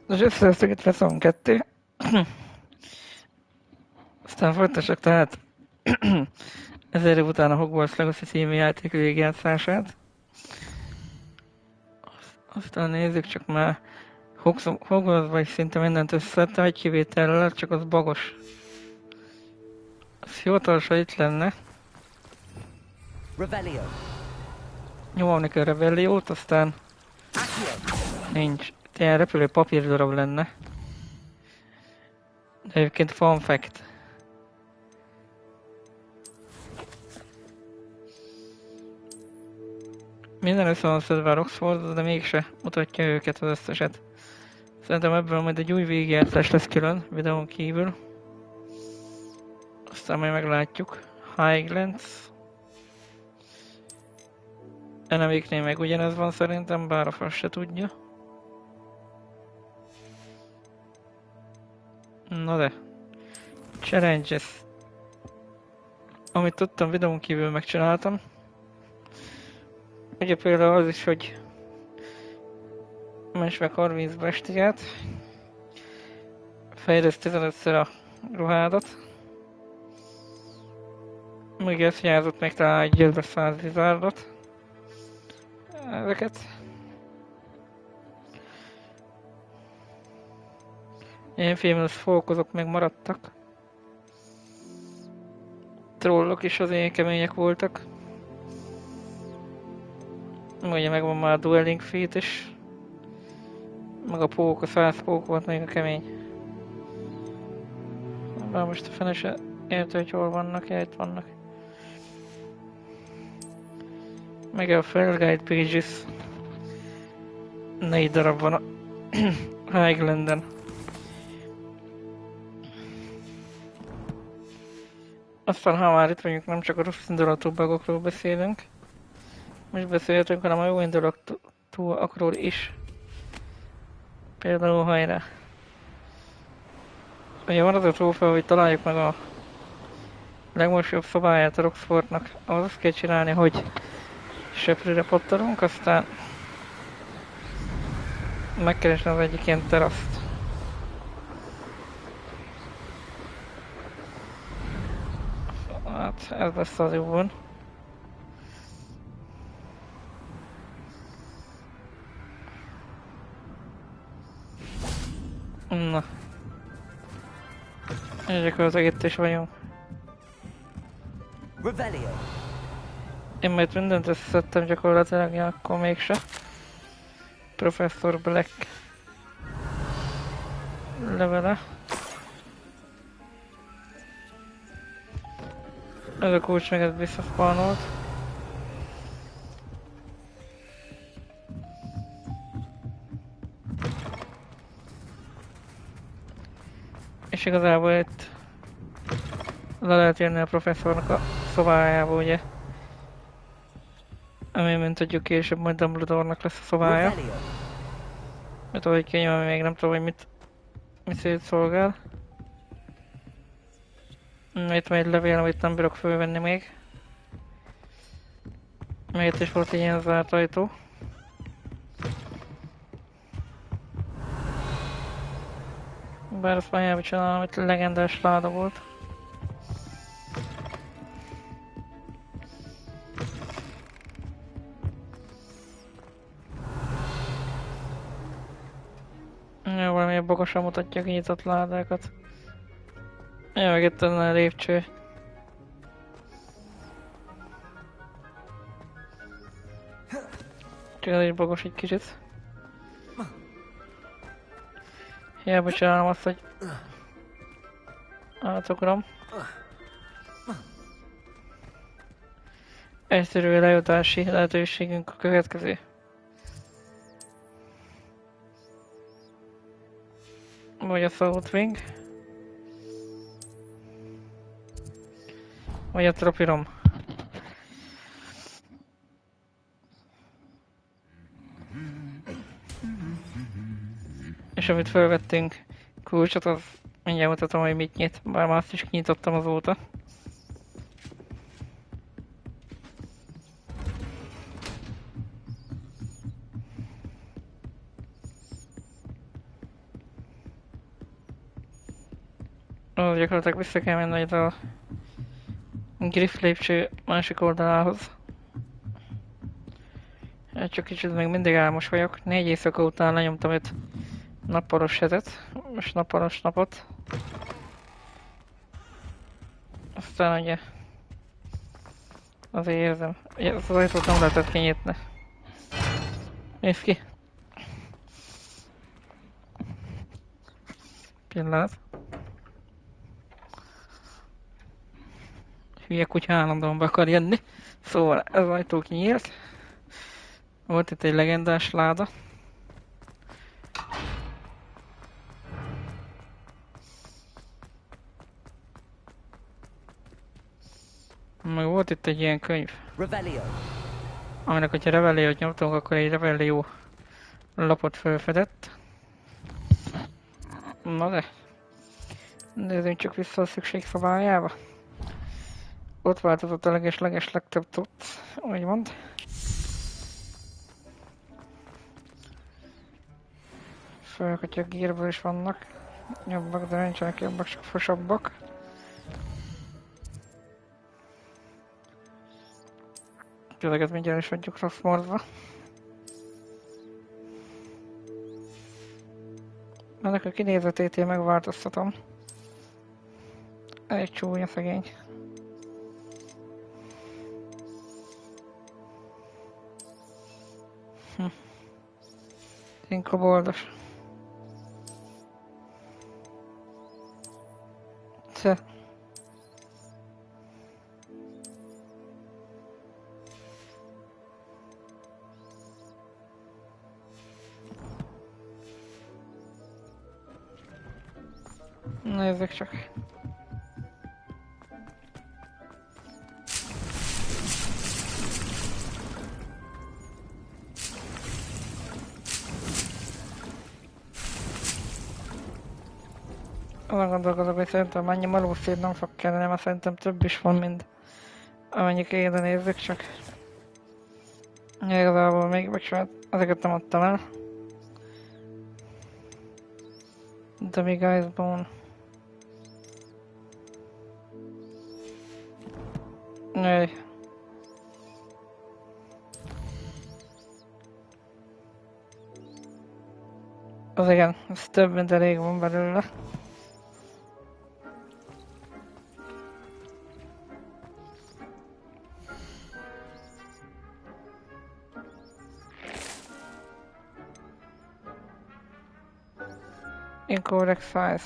És összehoztuk itt 22. Aztán folytassuk tehát 1000 év után a Hogwarts Legacy című játék végigjátszását. Aztán nézzük csak már Hogwartsban is szinte mindent összeszedtem, egy kivétellel, csak az bagos. Az hivatalosan itt lenne. Revelio. Nyomolni kell Revelliót, aztán Accio. nincs. Ilyen repülő papírdarab lenne. De egyébként fun fact. Minden össze van szedve a Roxford, de mégse mutatja őket az összeset. Szerintem ebből majd egy új végigjátszás lesz külön, videón kívül. Aztán majd meglátjuk. Highlands. Eneméknél meg ugyanez van szerintem, bár a fasz se tudja. Na de. Challenges. Amit tudtam, videón kívül megcsináltam. Ugye például az is, hogy menj meg 30 bestiát. Fejleszt 15-szer a ruhádat. Még ezt hiányzott még talán egy 100 vizárdot. Ezeket. Ilyen filmes fókozok még maradtak. Trollok is az én kemények voltak. Ugye megvan már a dueling feat is. Meg a pók, a 100 pók volt még a kemény. Bár most a fene se érte, hogy hol vannak, ja, itt vannak. Meg a Felguide Pages. 4 darab van a Highlanden. Aztán ha már itt vagyunk, nem csak a rossz indulatú bugokról beszélünk. Most beszélhetünk, hanem a jó indulatúakról is. Például hajrá. Ugye van az a trófea, hogy találjuk meg a legmosóbb szabályát a Roxfortnak. Ahhoz azt kell csinálni, hogy söprűre pattanunk, aztán megkeresni az egyik ilyen teraszt. Hát ez lesz az jó van. Na. És akkor az itt is vagyunk. Revelio. Én majd mindent összeszedtem gyakorlatilag, ja, akkor mégse. Professor Black levele. Ez a kulcs meg ez visszaszpawnolt. És igazából itt le lehet jönni a professzornak a szobájába, ugye? Ami, mint tudjuk, később majd Dumbledore-nak lesz a szobája. Revelio. Mert ahogy kényelme még nem tudom, hogy mit szolgál. Itt van egy levél, amit nem bírok fölvenni még. Még itt is volt egy ilyen zárt ajtó. Bár azt már csinálom, amit legendás láda volt. Ja, valami bogosan mutatja a kinyitott ládákat. Ja, meg itt a lépcső. Csak ez is bogos egy kicsit. Hiába csinálom azt, hogy átugrom. Egyszerű lejutási lehetőségünk a következő. Vagy a South Wing. Vagy a Tropirom. És amit felvettünk kulcsot, az mindjárt mutatom, hogy mit nyit. Bár már azt is kinyitottam azóta. Gyakorlatilag vissza kell menni ide a griff lépcső másik oldalához. Hát csak kicsit még mindig álmos vagyok. 4 éjszaka után lenyomtam 5 nappalos hetet, most nappalos napot. Aztán ugye azért érzem, az ajtót nem lehetett kinyitni. Nézd ki! Pillanat. Hülye kutya állandóan be akar jönni. Szóval ez az ajtó kinyílt. Volt itt egy legendás láda. Meg volt itt egy ilyen könyv. Aminek, hogyha Revelio-t nyomtunk, akkor egy Revelio lapot felfedett. Na de. Nézzünk csak vissza a szükségszobájába. Ott változott a leges legtöbb tudsz, úgymond. Főleg, hogyha a gírből is vannak jobbak, de nincsenek jobbak, csak fosabbak. Ezeket mindjárt is adjuk rossz morzba. Ennek a kinézetét én megváltoztatom. Egy csúnya szegény. Én koboldos. Te. Nézzük csak. Azon gondolkozok, hogy szerintem annyi malószín nem fog kelleni, mert szerintem több is van, mint amennyi kéne, nézzük csak. Igazából még bocsánat, ezeket nem adtam el. The Big Ice Bone. Jaj. Az igen, ez több, mint elég van belőle. Incorrect size.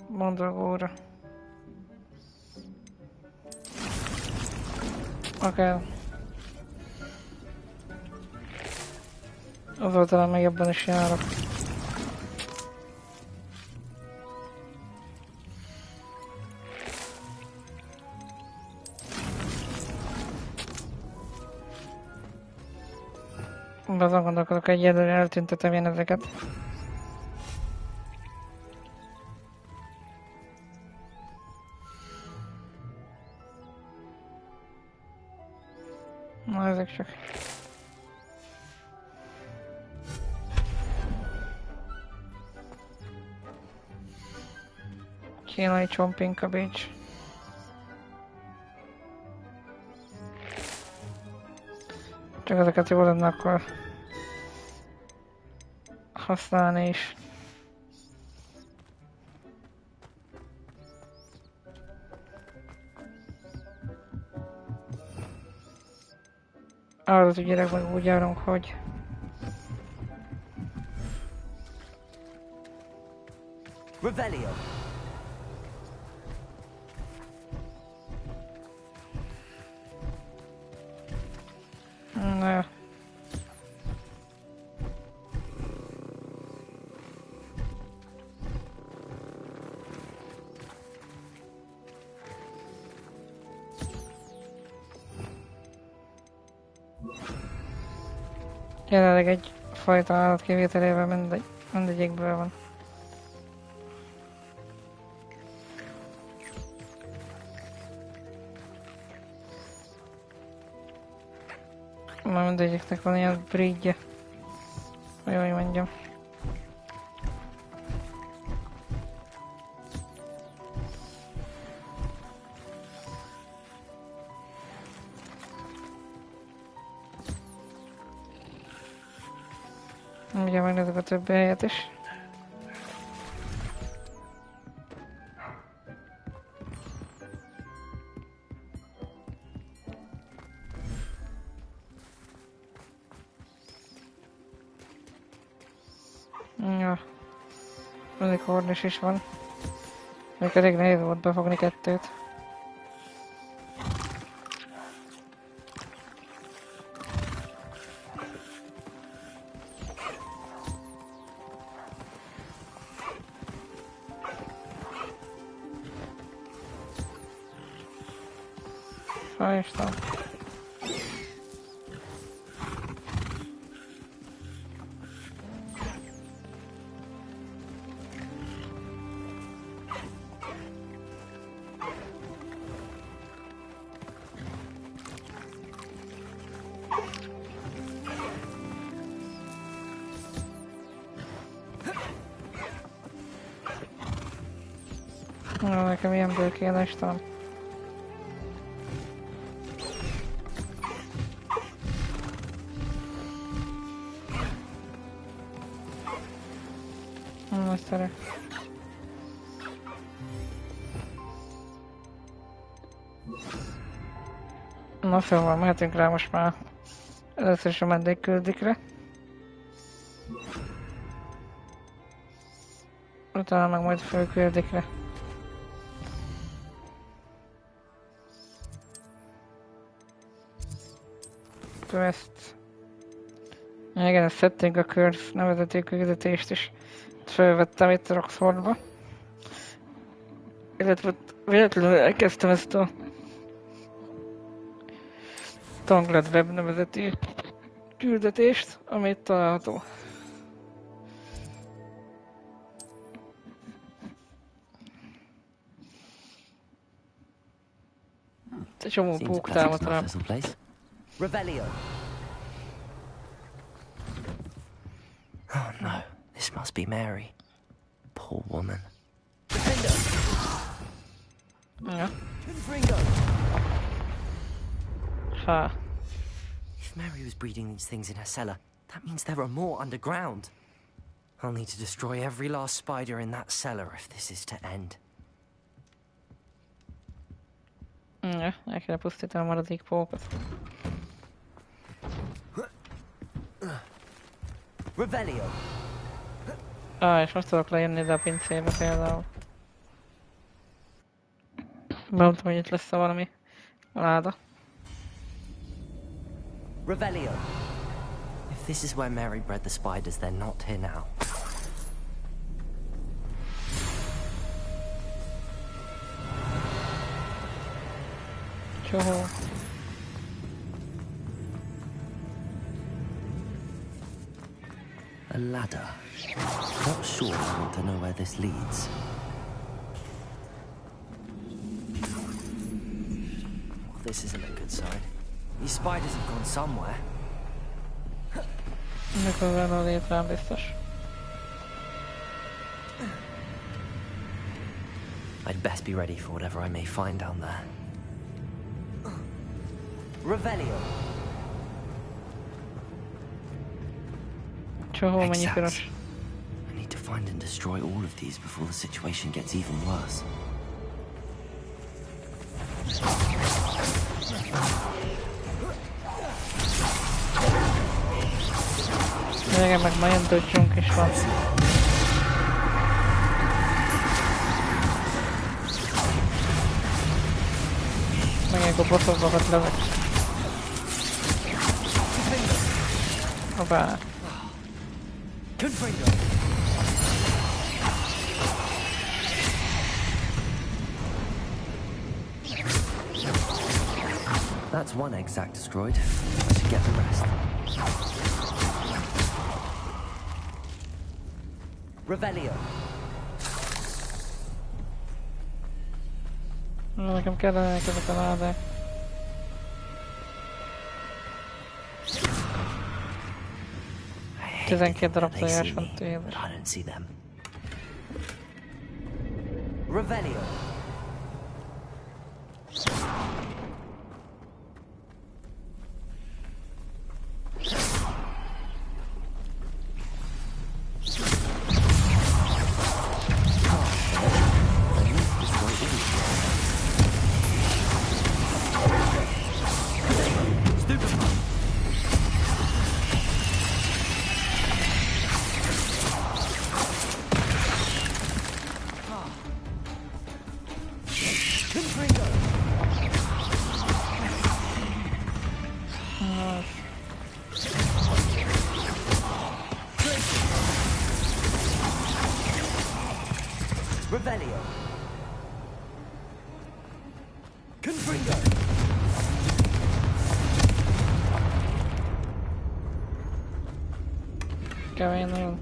Mandragóra. Oké. Azon talán még ebben is járok. Azon gondolkodok, egyelőre eltüntetem én ezeket. Na, ezek csak. Kínai chomping cabbage. Csak ezeket jól lenne akkor használni is. Arra az ügyelek meg úgy járunk, hogy Revelio. Na. Jelenleg egy fajta állat kivételével mindegyikből van. Már mindegyiknek van ilyen breedje. Hogy mondjam. Ugye megnézzük a többi helyet is. Ja, mindig hornis is van. Még elég nehéz volt befogni kettőt. Isten. Nekem ilyenből kéne Isten. Nagyszerű. Na szóval mehetünk rá most már először is a vendégküldikre. Utána meg majd főküldikre. Quest. Igen, ezt szedtünk a Curse nevezetű küldetést is. Felvettem itt a Roxfordba. Illetve véletlenül elkezdtem ezt a Tangled Web nevezetű küldetést, ami itt található. Egy csomó pók támadt rám. Revelio. Oh no, this must be Mary. Poor woman. Ja. Ha. If Mary was breeding these things in her cellar, that means there are more underground. I'll need to destroy every last spider in that cellar if this is to end. Ja, el kell pusztítani a maradék pókot. Revelio. És most tudok lejönni ide a pincébe például. Mondtam, hogy itt lesz valami láda. Revelio. If this is where Mary bred the spiders, they're not here now. Csóhó. A ladder. Not sure I want to know where this leads. Well, this isn't a good sign. These spiders have gone somewhere. Mikor van a létrán biztos. I'd best be ready for whatever I may find down there. Revelio. Csóhó, mennyi piros. I need to find and destroy all of these before the situation gets even worse. Igen, meg már ilyen döccsünk is van. Meg a bosszokbakat lövök. Hoppá. That's one egg sac destroyed. I should get the rest. Revelio. Nekem kellenek ezek a ládák. I 12 darab they see tojás me, van but tőle. I don't see them. Revelio. Revelio. Confringo. Kemény nagyon.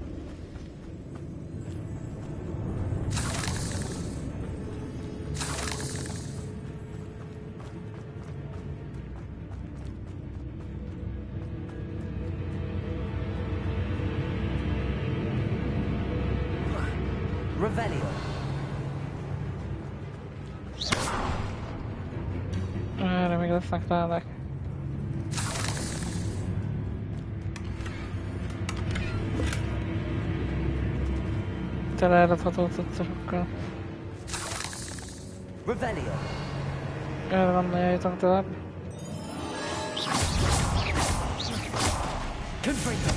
Revelio. Erre még lesznek ládák. Teleeradható cuccosokkal. Revelio. Erre van nagyon jutunk tovább. Confringo.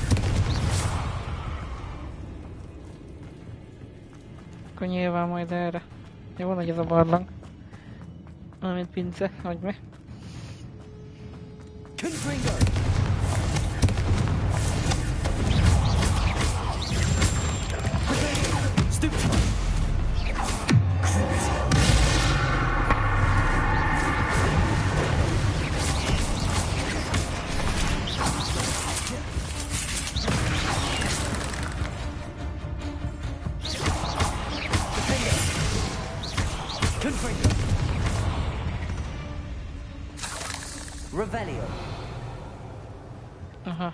Akkor nyilván majd erre. Jó nagy ez a barlang. Mármint pince, vagy mi? Confringo. Stoop time. Confringo. Revelio. Aha.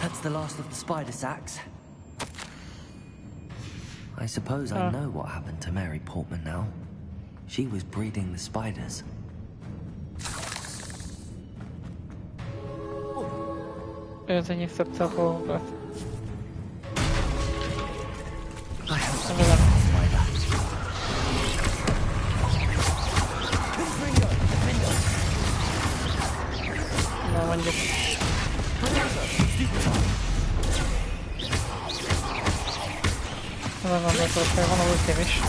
That's the last of the spider sacks. I suppose I know what happened to Mary Portman now. She was breeding the spiders. Ő tenyésztette a dolgokat. I hope Nem velem. spider. Confringo. Defendo. Na mondjuk. Van gondolkodott, hogy van a ultim is.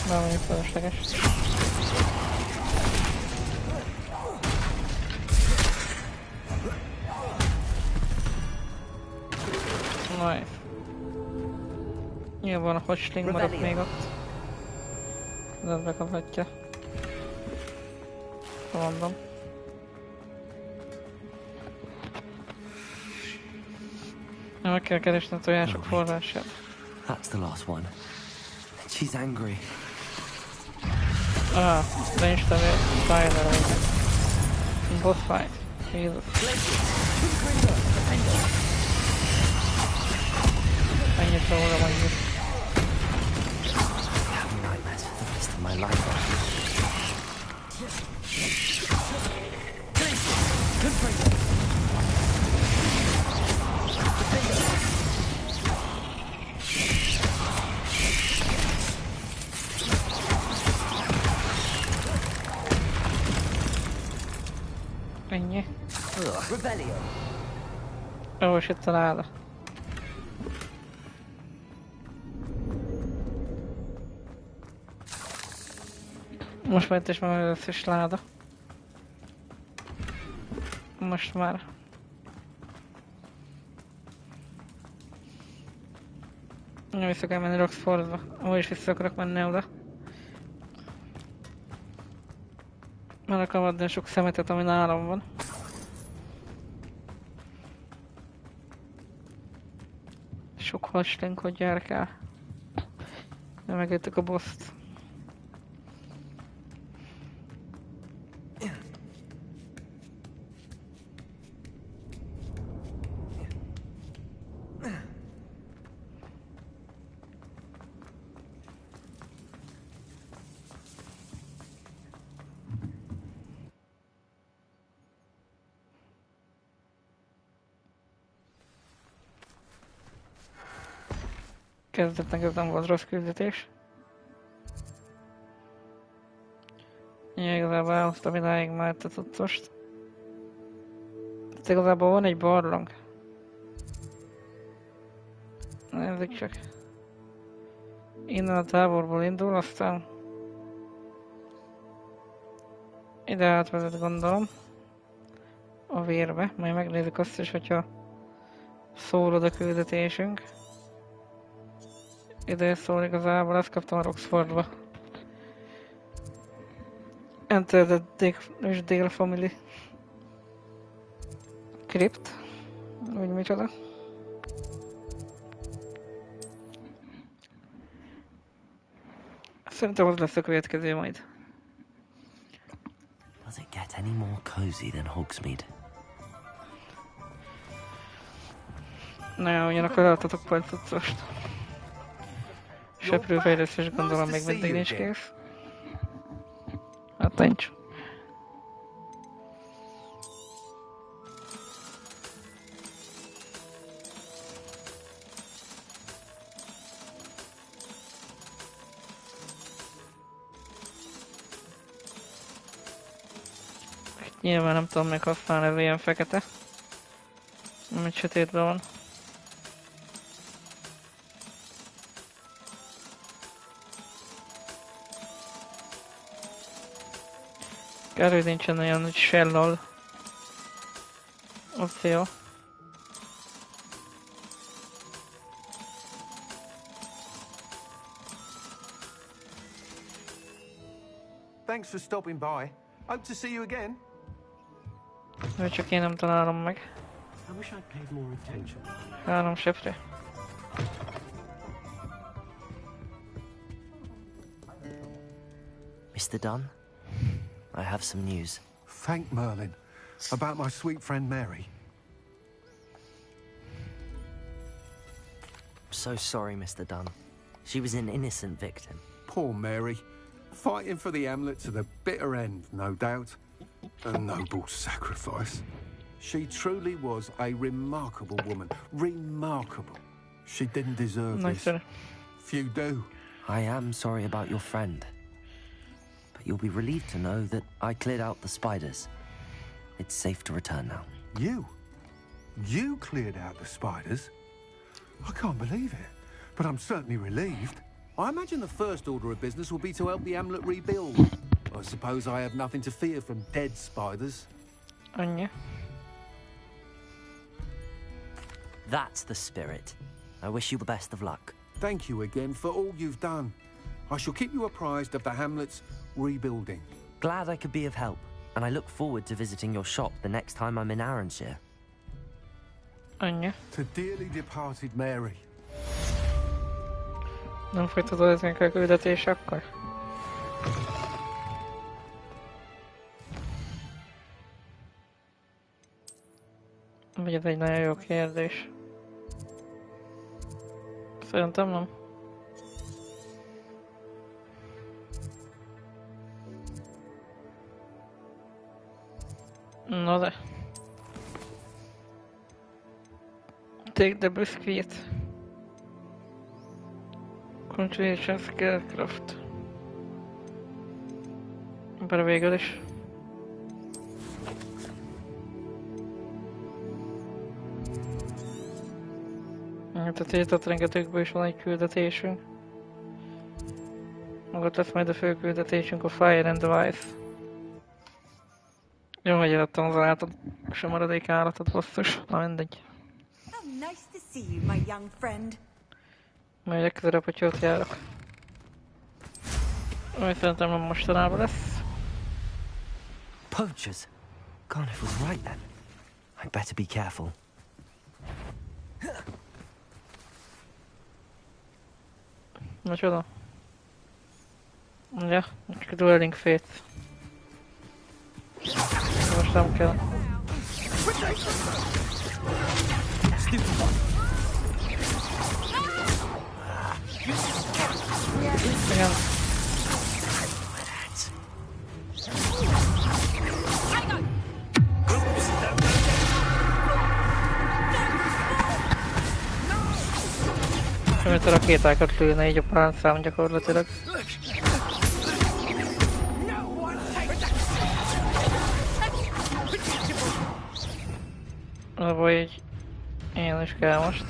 Na mondjuk fölösleges. Nice. Nyilván a hotsling maradt még ott. Ez bekaphatja. Mondom. Meg kell keresni a tojások forrását. That's the last one. She's angry. Ah, de install Tyler right. Boss fight. Jesus. Ennyit róla mondjuk. Having nightmares for the rest of my life. Ennyi. Revelio. Ó, és itt a láda. Most már itt is van az összes láda. Most már. Nem vissza kell menni Roxfordba. Amúgy is vissza akarok menni oda. Meg akarom adni sok szemetet, ami nálam van. Sok hastlink, hogy gyerek el. De megöltük a boszt. Kezdetnek ez nem volt rossz küldetés. Én igazából elhoztam idáig már a cuccost. Itt igazából van egy barlang. Nézzük csak. Innen a táborból indul, aztán Ide átvezet, gondolom. A vérbe. Majd megnézzük azt is, hogyha szólod a küldetésünk. Ide szól igazából, ezt kaptam a Roxfordba. Enter the Dale Family Crypt. Vagy micsoda. Szerintem az lesz a következő majd. Does it get any more cozy than Hogsmeade? Na jó, ugyanakkor láttatok pár cuccost. Seprőfejlesztés gondolom még mindig nincs kész. Hát nincs. Nyilván nem tudom még használni, ez ilyen fekete. Amit sötétben van. Kár, hogy nincsen olyan, hogy shell-al opció. Thanks for stopping by. Hope to see you again. Vagy csak én nem találom meg. I wish I'd paid more attention. 3 seprő. Mr. Dunn, I have some news. Thank Merlin. About my sweet friend Mary. I'm so sorry, Mr. Dunn. She was an innocent victim. Poor Mary. Fighting for the Hamlet to the bitter end, no doubt. A noble sacrifice. She truly was a remarkable woman. Remarkable. She didn't deserve Nice, this. sir. Few do. I am sorry about your friend. But you'll be relieved to know that I cleared out the spiders. It's safe to return now. You? You cleared out the spiders? I can't believe it. But I'm certainly relieved. I imagine the first order of business will be to help the Hamlet rebuild. I suppose I have nothing to fear from dead spiders. Annyi. That's the spirit. I wish you the best of luck. Thank you again for all you've done. I shall keep you apprised of the Hamlet's rebuilding. Glad I could be of help, and I look forward to visiting your shop the next time I'm in Arranshire. Annyi. To dearly departed Mary. Nem folytatod ezek a küldetés akkor? Vagy ez egy nagyon jó kérdés. Szerintem nem. Na de. Take the biscuit. Concentration Scarecraft. Bár végül is. Tehát itt rengetőkből is van egy küldetésünk. Magat lesz majd a fő küldetésünk, a Fire and Ice. Jó, hogy eladtam az állatod, és a maradék állatot basszus. Na mindegy. How nice to see you, my young friend. Majd legközelebb, hogy ott járok. Ami szerintem nem mostanában lesz. Poachers! Garnet was right then. I'd better be careful. Micsoda? Ja, csak a Dueling Fate. Most nem kell. Igen. Amit a rakétákat lőne így a páncám gyakorlatilag. Az a baj, hogy én is kell most.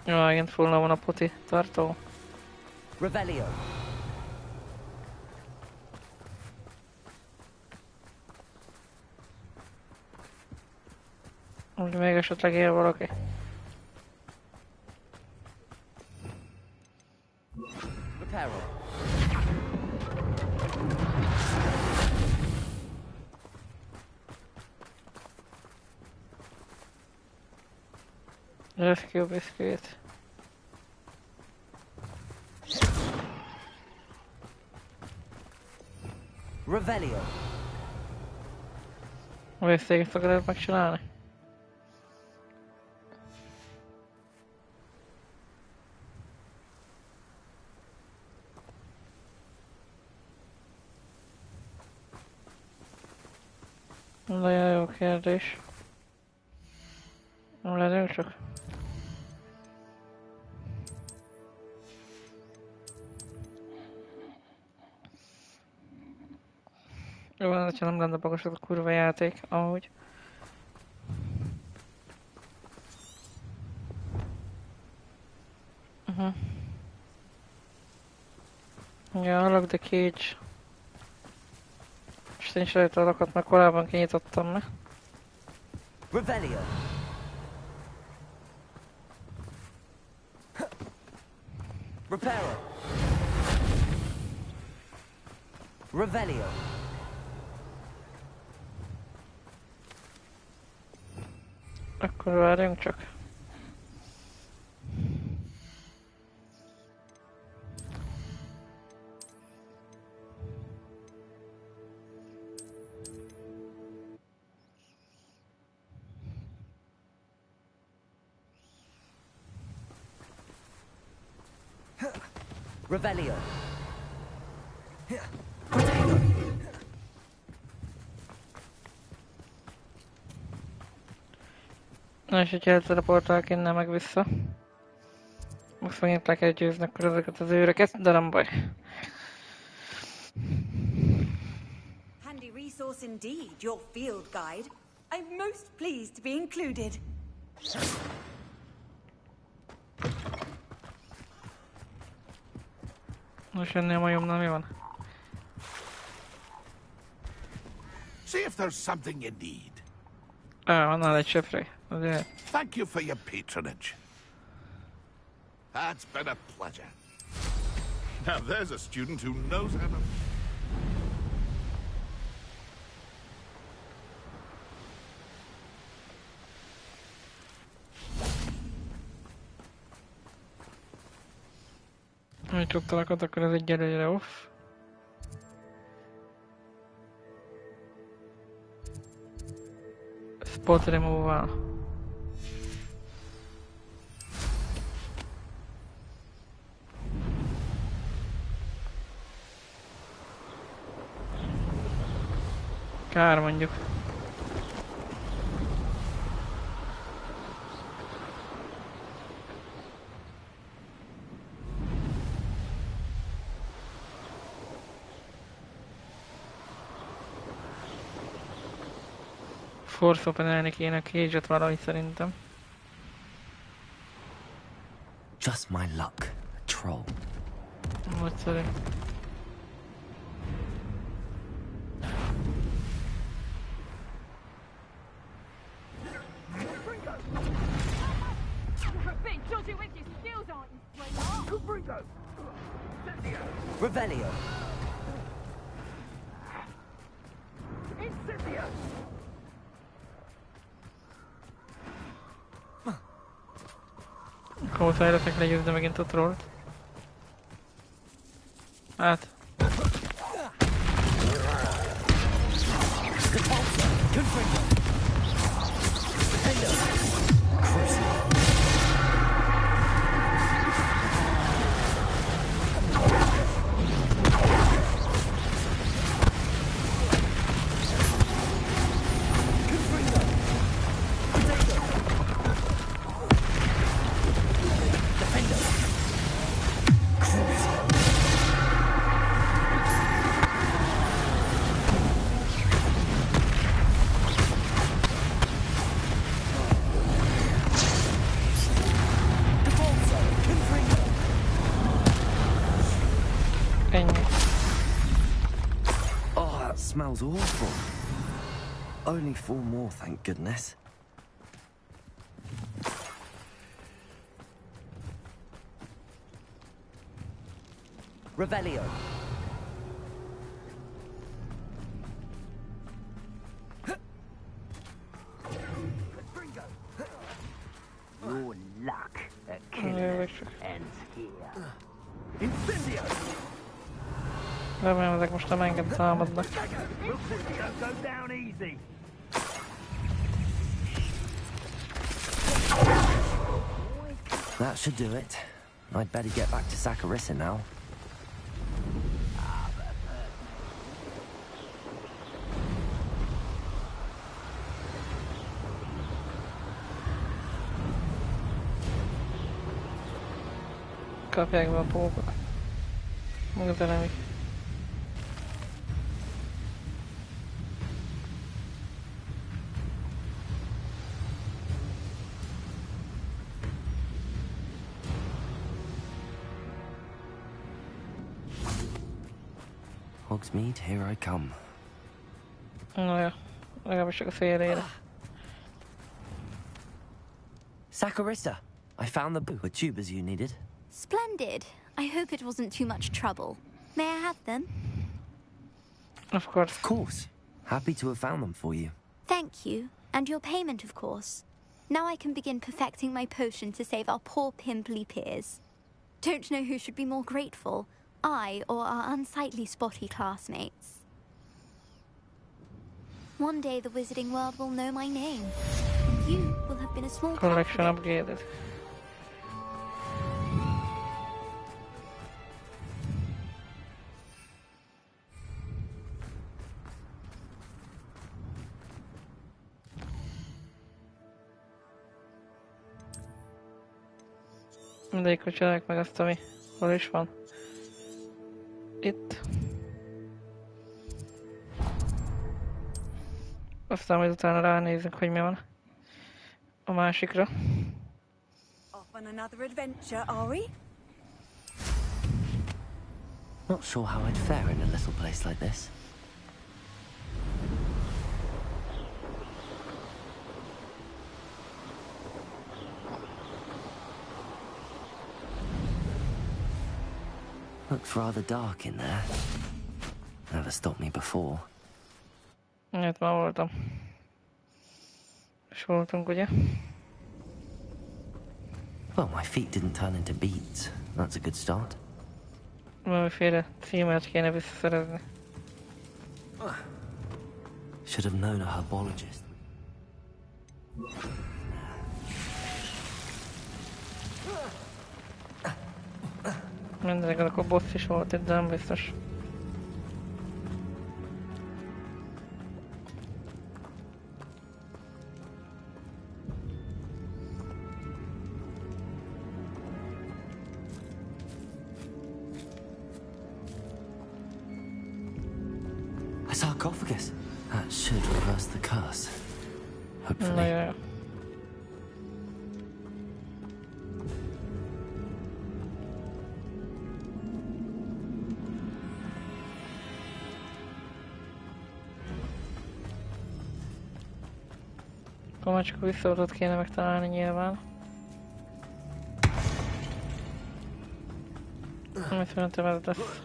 Jó, megint fullna van a poti tartó. Revelio. Úgy még esetleg él valaki. Reparo. Rescue biscuit. Revelio. Vésztéget akarod megcsinálni? Nagyon jó kérdés. Nem legyünk csak. Jó, hogyha nem lenne bagos az a kurva játék, ahogy. Ja, Lock the Cage. És én is rajta a lakat, mert korábban kinyitottam meg. Revelio. Reparo. Revelio. Akkor várjunk csak. Revelio. Na és hogyha elteleportálok innen meg vissza. Most megint le kell győzni akkor ezeket az őreket, de nem baj. Handy resource indeed, your field guide. I'm most pleased to be included. Most ennél majomnál mi van? See if there's something you need. Van nála egy söpré. Azért. Thank you for your patronage. That's been a pleasure. Now there's a student who knows how to... Ha csuktalak, akkor ez egy előre off. Spot remove-val. Kár mondjuk. Force open-elni kéne a cage-et valahogy szerintem. Just my luck, a troll. Nagyszerű. Revelio. Akkor muszáj leszek legyőzni megint a trollt. Hát. smells awful. Only 4 more, thank goodness. Revelio. Your luck at Ja, killing vagy us csak. ends here. Incendio! Remélem, ezek most nem engem támadnak. Looks as if you don't go down easy. That should do it. I'd better get back to Saccharissa now. Kapják be a pókok. Meg az enemik. Hogsmeade, here I come. Na jó, legalábbis csak a félreére. Saccharissa, I found the tubers you needed. Splendid. I hope it wasn't too much trouble. May I have them? Of course. Of course. Happy to have found them for you. Thank you. And your payment, of course. Now I can begin perfecting my potion to save our poor pimply peers. Don't know who should be more grateful, I or our unsightly spotty classmates. One day the wizarding world will know my name. And you will have been a small part of Collection it. upgraded. Mindegy, hogy csinálják meg azt, ami hol is van. Itt. Aztán majd utána ránézünk, hogy mi van a másikra. Off on another adventure, are we? Not sure how I'd fare in a little place like this. Looks rather dark in there. Never stopped me before. Itt már voltam. És voltunk, ugye? Well, my feet didn't turn into beads. That's a good start. Valamiféle címert kéne visszaszerezni. Should have known a herbologist. Mindenek akkor boss is volt itt, de nem biztos. A sarcophagus. That should reverse the curse. Na Hopefully. jó, jó. Akkor már csak a visszautat kéne megtalálni nyilván. Amit szerintem ez lesz.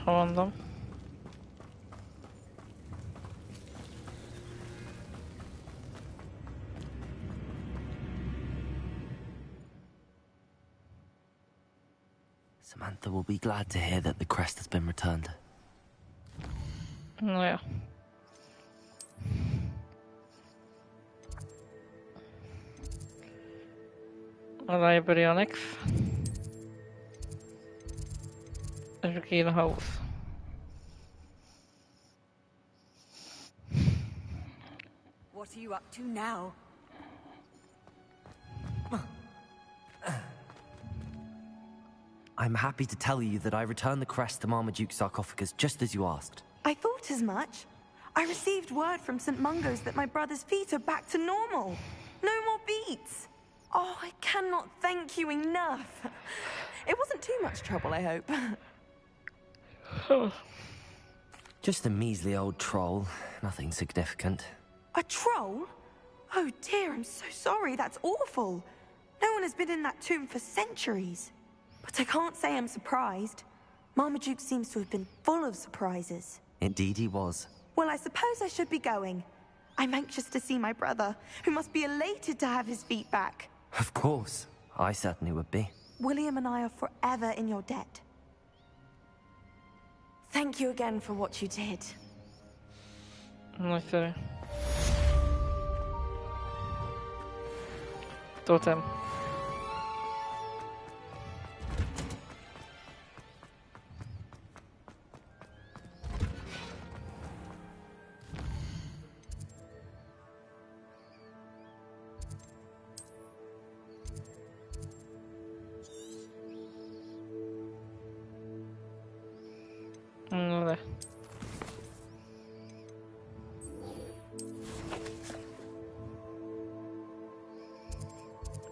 Ha mondom. Samantha will be glad to hear that the crest has been returned. Na jó. A Library Annex. És a Kina House. What are you up to now? I'm happy to tell you that I returned the crest to Marmaduke's sarcophagus just as you asked. I thought as much. I received word from St. Mungo's that my brother's feet are back to normal. No more beats. Oh, I cannot thank you enough. It wasn't too much trouble, I hope. Just a measly old troll. Nothing significant. A troll? Oh dear, I'm so sorry. That's awful. No one has been in that tomb for centuries. But I can't say I'm surprised. Marmaduke seems to have been full of surprises. Indeed he was. Well, I suppose I should be going. I'm anxious to see my brother, who must be elated to have his feet back. Of course. I certainly would be. William and I are forever in your debt. Thank you again for what you did. Nagyszerű. Totem. No de.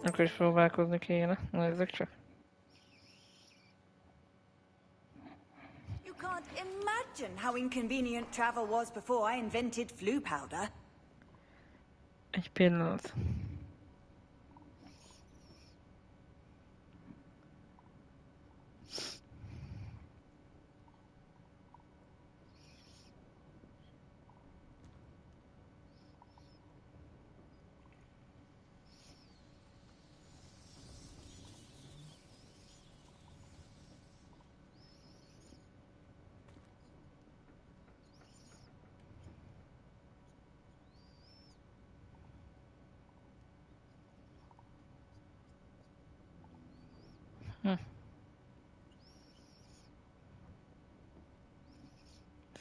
Akkor is próbálkozni kéne. Nézzük csak. You can't imagine how inconvenient travel was before I invented flu powder. Egy pillanat.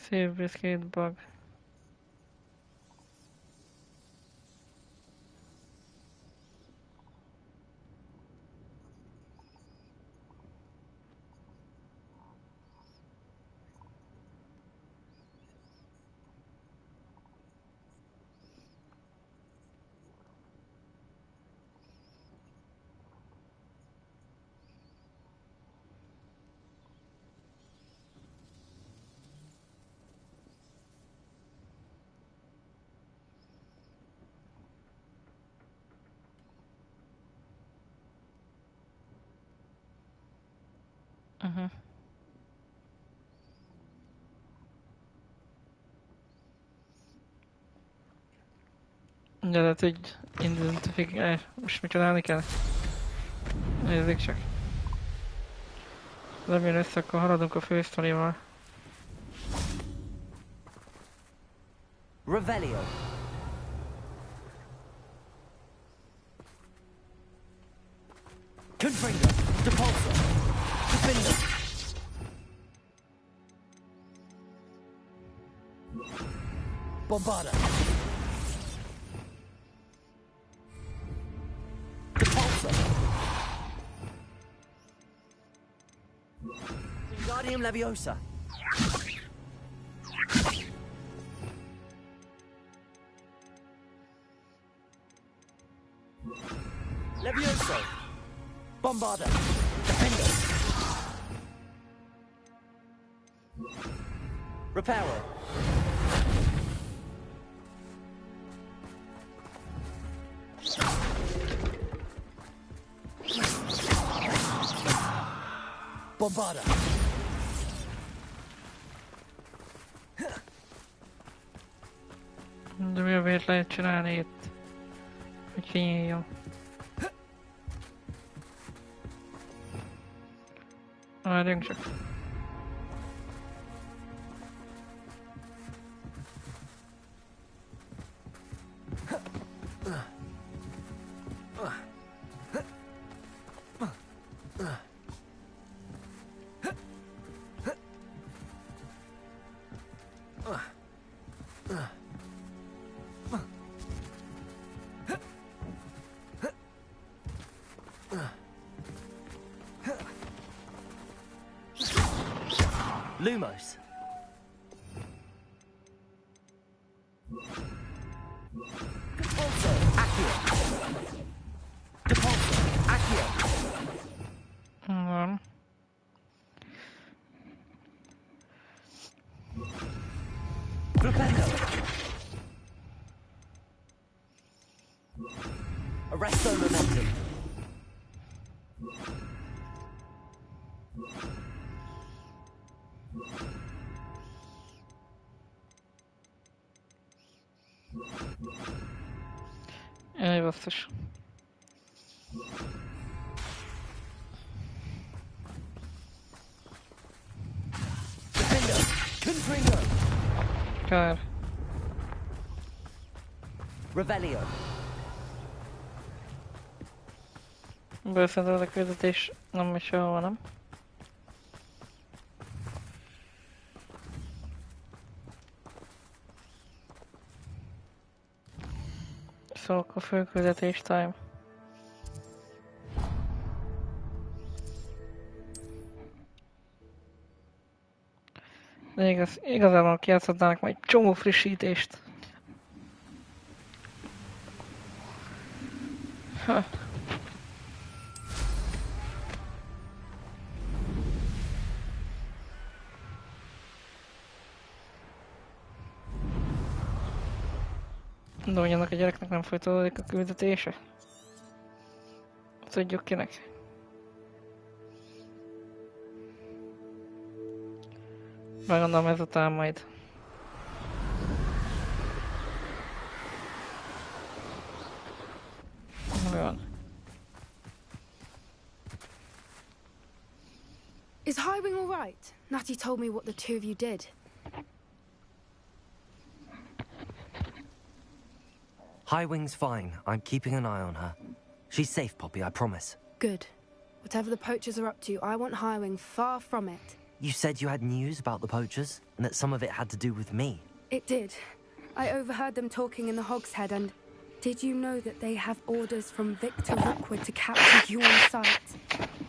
Save biscuit bug. De lehet, hogy identifikálni. Most mit csinálni kell? Nézzük csak. Lebjön össze, akkor haladunk a fősztorival. Revelio. Confringo. Depulso. Defender. Bombarda. Depulso. Wingardium Leviosa. Levioso. Bombarda. Defender. Reparo. Bombarda. De mi a vért lehet csinálni itt? Hogy kinyíljon. Várjunk csak. Lumos. Also, Accio. Depulso. Accio. Van. Flipendo. Arresto momentum. Jaj, basszus. Defendo. Confringo. Kár. Revelio. Szerintem ez a küldetés nem megy sehova, nem? Szóval akkor főküldetés time. De igazából kijátszhatnának majd csomó frissítést. Ha. De hogy annak a gyereknek nem folytatódik a küldetése? Tudjuk kinek. Megmondom ezután majd. Mi van? Is Highwing all right? Natty told me what the two of you did. Highwing's fine. I'm keeping an eye on her. She's safe, Poppy, I promise. Good. Whatever the poachers are up to, I want Highwing far from it. You said you had news about the poachers, and that some of it had to do with me. It did. I overheard them talking in the Hogshead, and did you know that they have orders from Victor Rookwood to capture you on sight?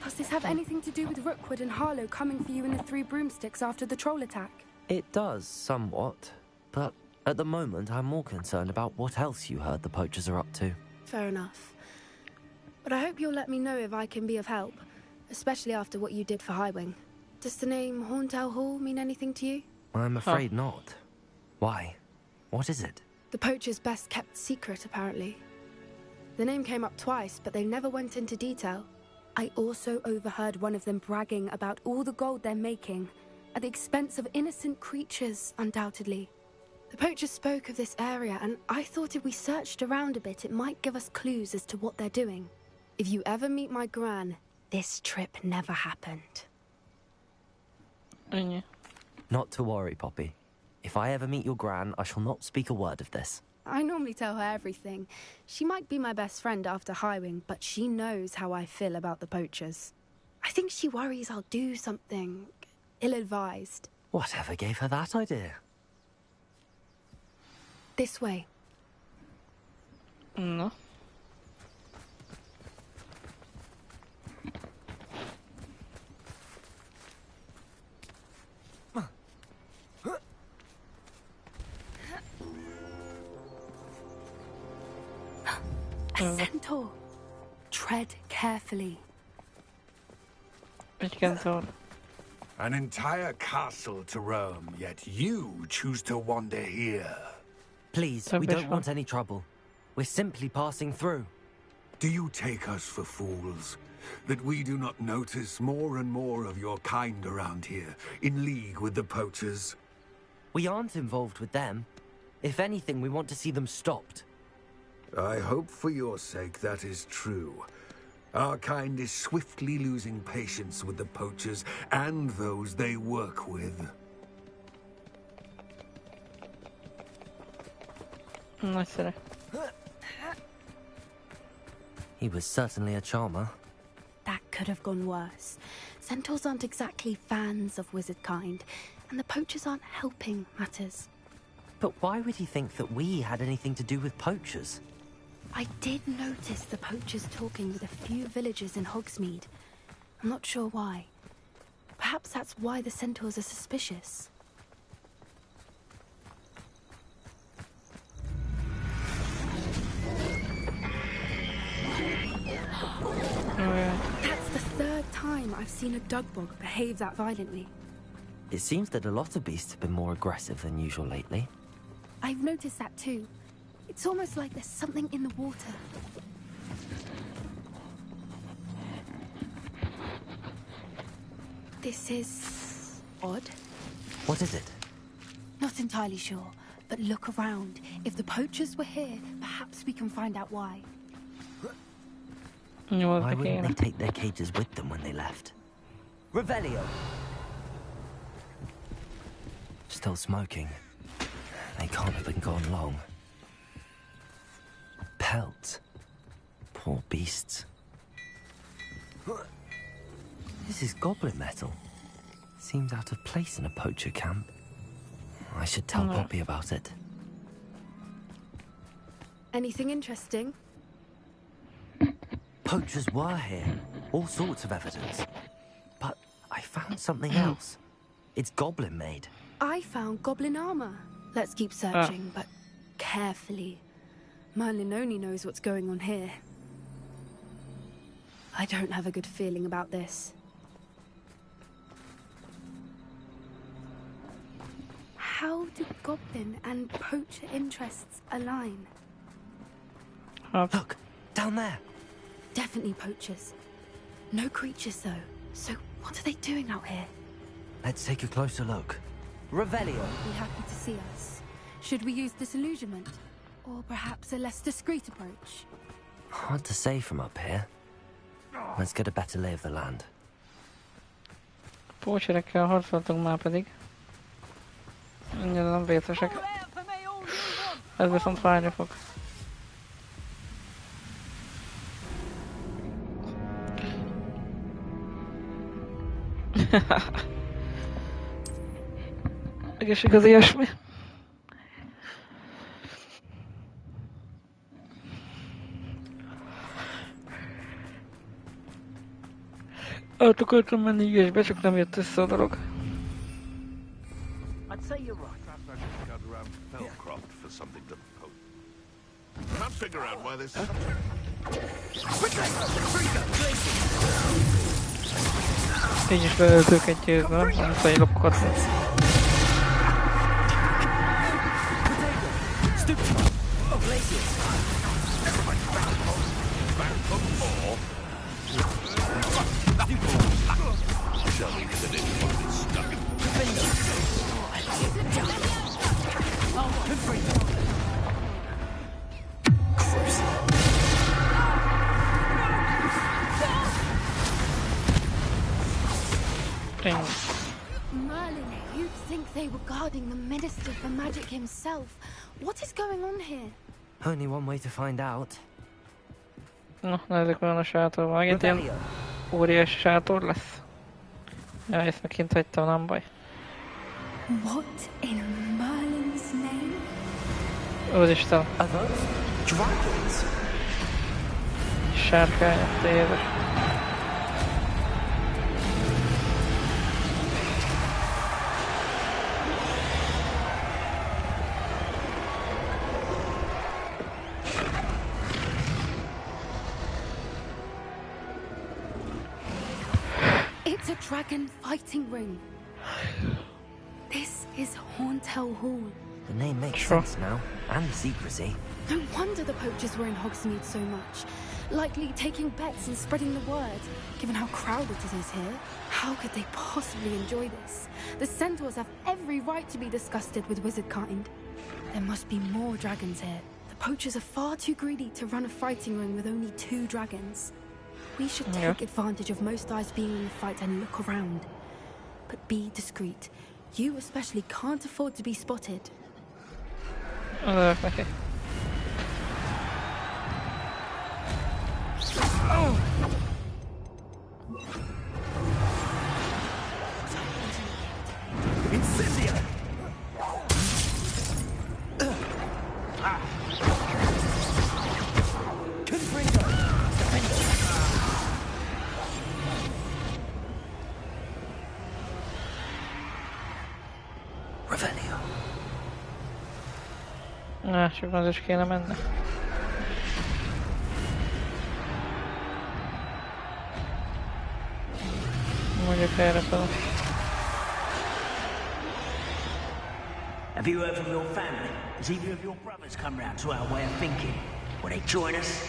Does this have anything to do with Rookwood and Harlow coming for you in the Three Broomsticks after the troll attack? It does, somewhat. But at the moment, I'm more concerned about what else you heard the poachers are up to. Fair enough. But I hope you'll let me know if I can be of help, especially after what you did for Highwing. Does the name Horntail Hall mean anything to you? I'm afraid not. Why? What is it? The poacher's best kept secret, apparently. The name came up twice, but they never went into detail. I also overheard one of them bragging about all the gold they're making, at the expense of innocent creatures, undoubtedly. The poachers spoke of this area, and I thought if we searched around a bit, it might give us clues as to what they're doing. If you ever meet my gran, this trip never happened. Ennyi. Not to worry, Poppy. If I ever meet your gran, I shall not speak a word of this. I normally tell her everything. She might be my best friend after Highwing, but she knows how I feel about the poachers. I think she worries I'll do something ill-advised. Whatever gave her that idea? This way. No. A centaur. Tread carefully. Egy centaur. An entire castle to roam, yet you choose to wander here. Please, we don't want any trouble. We're simply passing through. Do you take us for fools? That we do not notice more and more of your kind around here, in league with the poachers? We aren't involved with them. If anything, we want to see them stopped. I hope for your sake that is true. Our kind is swiftly losing patience with the poachers and those they work with. Nagyszerű. He was certainly a charmer. That could have gone worse. Centaurs aren't exactly fans of wizard kind, and the poachers aren't helping matters. But why would he think that we had anything to do with poachers? I did notice the poachers talking with a few villagers in Hogsmeade. I'm not sure why. Perhaps that's why the centaurs are suspicious. Oh yeah. That's the third time I've seen a dugbog behave that violently. It seems that a lot of beasts have been more aggressive than usual lately. I've noticed that too. It's almost like there's something in the water. This is odd. What is it? Not entirely sure, but look around. If the poachers were here, perhaps we can find out why. Why wouldn't they take their cages with them when they left? Revelio! Still smoking. They can't have been gone long. Pelts. Poor beasts. This is goblin metal. Seems out of place in a poacher camp. I should tell Poppy about it. Anything interesting? Poachers were here. All sorts of evidence. But I found something else. It's goblin made. I found goblin armor. Let's keep searching, but carefully. Merlin only knows what's going on here. I don't have a good feeling about this. How do goblin and poacher interests align? Look, down there. Definitely poachers. No creatures, though. So what are they doing out here? Let's take a closer look. Revelio. Be happy to see us. Should we use disillusionment? Or perhaps a less discreet approach? Hard to say from up here. Let's get a better lay of the land. Pócserekkel harcoltunk már pedig. Annyira nem vészesek. Ez viszont fájni fog. Egészség az ilyesmi. Át akartam menni ügyesbe, csak nem jött össze a dolog. I'd say you're right. Perhaps I should scout around Fellcroft for something to poke. Can't figure out why this. Így is lehet őket győzni, nem muszáj lopkodni. Merlin, you'd think they were guarding the Minister for Magic himself. What is going on here? Only one way to find out. Na, nézzük olyan a sátor. Megint ilyen óriási sátor lesz. Ja, ezt meg kint hagytam, nem baj. What in Merlin's name? Úristen. Are those dragons? Sárkányok, te édes. It's a dragon fighting ring. This is Hauntel Hall. The name makes sense now, and the secrecy. No wonder the poachers were in Hogsmeade so much. Likely taking bets and spreading the word, given how crowded it is here. How could they possibly enjoy this? The centaurs have every right to be disgusted with wizard kind. There must be more dragons here. The poachers are far too greedy to run a fighting ring with only 2 dragons. We should take advantage of most eyes being in the fight and look around. But be discreet. You especially can't afford to be spotted. Okay. Incendia! Revelio. Csak az is kéne menni. Mondjuk erre fel. Have you heard from your family? Has either of your brothers come round to our way of thinking? Will they join us?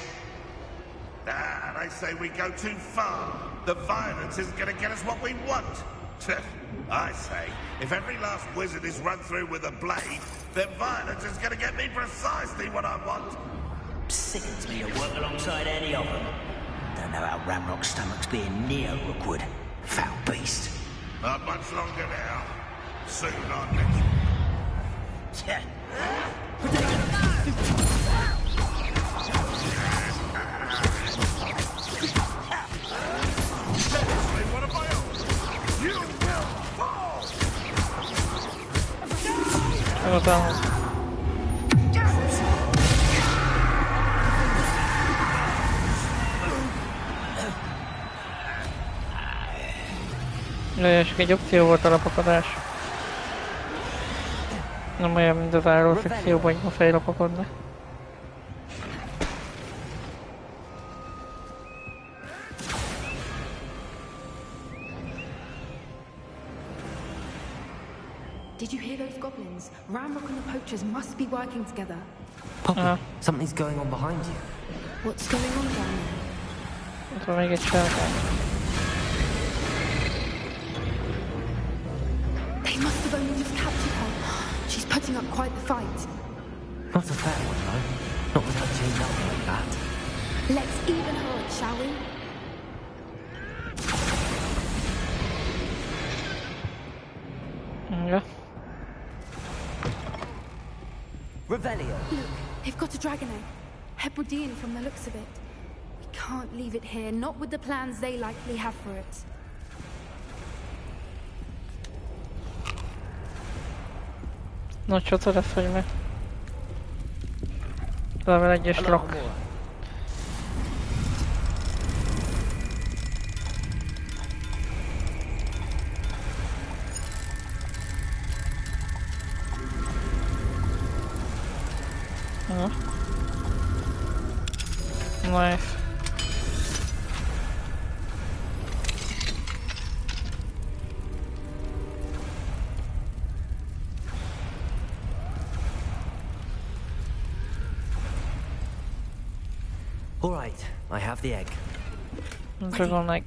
Nah, they say we go too far. The violence isn't gonna get us what we want. I say, if every last wizard is run through with a blade, then violence is gonna get me precisely what I want. Sickens me to work alongside any of them. Don't know how Ramrock's stomach's being near Rookwood. Foul beast. Not much longer now. Soon, I bet. Yeah. What am I on? You will fall! Csak egy opció volt a lapakadás. Nem olyan, mint az áró szekcióban, hogy a fejlapakodna. Did you hear those goblins? Ramrock and the poachers must be working together. Poppy, something's going on behind you. What's going on down there? Akkor még egy sárkány. They must have only just captured her. She's putting up quite the fight. Not a fair one, though. Not with her chained up like that. Let's even her up, shall we? Ja. Revelio. Look, they've got a dragon egg. Hebridean from the looks of it. We can't leave it here, not with the plans they likely have for it. No csata lesz, hogy meg. Level 1-es lock. Nice. All right, I have the egg. Dragon egg.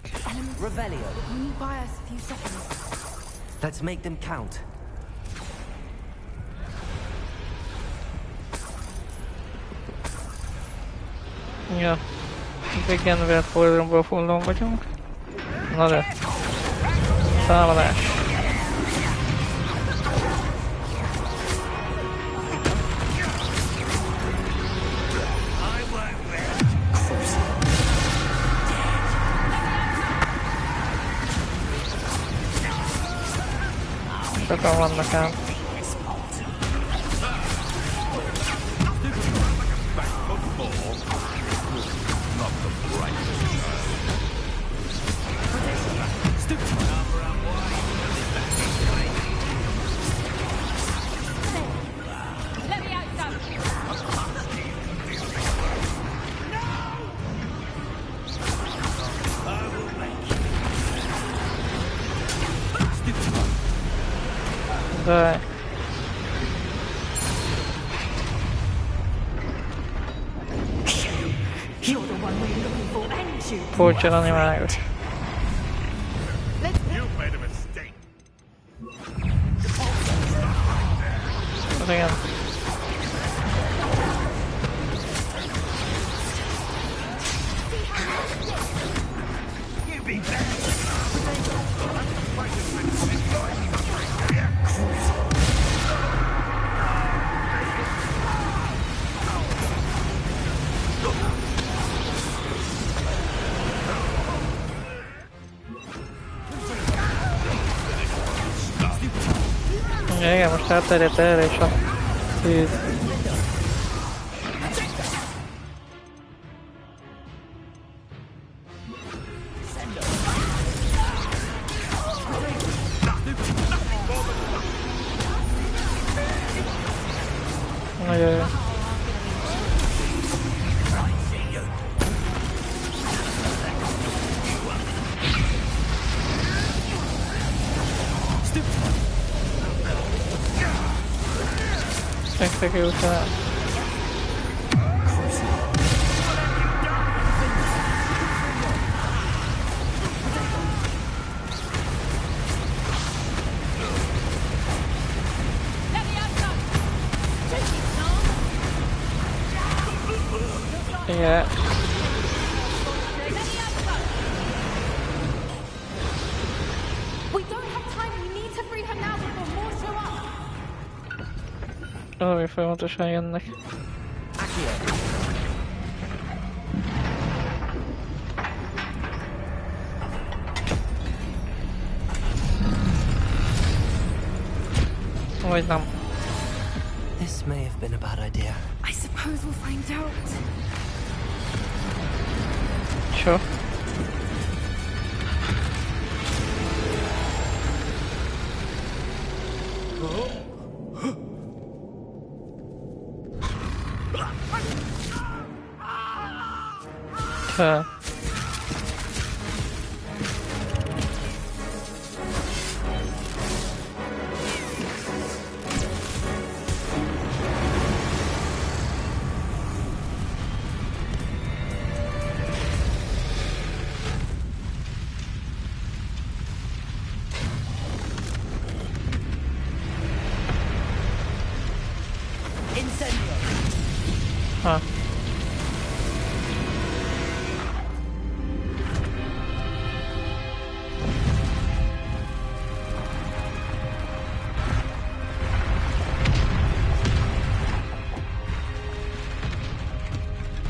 Revelio. Can you buy us a few seconds? Let's make them count. Ja. Igen, mivel forromból fullon vagyunk. Na de. Számadás. Sokan vannak ám. De... Poacher animágus. You made a mistake. Az igen. Igen, most átterjedt erre is a tűz. Megszegő után. Yeah. We don't have time. We need to free her now before more show up. Valami folyamatosan jönnek. Vagy nem. This may have been a bad idea. I suppose we'll find out. Sure. Huh.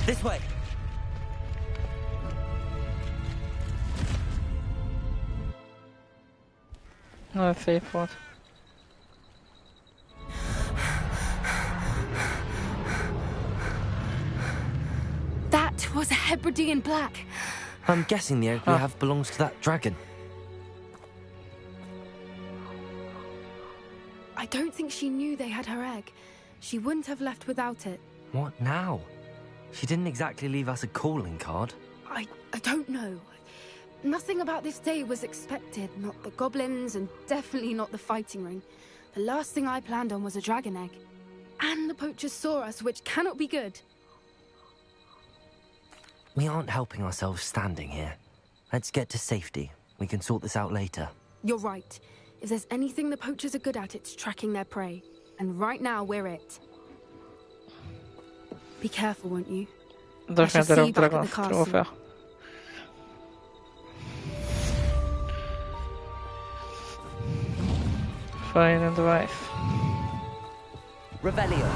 This way. Nagyon szép volt. That was a Hebridean black. I'm guessing the egg we have belongs to that dragon. I don't think she knew they had her egg. She wouldn't have left without it. What now? She didn't exactly leave us a calling card. I don't know. Nothing about this day was expected. Not the goblins, and definitely not the fighting ring. The last thing I planned on was a dragon egg. And the poachers saw us, which cannot be good. We aren't helping ourselves standing here. Let's get to safety. We can sort this out later. You're right. If there's anything the poachers are good at, it's tracking their prey. And right now, we're it. Be careful, won't you? I shall see you back at the castle. Find a device. Revelio.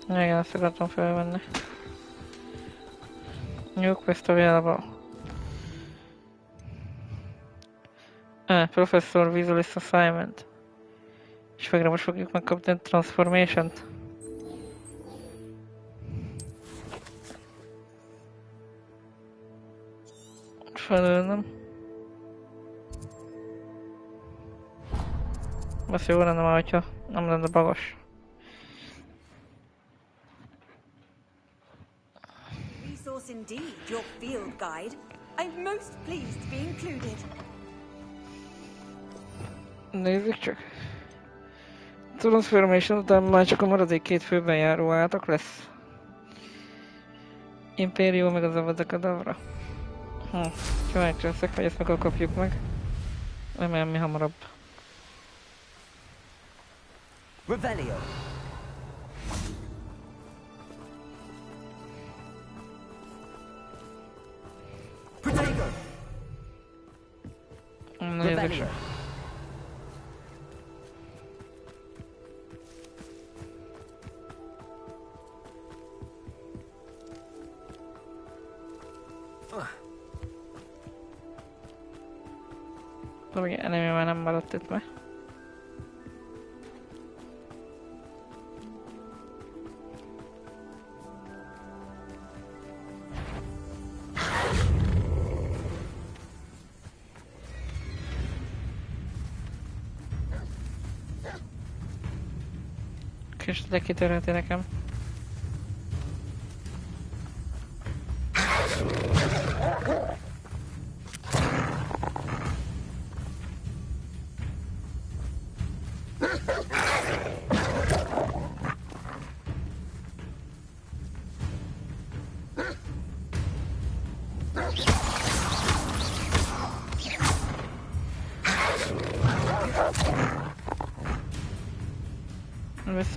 Igen, azt akartam felvenni. New quest available. Professor Visualist Assignment. És végre most fogjuk megkapni a Transformation-t. Felülnöm. Azt jó lenne már, hogyha nem lenne bagos. Resource indeed, your field guide. I'm most pleased to be included. Nézzük csak. Transformation után már csak a maradék két főben járó átok lesz. Imperium meg az Avada-Kedavra. Kíváncsi leszek, hogy ezt meg kapjuk meg. Remélem mi hamarabb. Revelio. Protego. Nézzük csak. Enemy már nem maradt itt meg. Késletek kitörheti nekem.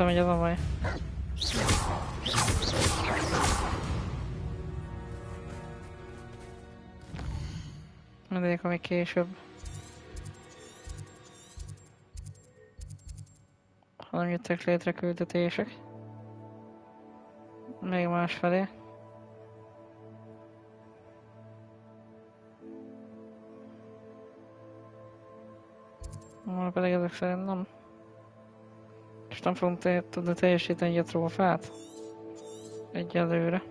visszamegy az a baj. Megyek, ami később. Ha nem jöttek létre küldetések. Még másfelé. Pedig ezek szerint nem. És nem fogunk tudni teljesíteni egy trófát. Egyelőre.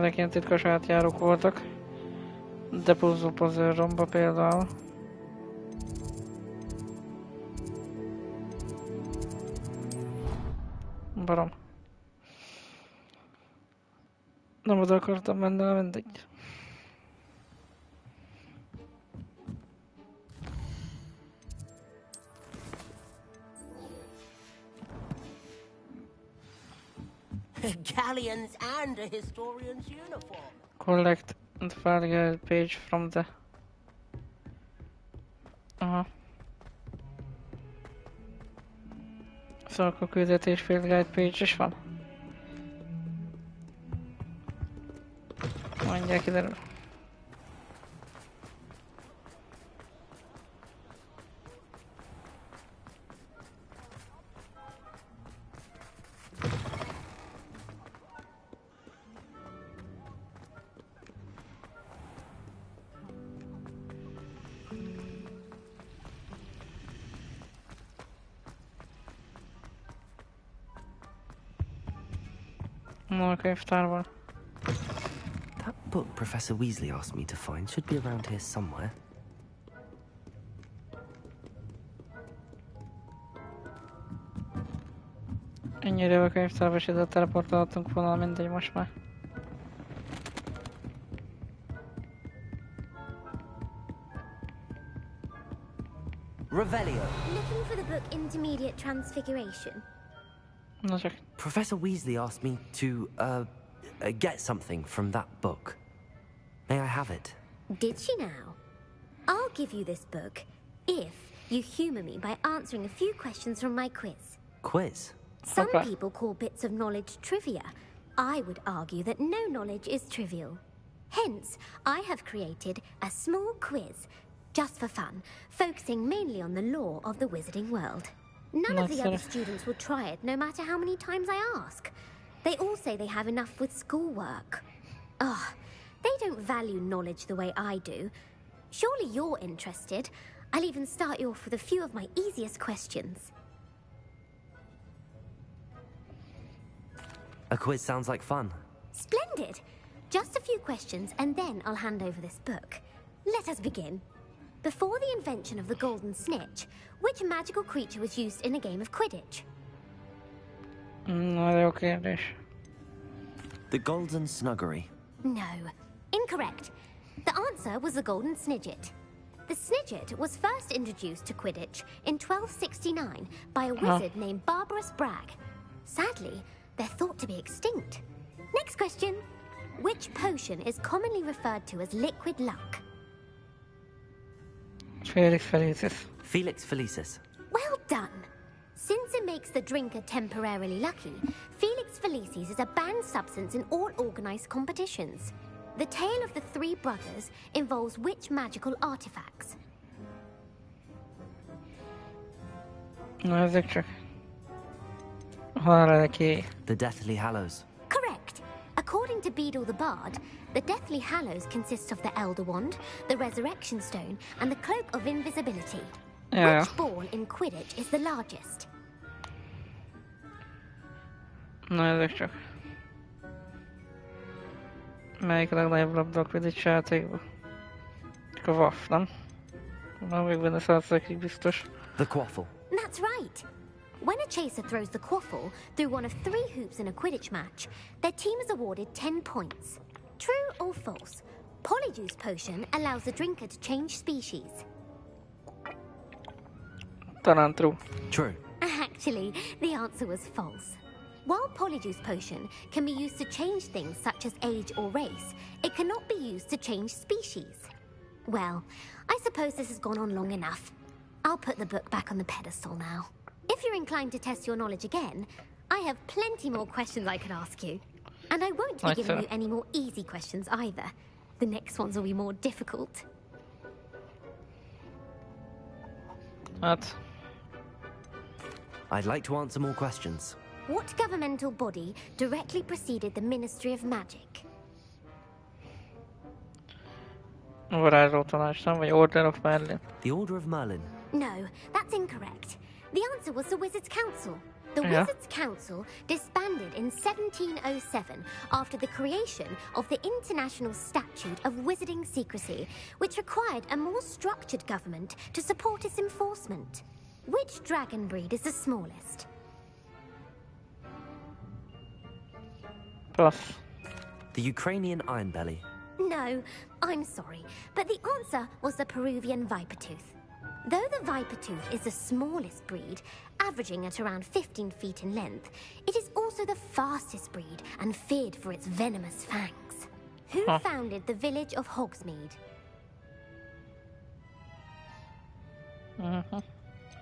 Ezek ilyen titkos átjárók voltak. De puzzle romba például. Barom. Nem oda akartam menni, de mindegy. Galleons and a historian's uniform. Collect and file guide page from the... Aha. Szóval akkor küldetés field guide page is van? Mondják kiderül. Könyvtárban. That book Professor Weasley asked me to find should be around here somewhere. Ennyire a könyvtárba is ide teleportálhatunk volna, mindegy most már. Revelio. Looking for the book Intermediate Transfiguration. No csak. Professor Weasley asked me to, get something from that book. May I have it? Did she now? I'll give you this book if you humour me by answering a few questions from my quiz. Quiz? Some people call bits of knowledge trivia. I would argue that no knowledge is trivial. Hence, I have created a small quiz, just for fun, focusing mainly on the lore of the wizarding world. None of the other students will try it, no matter how many times I ask. They all say they have enough with schoolwork. Ugh, they don't value knowledge the way I do. Surely you're interested. I'll even start you off with a few of my easiest questions. A quiz sounds like fun. Splendid! Just a few questions, and then I'll hand over this book. Let us begin. Before the invention of the golden snitch, which magical creature was used in a game of Quidditch? No, jó kérdés. The Golden Snuggery. No. Incorrect. The answer was the Golden Snidget. The Snidget was first introduced to Quidditch in 1269 by a wizard named Barbarous Bragg. Sadly, they're thought to be extinct. Next question. Which potion is commonly referred to as liquid luck? Felix Felicis. Felix Felicis. Well done. Since it makes the drinker temporarily lucky, Felix Felicis is a banned substance in all organised competitions. The tale of the three brothers involves which magical artifacts? Na, ezek csak... Halállekély. The Deathly Hallows. Correct. According to Beedle the Bard, the Deathly Hallows consists of the Elder Wand, the Resurrection Stone, and the Cloak of Invisibility. Yeah. Which ball in Quidditch is the largest? Na, ezek csak... Melyik a legnagyobb labda a Quidditch játékban? Csak a Waff, nem? Na, még benne százszerkig biztos. The Quaffle. That's right. When a chaser throws the quaffle through one of 3 hoops in a Quidditch match, their team is awarded 10 points. True or false? Polyjuice potion allows the drinker to change species. Talán true. True. Actually, the answer was false. While Polyjuice potion can be used to change things such as age or race, it cannot be used to change species. Well, I suppose this has gone on long enough. I'll put the book back on the pedestal now. If you're inclined to test your knowledge again, I have plenty more questions I could ask you. And I won't be giving you any more easy questions either. The next ones will be more difficult. Hát, I'd like to answer more questions. What governmental body directly preceded the Ministry of Magic? varázsló tanács, nem? Vagy Order of Merlin. The Order of Merlin. No, that's incorrect. The answer was the Wizards' Council. The Yeah. Wizards' Council disbanded in 1707 after the creation of the International Statute of Wizarding Secrecy, which required a more structured government to support its enforcement. Which dragon breed is the smallest? Passz. The Ukrainian Ironbelly. No, I'm sorry, but the answer was the Peruvian Vipertooth. Though the Vipertooth is the smallest breed, averaging at around 15 feet in length, it is also the fastest breed and feared for its venomous fangs. Who founded the village of Hogsmeade?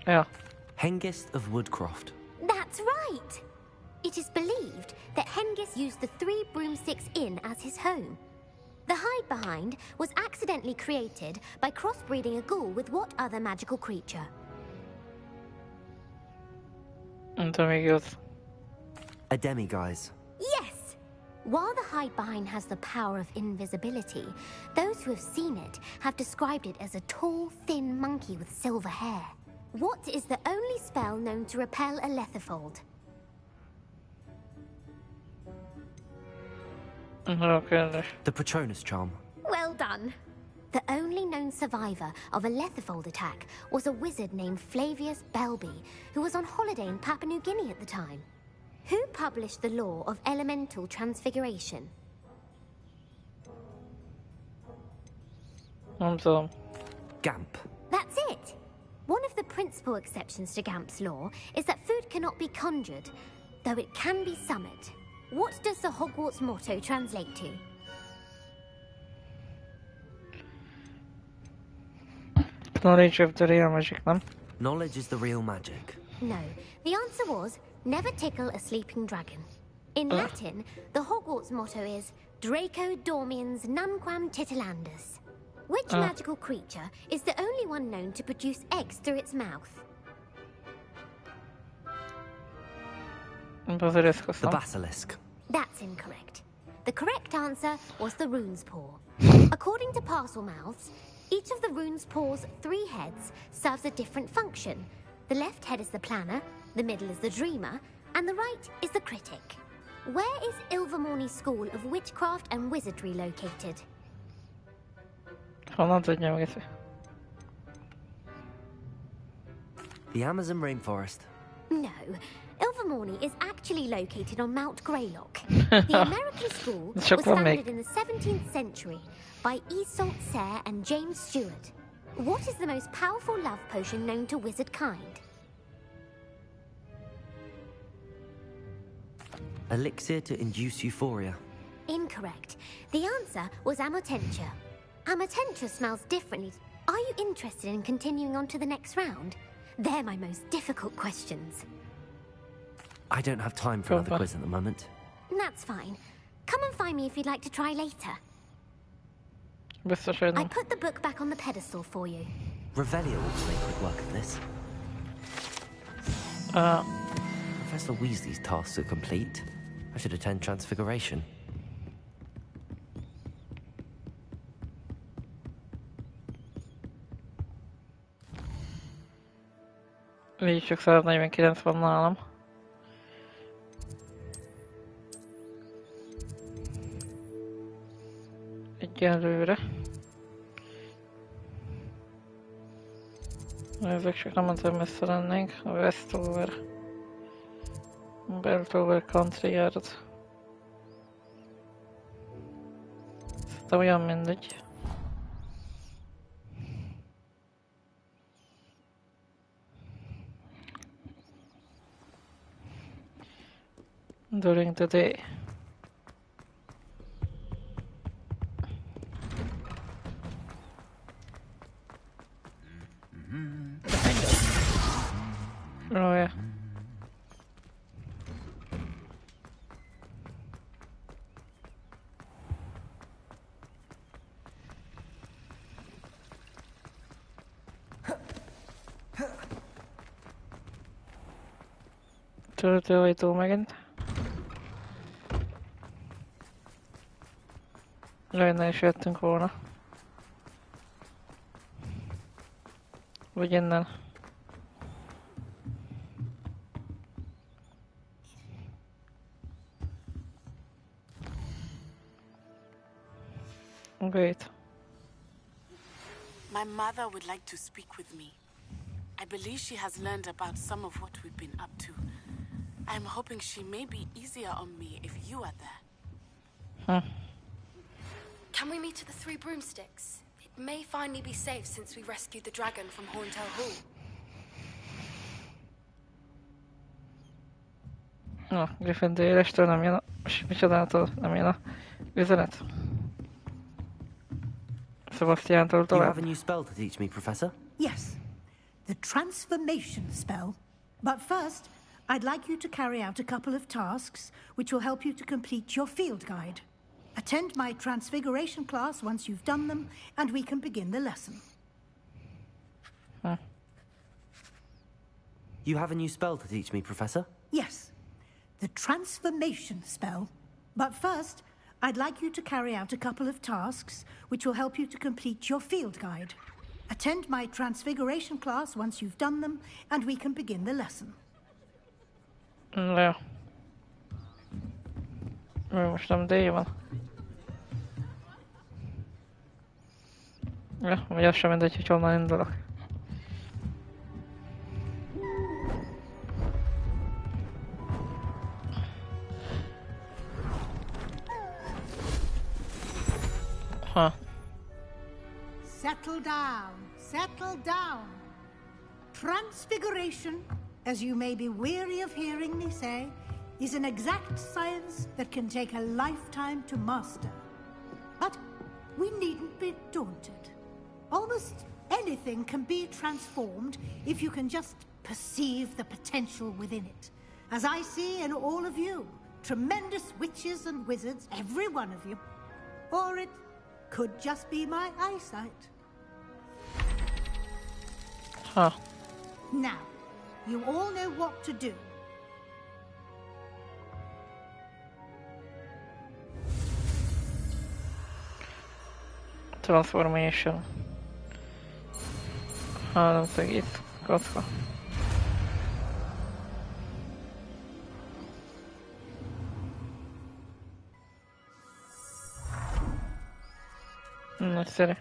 Ja. Hengist of Woodcroft. That's right! It is believed that Hengist used the Three Broomsticks Inn as his home. The hide-behind was accidentally created by crossbreeding a ghoul with what other magical creature? Nem tudom, még igaz. A demiguise. Yes! While the hide-behind has the power of invisibility, those who have seen it have described it as a tall, thin monkey with silver hair. What is the only spell known to repel a lethifold? Nagyon kérdés. The Patronus charm. Well done. The only known survivor of a lethifold attack was a wizard named Flavius Belby, who was on holiday in Papua New Guinea at the time. Who published the law of elemental transfiguration? Nem tudom. Gamp. That's it! One of the principal exceptions to Gamp's law is that food cannot be conjured, though it can be summoned. What does the Hogwarts motto translate to? Knowledge of the real magic, nem? Knowledge is the real magic. No, the answer was never tickle a sleeping dragon. In Latin, the Hogwarts motto is Draco dormiens nunquam titilandus. Which magical creature is the only one known to produce eggs through its mouth? Basiliszkusz, The nem? basilisk. That's incorrect. The correct answer was the rune's paw. According to Parselmouths, each of the rune's paw's 3 heads serves a different function. The left head is the planner, the middle is the dreamer, and the right is the critic. Where is Ilvermorny School of Witchcraft and Wizardry located? Honnan tudja meg ezt? The Amazon rainforest. No, Ilvermorny is actually located on Mount Greylock. The American school was founded in the 17th century by Isolde Sayre and James Stewart. What is the most powerful love potion known to wizard kind? Elixir to induce euphoria. Incorrect. The answer was Amotentia. Amotentia smells differently. Are you interested in continuing on to the next round? They're my most difficult questions. I don't have time for another quiz at the moment. That's fine. Come and find me if you'd like to try later. Biztos, hogy I nem. put the book back on the pedestal for you. Revelio ought to make quick work of this. Professor Weasley's tasks are complete. I should attend Transfiguration. Így csak 149 van nálam. Egyelőre. Ezek csak nem mondtam, messze lennénk. A Westover. Beltover Country Yard. De olyan mindegy. During the day. Oh yeah. Töltőajtó megint. Lenne is jöttünk volna. Vagy innen. Great. My mother would like to speak with me. I believe she has learned about some of what we've been up to. I'm hoping she may be easier on me if you are there. Huh. Can we meet at the Three Broomsticks? It may finally be safe since we rescued the dragon from Horntail Hall. No, Gryffindor-estől nem jön a... Micsodától nem jön a üzenet. Sebastiántól You have tovább. a new spell to teach me, Professor? Yes, the transformation spell. But first, I'd like you to carry out a couple of tasks which will help you to complete your field guide. Attend my transfiguration class once you've done them, and we can begin the lesson. Huh. You have a new spell to teach me, Professor? Yes, the transformation spell. But first, I'd like you to carry out a couple of tasks which will help you to complete your field guide. Attend my transfiguration class once you've done them, and we can begin the lesson. Jó. Most nem D van. Ja, vagy az sem mindegy, hogy honnan indulok. Huh. Settle down, settle down. Transfiguration, as you may be weary of hearing me say, is an exact science that can take a lifetime to master. But we needn't be daunted. Almost anything can be transformed if you can just perceive the potential within it. As I see in all of you, tremendous witches and wizards, every one of you. Or it could just be my eyesight. Huh. Now, you all know what to do. Transformation. Háromszög itt, kocka. Nagyszerű.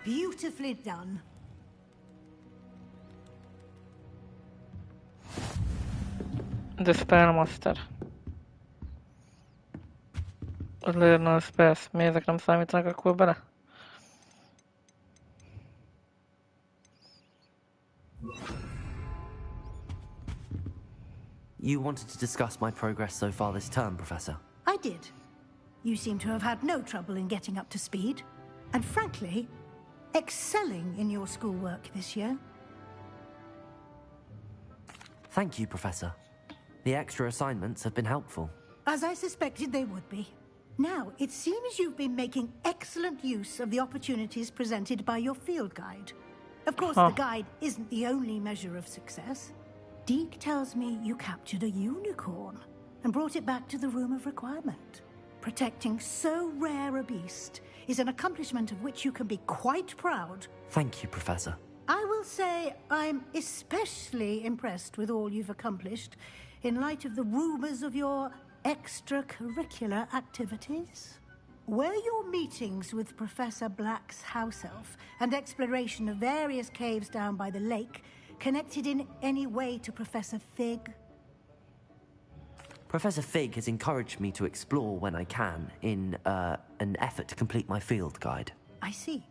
Beautifully done. The Spellmaster. Learn all spells. Mi ezek nem számítanak akkor bele? You wanted to discuss my progress so far this term, Professor? I did. You seem to have had no trouble in getting up to speed. And frankly, excelling in your schoolwork this year. Thank you, Professor. The extra assignments have been helpful. As I suspected they would be. Now, it seems you've been making excellent use of the opportunities presented by your field guide. Of course, the guide isn't the only measure of success. Deke tells me you captured a unicorn and brought it back to the Room of Requirement. Protecting so rare a beast is an accomplishment of which you can be quite proud. Thank you, Professor. I will say I'm especially impressed with all you've accomplished in light of the rumors of your extracurricular activities. Were your meetings with Professor Black's house elf and exploration of various caves down by the lake connected in any way to Professor Fig? Professor Fig has encouraged me to explore when I can in an effort to complete my field guide. I see.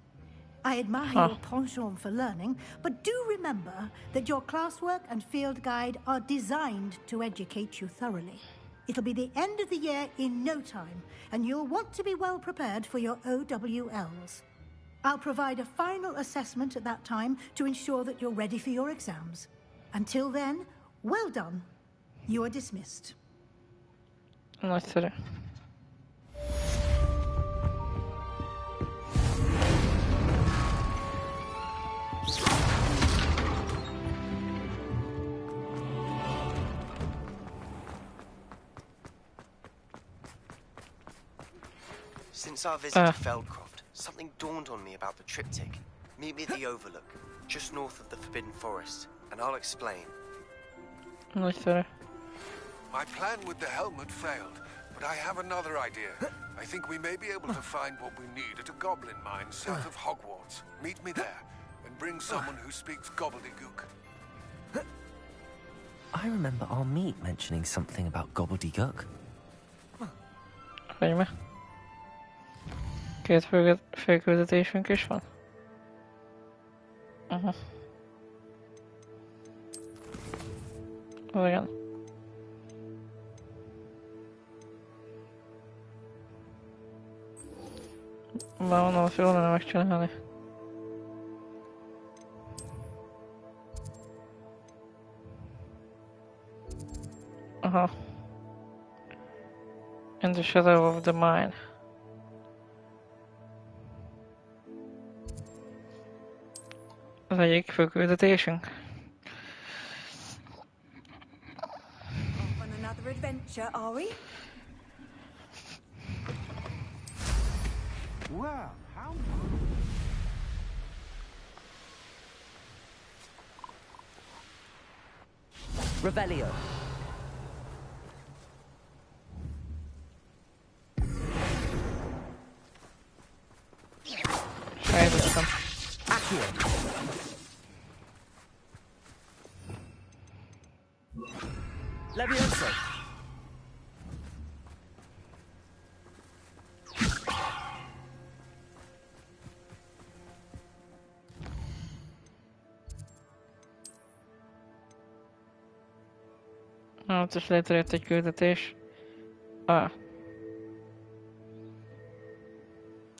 I admire your penchant for learning, but do remember that your classwork and field guide are designed to educate you thoroughly. It'll be the end of the year in no time, and you'll want to be well prepared for your OWLs. I'll provide a final assessment at that time to ensure that you're ready for your exams. Until then, well done. You are dismissed. Nagyszerű. Since our visit to Feldcroft, something dawned on me about the triptych. Meet me at the Overlook, just north of the Forbidden Forest, and I'll explain. Nagyszerű. My plan with the helmet failed, but I have another idea. I think we may be able to find what we need at a goblin mine south of Hogwarts. Meet me there, and bring someone who speaks gobbledygook. I remember our meet mentioning something about gobbledygook. Hogy mi? Két félküldetésünk is van? Igen. Már mondom, azt jól lenne megcsinálni. Aha. In the shadow of the mine. Az egyik főküldetésünk. Off on another adventure, are we? Well, how... Revelio. Sejtettem. Accio. Levioso. Na, ott is létrejött egy küldetés.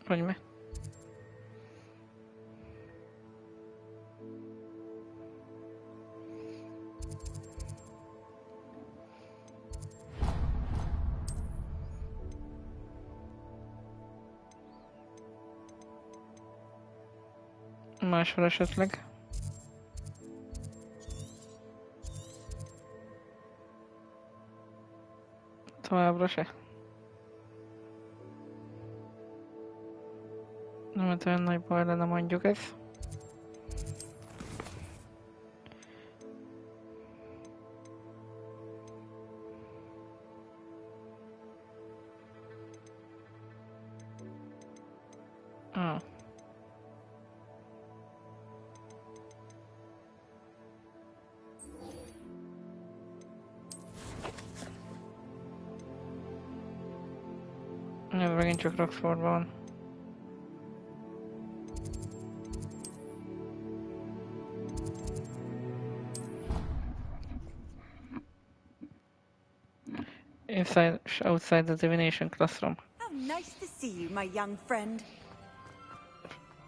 Hogy mi? Máshol esetleg. Továbbra se. Nem olyan nagy baj lenne, mondjuk ez. Ez megint csak Roxfordban van. Inside, outside the divination classroom. How nice to see you, my young friend.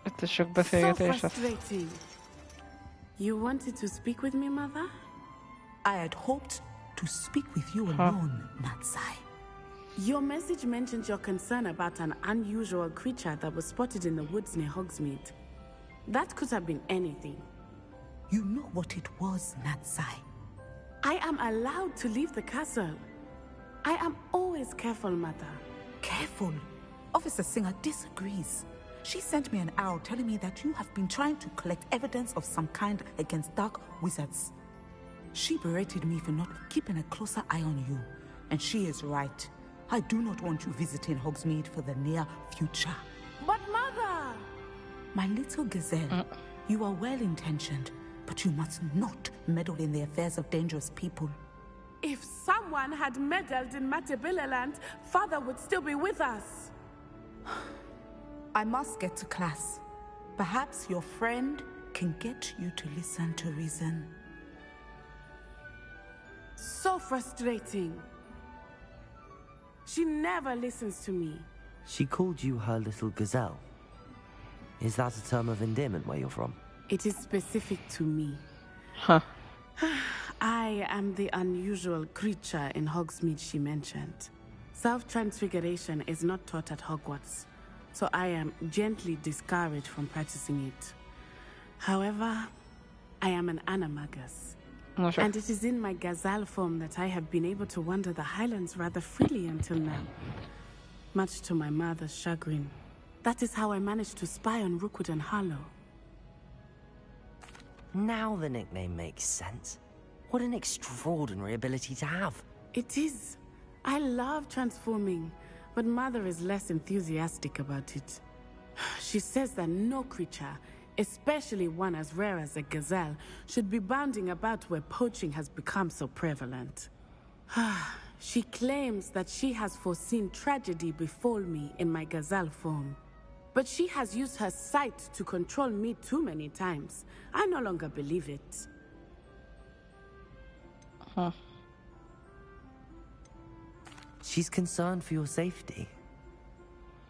Itt is sok beszélgetés lesz. You wanted to speak with me, Mother? I had hoped to speak with you alone, Natsai. Your message mentioned your concern about an unusual creature that was spotted in the woods near Hogsmeade. That could have been anything. You know what it was, Natsai. I am allowed to leave the castle. I am always careful, Mother. Careful? Officer Singer disagrees. She sent me an owl telling me that you have been trying to collect evidence of some kind against dark wizards. She berated me for not keeping a closer eye on you, and she is right. I do not want you visiting Hogsmeade for the near future. But Mother! My little gazelle, you are well-intentioned, but you must not meddle in the affairs of dangerous people. If someone someone had meddled in Matabilaland, Father would still be with us. I must get to class. Perhaps your friend can get you to listen to reason. So frustrating. She never listens to me. She called you her little gazelle. Is that a term of endearment where you're from? It is specific to me. Huh. I am the unusual creature in Hogsmeade she mentioned. Self-transfiguration is not taught at Hogwarts, so I am gently discouraged from practicing it. However, I am an animagus. Oh, sure. And it is in my gazelle form that I have been able to wander the Highlands rather freely until now. Much to my mother's chagrin. That is how I managed to spy on Rookwood and Harlow. Now the nickname makes sense. What an extraordinary ability to have. It is. I love transforming, but Mother is less enthusiastic about it. She says that no creature, especially one as rare as a gazelle, should be bounding about where poaching has become so prevalent. She claims that she has foreseen tragedy befall me in my gazelle form. But she has used her sight to control me too many times. I no longer believe it. Huh. She's concerned for your safety.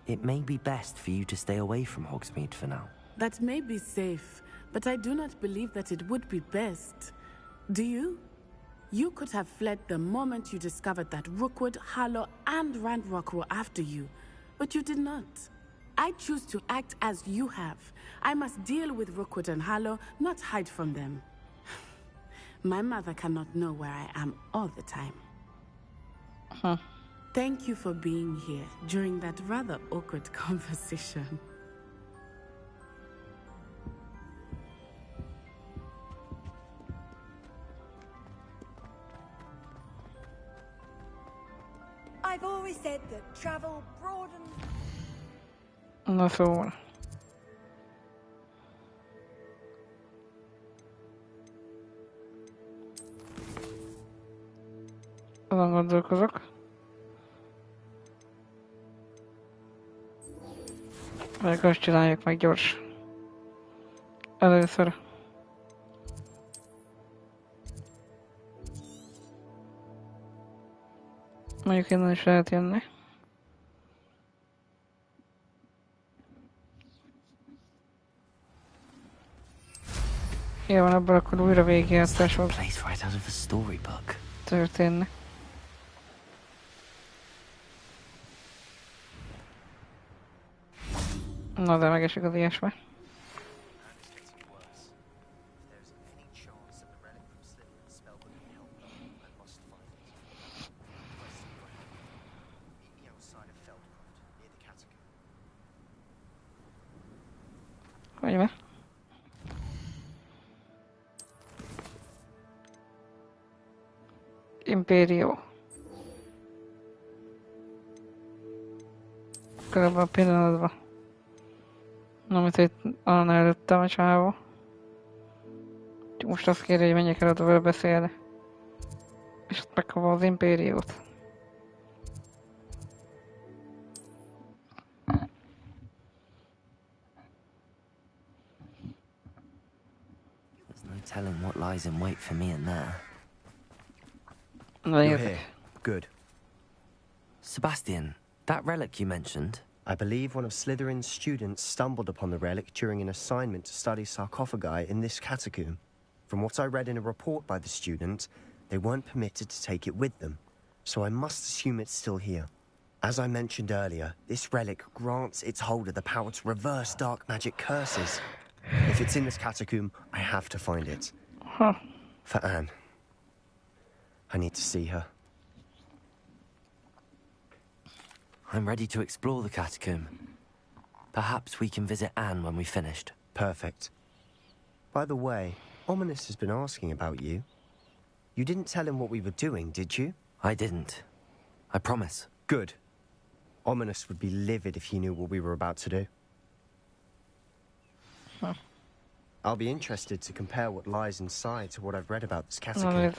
It may be best for you to stay away from Hogsmeade for now. That may be safe, but I do not believe that it would be best. Do you? You could have fled the moment you discovered that Rookwood, Harlow, and Ranrock were after you, but you did not. I choose to act as you have. I must deal with Rookwood and Harlow, not hide from them. My mother cannot know where I am all the time. Huh. Thank you for being here during that rather awkward conversation. I've always said that travel broadens. Na szóval. Azon gondolkozok. Vagy azt csináljuk meg gyors. Először. Mondjuk innen is lehet jönni. Jó van, abban akkor újra végigjátszás fog történni. Na de megesik az ilyesmi. Hogy be? Impérió. Körülbelül a pillanatban. Amit itt annál előttem a csávó. Most azt kéri, hogy menjek el oda vele beszélni. És ott megkapom az impériót. There's no telling what lies in wait for me in there. You're here. Good. Sebastian, that relic you mentioned. I believe one of Slytherin's students stumbled upon the relic during an assignment to study sarcophagi in this catacomb. From what I read in a report by the student, they weren't permitted to take it with them, so I must assume it's still here. As I mentioned earlier, this relic grants its holder the power to reverse dark magic curses. If it's in this catacomb, I have to find it. Huh. For Anne. I need to see her. I'm ready to explore the catacomb. Perhaps we can visit Anne when we've finished. Perfect. By the way, Ominous has been asking about you. You didn't tell him what we were doing, did you? I didn't. I promise. Good. Ominous would be livid if he knew what we were about to do. Huh. I'll be interested to compare what lies inside to what I've read about this catacomb.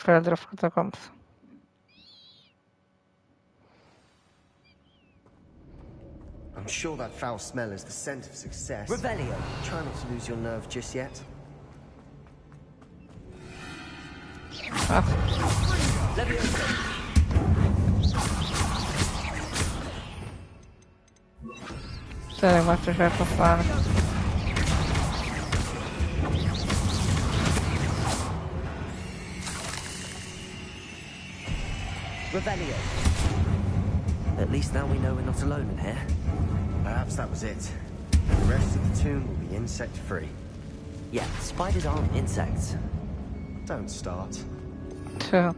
Földre catacombs. I'm sure that foul smell is the scent of success. Revelio. Try not to lose your nerve just yet. Tényleg már is elkapálni. Revelio. At least now we know we're not alone in here. Perhaps that was it. The rest of the tomb will be insect-free. Yeah, spiders aren't insects. Don't start. Sure.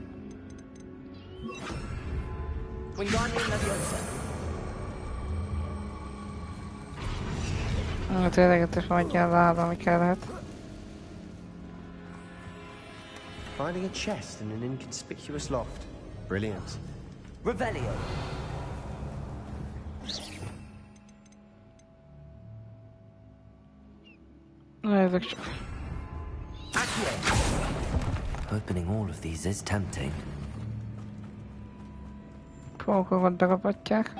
Wingardium Leviosa. Tényleg is adja az állam, ami kellett. Finding a chest in an inconspicuous loft. Brilliant. Revelio. Nézzük csak. Opening all of these is tempting. Pókokat bekapatják.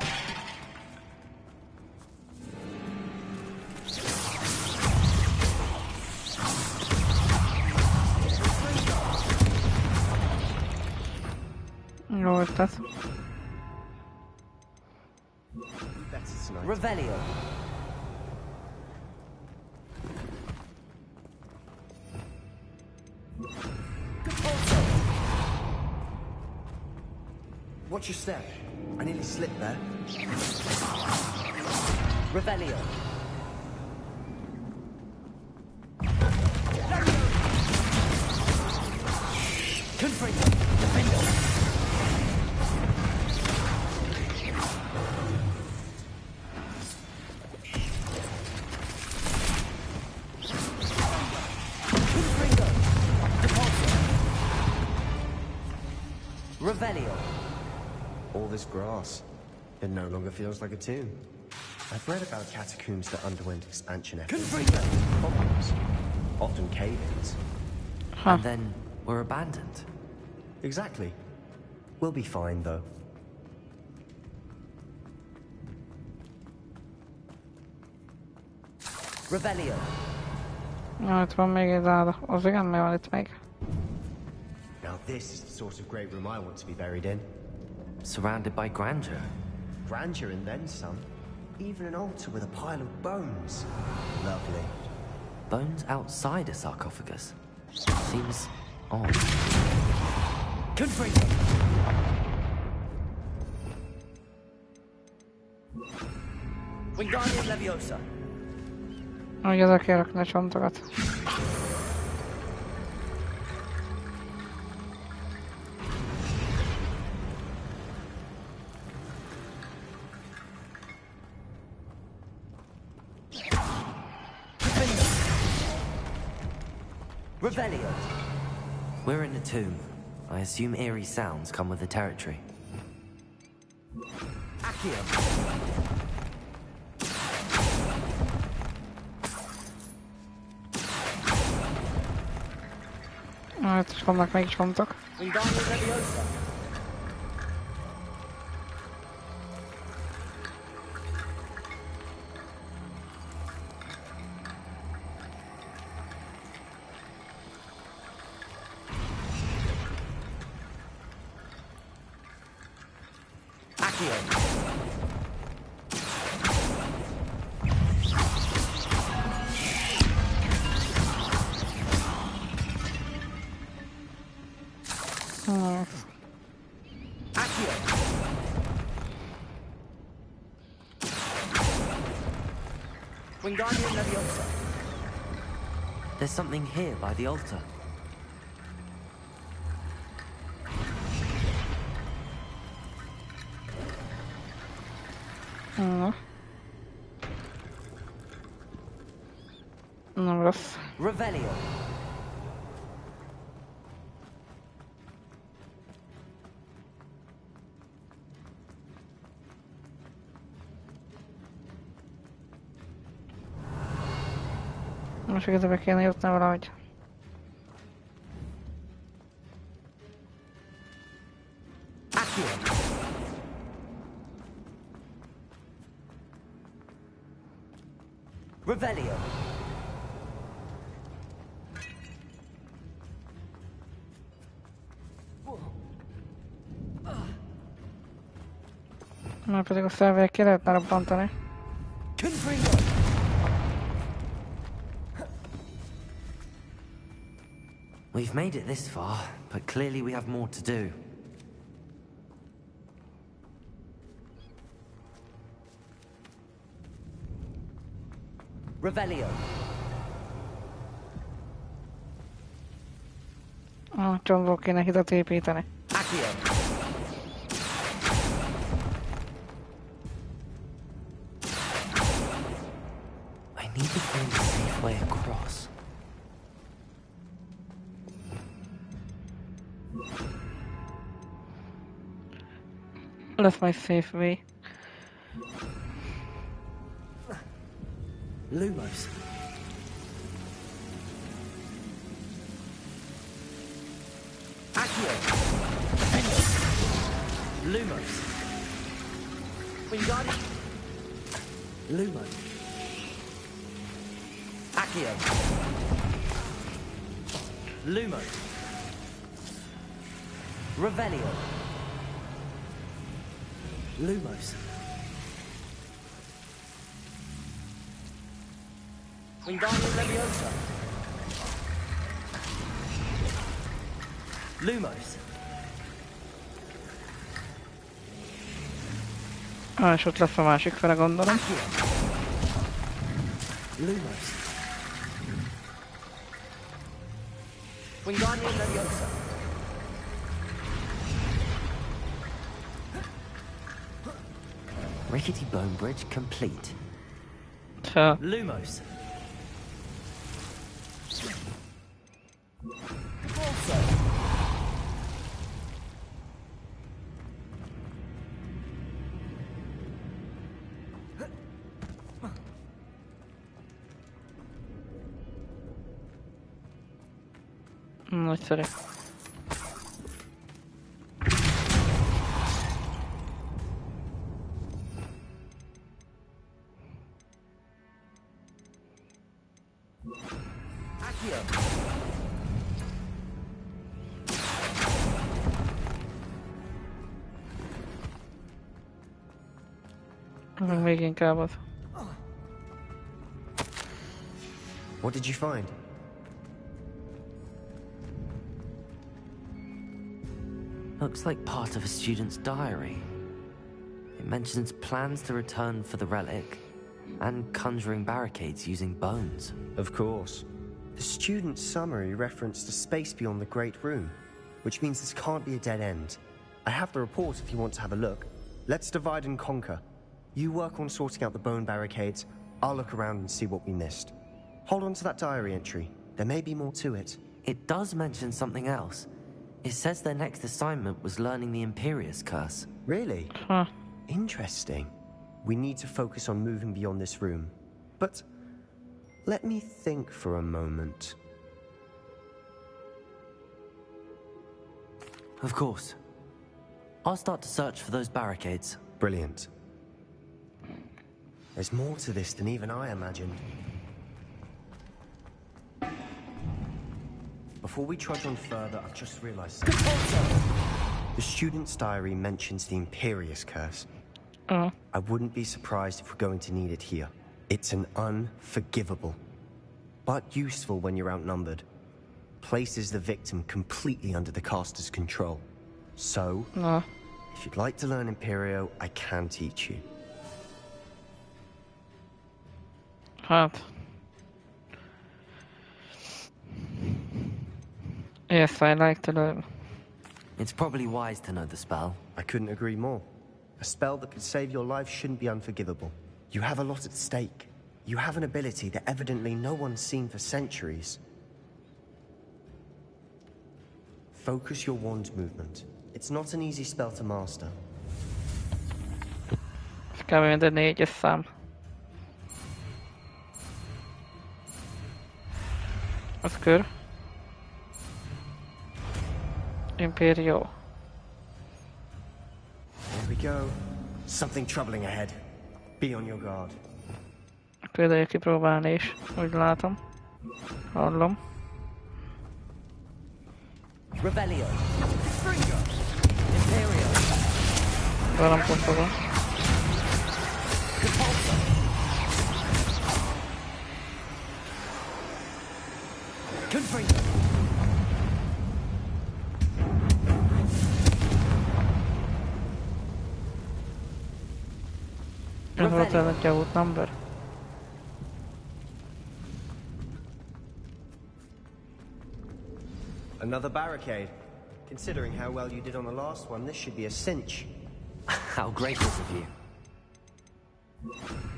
Jó ötlet. Revelio. Watch your step. I nearly slipped there. Revelio. Confringo. Defendo. Confringo. Deposit. Revelio. All this grass. It no longer feels like a tomb. I've read about catacombs that underwent expansion efforts. Problems. Often cave-ins. And then were abandoned. Exactly. We'll be fine, though. Revelio. Ja, itt van még egy zára. Az igen, mi van itt még? Now this is the sort of great room I want to be buried in. Surrounded by grandeur. Grandeur and then some. Even an altar with a pile of bones. Lovely. Bones outside a sarcophagus. Seems odd. Confringo. Wingardium Leviosa. Hogy ezek rakni a csontokat. Revelio. We're in a tomb. I assume eerie sounds come with the territory. Accio. Hát is vannak még csontok. Wingardium Leviosa. Wingardium Leviosa. There's something here by the altar. Nem rossz. Revelio. Most igazából kéne jutni valahogy. Revelio. Már pedig a szervért ki lehetne robbantani. We've made it this far, but clearly we have more to do. Revelio. Csomagból kéne hidat építeni. Accio. I need to find a safe way across. That's my safe way. Lumos. Accio. Lumos. Wingardium. Lumo. Accio. Lumo. Revelio. Lumos. Wingardium Leviosa. Lumos. És ott lesz a másik fele, gondolom. Lumos. Wingardium Leviosa. Rickety bone bridge complete. Lumos. Nagyszerű. Még inkább az. What did you find? Looks like part of a student's diary. It mentions plans to return for the relic and conjuring barricades using bones. Of course. The student's summary referenced a space beyond the Great Room, which means this can't be a dead end. I have the report if you want to have a look. Let's divide and conquer. You work on sorting out the bone barricades, I'll look around and see what we missed. Hold on to that diary entry. There may be more to it. It does mention something else. It says their next assignment was learning the Imperius Curse. Really? Huh. Interesting. We need to focus on moving beyond this room. But let me think for a moment. Of course. I'll start to search for those barricades. Brilliant. There's more to this than even I imagined. Before we trudge on further, I've just realized something. The student's diary mentions the Imperius Curse. I wouldn't be surprised if we're going to need it here. It's an unforgivable, but useful when you're outnumbered. Places the victim completely under the caster's control. So, if you'd like to learn Imperio, I can teach you. Hát. Yes, I like to learn. It's probably wise to know the spell. I couldn't agree more. A spell that could save your life shouldn't be unforgivable. You have a lot at stake. You have an ability that evidently no one's seen for centuries. Focus your wand movement. It's not an easy spell to master. Ez kb. Mind egy 4-es szám. Az kör. Imperio. Here we go. Something troubling ahead. Be on your guard. Akkor ideje kipróbálni is, úgy látom. Hallom. Revelio. Imperio. Velem poszolom. Confringo. Ez volt ez egy out number. Another barricade. Considering how well you did on the last one, this should be a cinch. How gracious of you.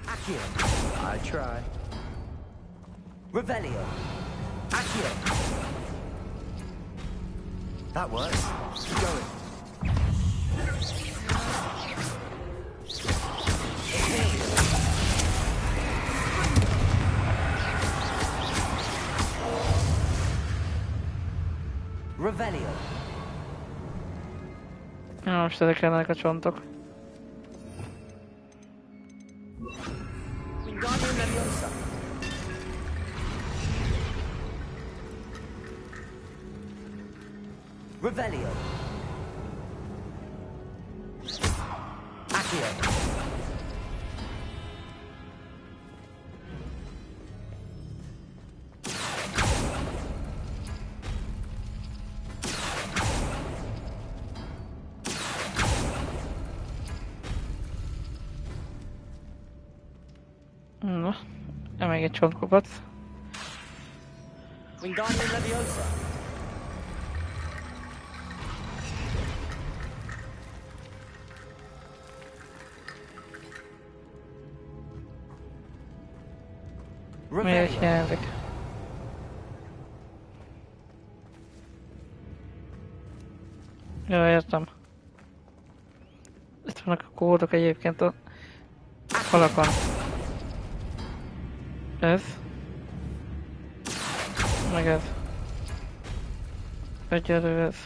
Accio. I try. Revelio. Accio. That works. Keep going. Revelio. Na, most ezek kellenek a csontok. Wingardium Leviosa. Revelio. Accio. Na, még egy csontkopat. Wingardium Leviosa. Miért hiányzik? Jó, értem. Itt vannak a kódok egyébként a falakon. Ez. Meg ez. Egyelő ez.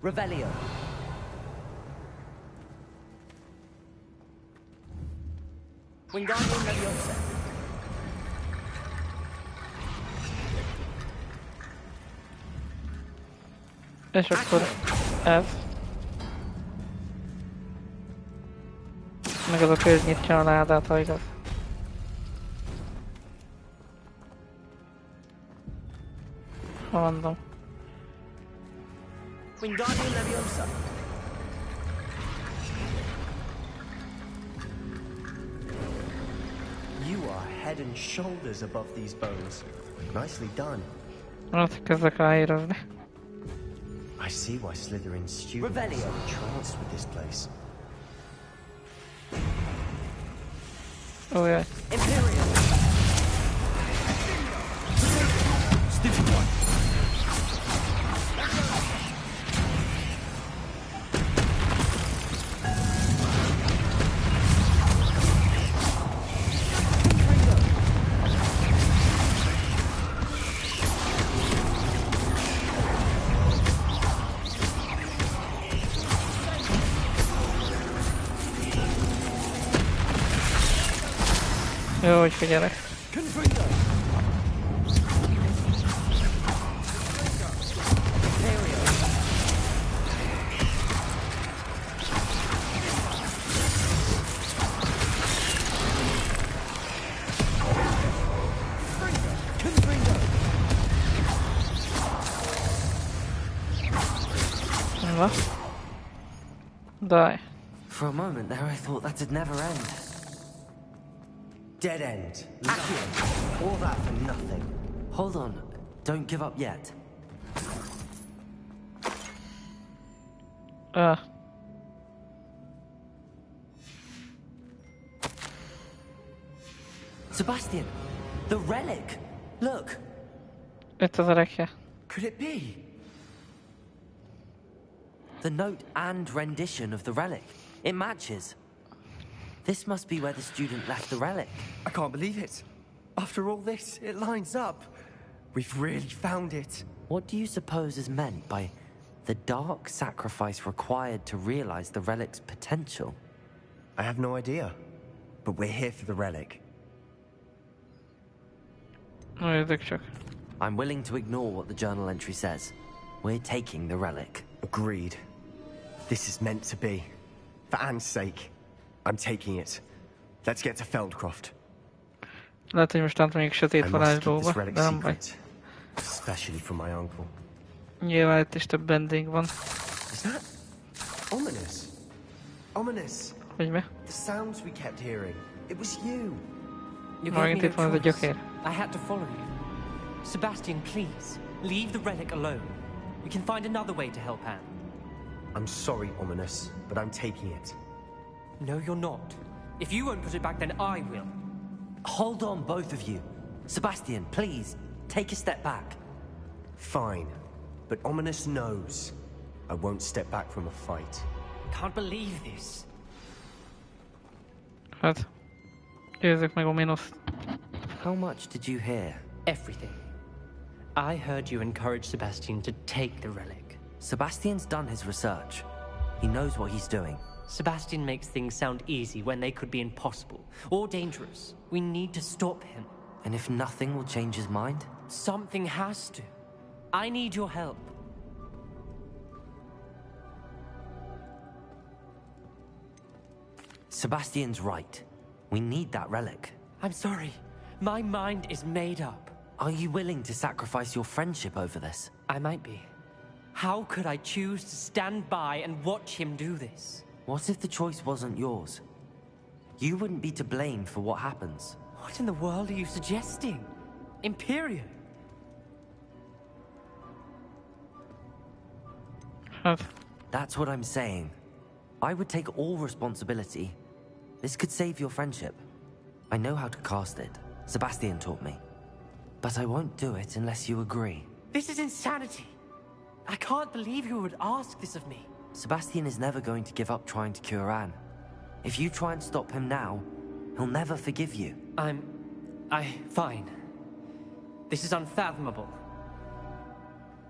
Revelio. Wingardium Leviosa. És akkor ez. Meg az a köz nyitja a ládát, ha igaz. Ha mondom. Wingardium Leviosa. You are head and shoulders above these bones. Nicely done. Hát kezdek ráérezni. I see why Slytherin students are entranced with this place. Ó, jaj. Imperial. Sticky one. Jó, hogy figyelek. Na. Die. For a moment there I thought that'd never end. Dead end. Nothing. All that for nothing. Hold on. Don't give up yet. Sebastian! The relic! Look! Itt az erekje. Could it be? The note and rendition of the relic. It matches. This must be where the student left the relic. I can't believe it. After all this, it lines up. We've really found it. What do you suppose is meant by the dark sacrifice required to realize the relic's potential? I have no idea. But we're here for the relic. Nézzük csak. I'm willing to ignore what the journal entry says. We're taking the relic. Agreed. This is meant to be. For Anne's sake, I'm taking it. Let's get to Feldcroft. Lehet, hogy most átmegyek sötét I must keep varázslóba, this relic de nem baj. secret, especially from my uncle. Nyilván itt is több vendég van. Is that ominous? Ominous. Hogy mi? The sounds we kept hearing. It was you. You Megint gave itt me van no ez a choice. gyökér. I had to follow you. Sebastian, please, leave the relic alone. We can find another way to help Anne. I'm sorry, Ominous, but I'm taking it. No, you're not. If you won't put it back, then I will. Hold on, both of you. Sebastian, please, take a step back. Fine, but Ominous knows I won't step back from a fight. Can't believe this. Hát, győzzük meg a minuszt. How much did you hear? Everything. I heard you encourage Sebastian to take the relic. Sebastian's done his research. He knows what he's doing. Sebastian makes things sound easy when they could be impossible or dangerous. We need to stop him. And if nothing will change his mind? Something has to. I need your help. Sebastian's right. We need that relic. I'm sorry. My mind is made up. Are you willing to sacrifice your friendship over this? I might be. How could I choose to stand by and watch him do this? What if the choice wasn't yours? You wouldn't be to blame for what happens. What in the world are you suggesting? Imperium? That's what I'm saying. I would take all responsibility. This could save your friendship. I know how to cast it. Sebastian taught me. But I won't do it unless you agree. This is insanity. I can't believe you would ask this of me. Sebastian is never going to give up trying to cure Anne. If you try and stop him now, he'll never forgive you. Fine. This is unfathomable.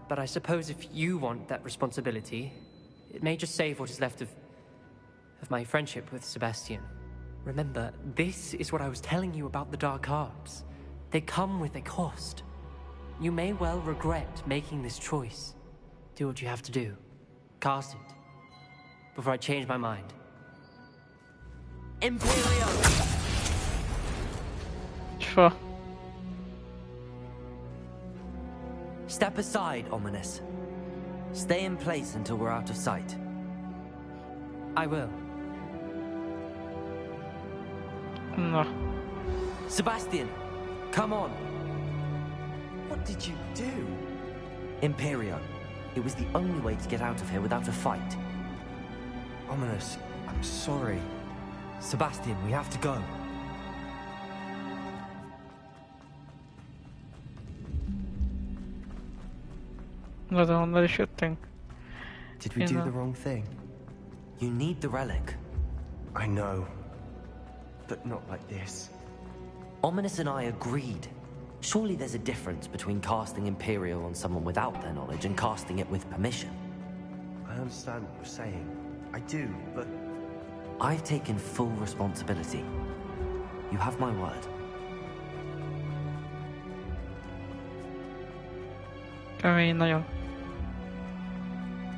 But I suppose if you want that responsibility, it may just save what is left of my friendship with Sebastian. Remember, this is what I was telling you about the dark arts. They come with a cost. You may well regret making this choice. Do what you have to do. Cast it. Before I change my mind. Imperium! Sure. Step aside, Ominous. Stay in place until we're out of sight. I will. No. Sebastian, come on. What did you do? Imperio. It was the only way to get out of here without a fight. Ominous, I'm sorry. Sebastian, we have to go. Na de honnan is jöttünk? Did we do the wrong thing? You need the relic. I know. But not like this. Ominous and I agreed. Surely there's a difference between casting Imperial on someone without their knowledge and casting it with permission. I understand what you're saying. I do, but... I've taken full responsibility. You have my word. Kemény nagyon.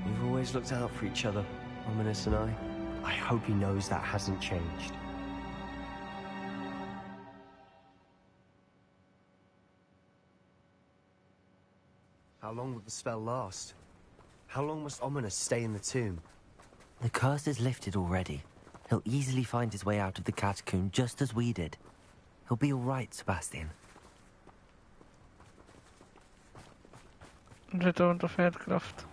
We've always looked out for each other, Ominous and I. I hope he knows that hasn't changed. How long will the spell last? How long must Ominous stay in the tomb? The curse is lifted already. He'll easily find his way out of the catacomb just as we did. He'll be all right, Sebastian. Return to Feldcroft.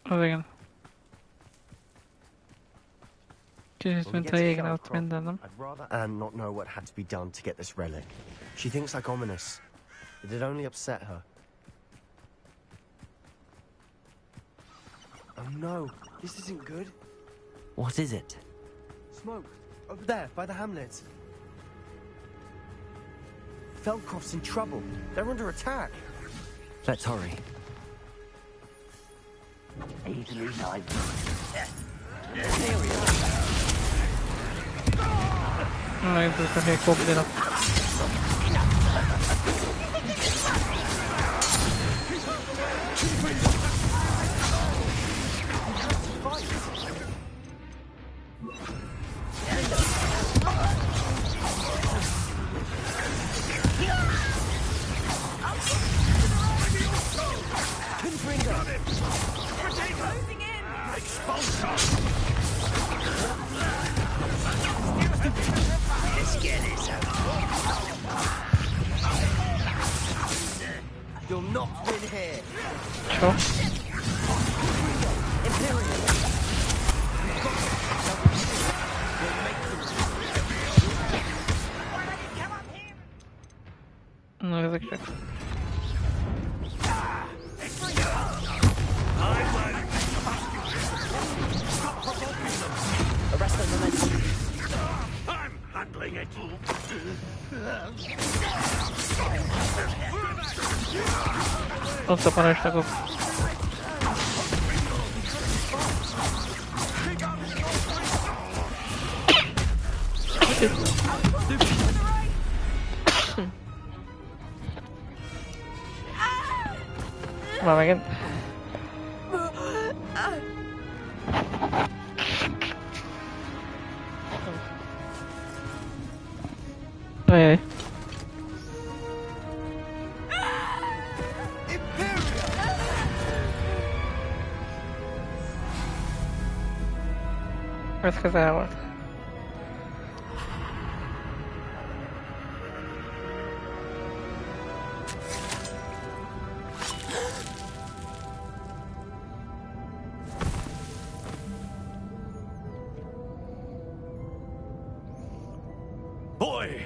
Az igen. Kicsit, mint ha égne ott minden, nem? I'd rather Anne not know what had to be done to get this relic. She thinks like Ominous. It'd only upset her. Oh no, this isn't good. What is it? Smoke, over there, by the hamlet. Feldcroft's in trouble. They're under attack. Let's hurry. Easily done. Nej, du kan helt koppla det. You'll not win here. Sure. No, jest jak Arrest them momentum. I'm handling it. Odcofane tego. Mam again. Ojej. Rozkazała. Boy!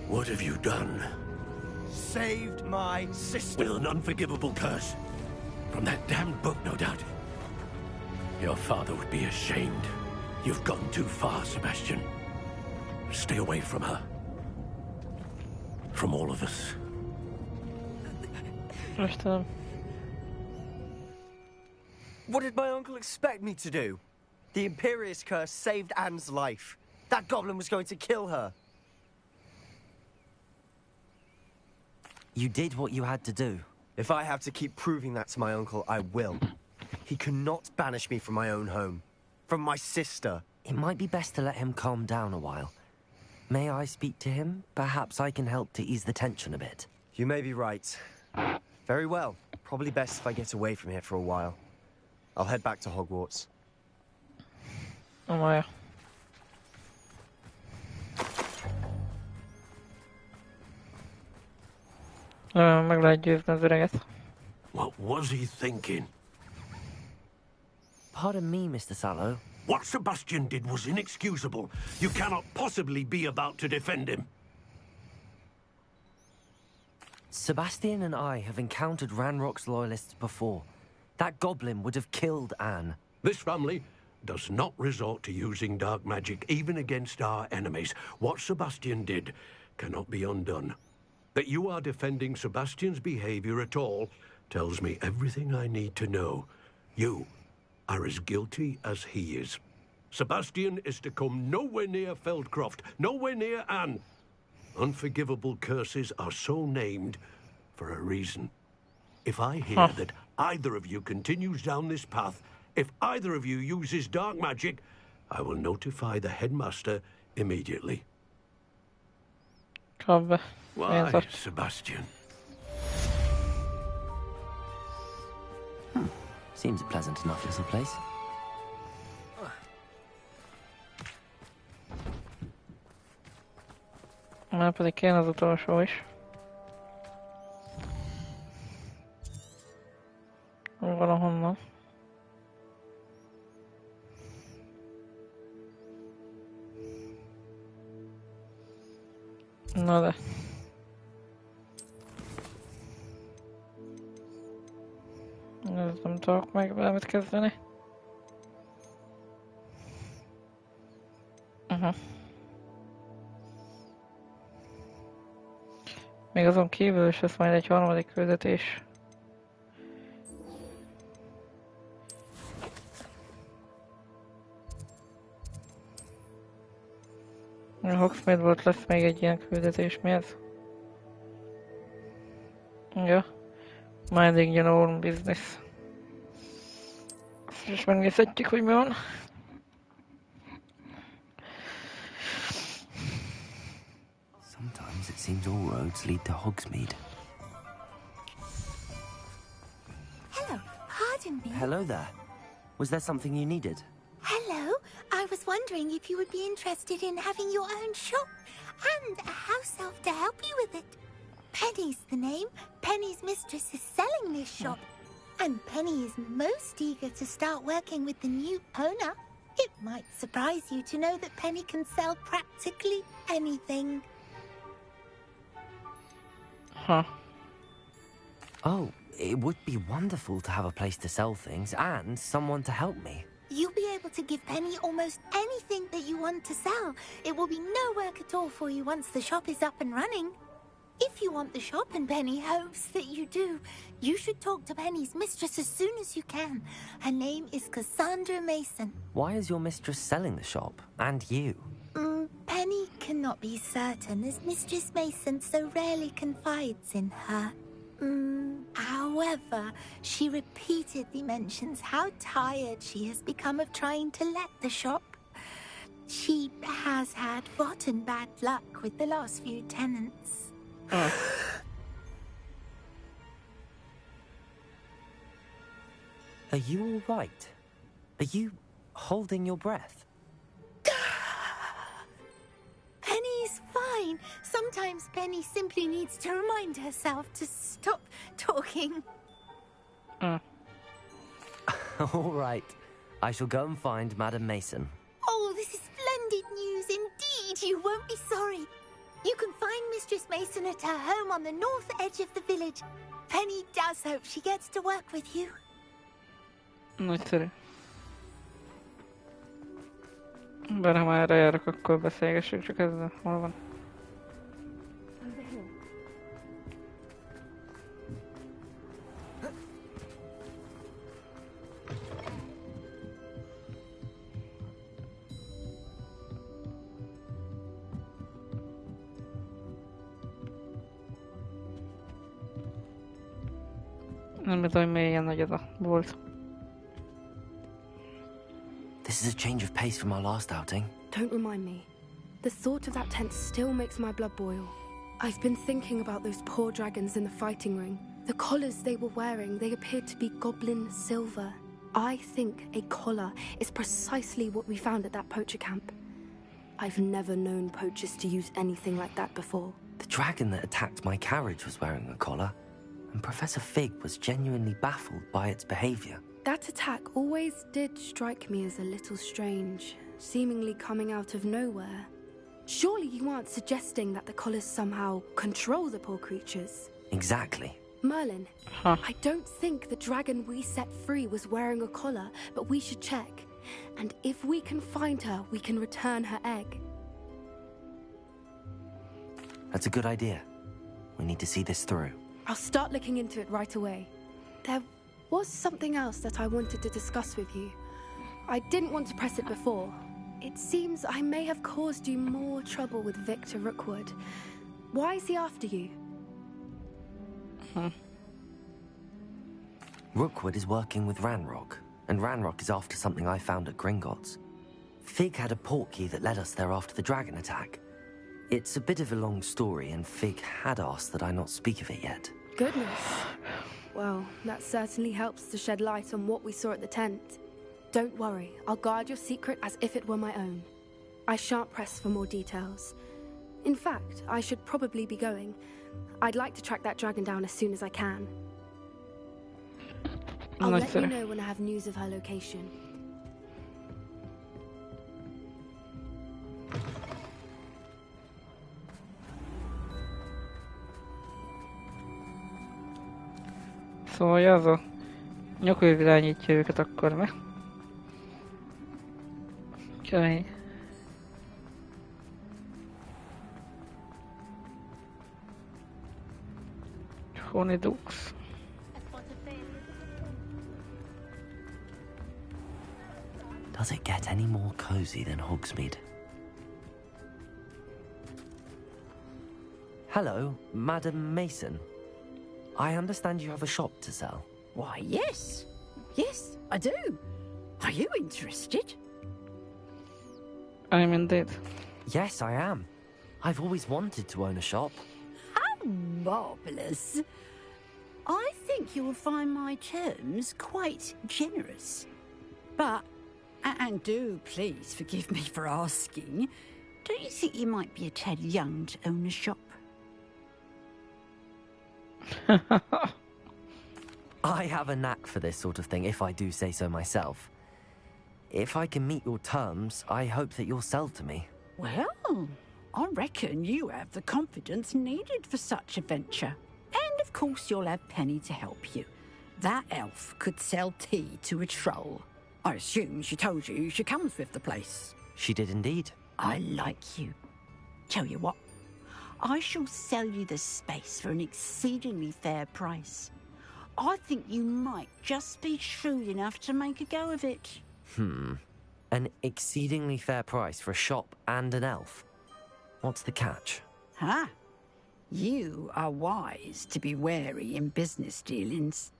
What have you done? Saved my sister. With an unforgivable curse. From that damned book, no doubt. Your father would be ashamed. You've gone too far, Sebastian. Stay away from her. From all of us. Zresztą. What did my uncle expect me to do? The Imperious curse saved Anne's life. That goblin was going to kill her. You did what you had to do. If I have to keep proving that to my uncle, I will. He cannot banish me from my own home. From my sister. It might be best to let him calm down a while. May I speak to him? Perhaps I can help to ease the tension a bit. You may be right. Very well. Probably best if I get away from here for a while. I'll head back to Hogwarts. Oh my. Meg lehet győzni az öreget. What was he thinking? Pardon me, Mr. Sallow. What Sebastian did was inexcusable. You cannot possibly be about to defend him. Sebastian and I have encountered Ranrock's loyalists before. That goblin would have killed Anne. This family does not resort to using dark magic even against our enemies. What Sebastian did cannot be undone. That you are defending Sebastian's behavior at all tells me everything I need to know. You are as guilty as he is. Sebastian is to come nowhere near Feldcroft, nowhere near Anne. Unforgivable curses are so named for a reason. If I hear that either of you continues down this path, if either of you uses dark magic, I will notify the headmaster immediately. Kawę. Why, Sebastian? Seems a pleasant enough little place. Már pedig kéne az utolsó is. Valahonnan. Na de. Ez nem tudok meg valamit kezdeni. Még azon kívül is lesz majd egy harmadik küldetés. A Hogsmeade volt, lesz még egy ilyen küldetés, mi ez? Ja. Minding your own business. Azt is megnézhetjük, hogy mi van. Sometimes it seems all roads lead to Hogsmeade. Hello, pardon me. Hello there. Was there something you needed? Hello, I was wondering if you would be interested in having your own shop and a house elf to help you with it. Penny's the name. Penny's mistress is selling this shop. And Penny is most eager to start working with the new owner. It might surprise you to know that Penny can sell practically anything. Huh. Oh, it would be wonderful to have a place to sell things and someone to help me. You'll be able to give Penny almost anything that you want to sell. It will be no work at all for you once the shop is up and running. If you want the shop, and Penny hopes that you do, you should talk to Penny's mistress as soon as you can. Her name is Cassandra Mason. Why is your mistress selling the shop? And you? Penny cannot be certain, as Mistress Mason so rarely confides in her. However, she repeatedly mentions how tired she has become of trying to let the shop. She has had rotten bad luck with the last few tenants. Are you all right? Are you holding your breath? Penny's fine. Sometimes Penny simply needs to remind herself to stop talking. All right. I shall go and find Madam Mason. Oh, this is splendid news indeed. You won't be sorry. You can find Mistress Mason at her home on the north edge of the village. Penny does hope she gets to work with you. Nagyszerű. Bár ha már erre járok, akkor beszélgessünk csak ezzel. Hol van? Nem bizony mélyen nagy ez a bolt. This is a change of pace from our last outing. Don't remind me. The thought of that tent still makes my blood boil. I've been thinking about those poor dragons in the fighting ring. The collars they were wearing, they appeared to be goblin silver. I think a collar is precisely what we found at that poacher camp. I've never known poachers to use anything like that before. The dragon that attacked my carriage was wearing a collar, and Professor Fig was genuinely baffled by its behavior. That attack always did strike me as a little strange, seemingly coming out of nowhere. Surely you aren't suggesting that the collars somehow control the poor creatures? Exactly. Merlin, I don't think the dragon we set free was wearing a collar, but we should check. And if we can find her, we can return her egg. That's a good idea. We need to see this through. I'll start looking into it right away. There was something else that I wanted to discuss with you. I didn't want to press it before. It seems I may have caused you more trouble with Victor Rookwood. Why is he after you? Rookwood is working with Ranrock, and Ranrock is after something I found at Gringotts. Fig had a portkey that led us there after the dragon attack. It's a bit of a long story, and Fig had asked that I not speak of it yet. Goodness. Well, that certainly helps to shed light on what we saw at the tent. Don't worry, I'll guard your secret as if it were my own. I shan't press for more details. In fact, I should probably be going. I'd like to track that dragon down as soon as I can. I'll let you know when I have news of her location. Szóval az a nyakő irányítja őket akkor meg. Kemény. Honidux. Does it get any more cozy than Hogsmeade? Hello, Madam Mason. I understand you have a shop to sell. Why, yes. Yes, I do. Are you interested? I'm indeed. Yes, I am. I've always wanted to own a shop. How marvellous. I think you will find my terms quite generous. But, and do please forgive me for asking, don't you think you might be a tad young to own a shop? I have a knack for this sort of thing, if I do say so myself. If I can meet your terms, I hope that you'll sell to me. Well, I reckon you have the confidence needed for such a venture. And of course you'll have Penny to help you. That elf could sell tea to a troll. I assume she told you she comes with the place. She did indeed. I like you. Tell you what, I shall sell you the space for an exceedingly fair price. I think you might just be shrewd enough to make a go of it. An exceedingly fair price for a shop and an elf. What's the catch? Huh? You are wise to be wary in business dealings.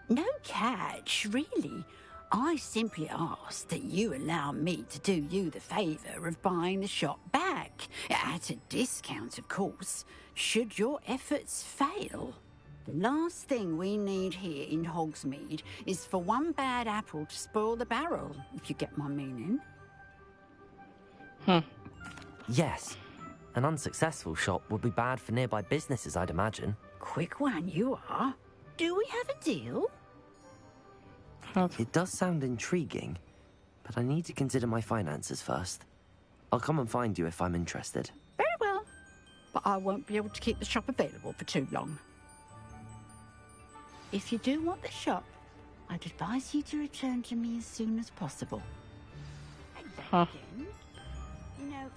No catch, really. I simply ask that you allow me to do you the favour of buying the shop back. At a discount, of course, should your efforts fail. The last thing we need here in Hogsmeade is for one bad apple to spoil the barrel, if you get my meaning. Yes. An unsuccessful shop would be bad for nearby businesses, I'd imagine. Quick one you are. Do we have a deal? It does sound intriguing, but I need to consider my finances first. I'll come and find you if I'm interested. Very well. But I won't be able to keep the shop available for too long. If you do want the shop, I'd advise you to return to me as soon as possible. Huh. You know,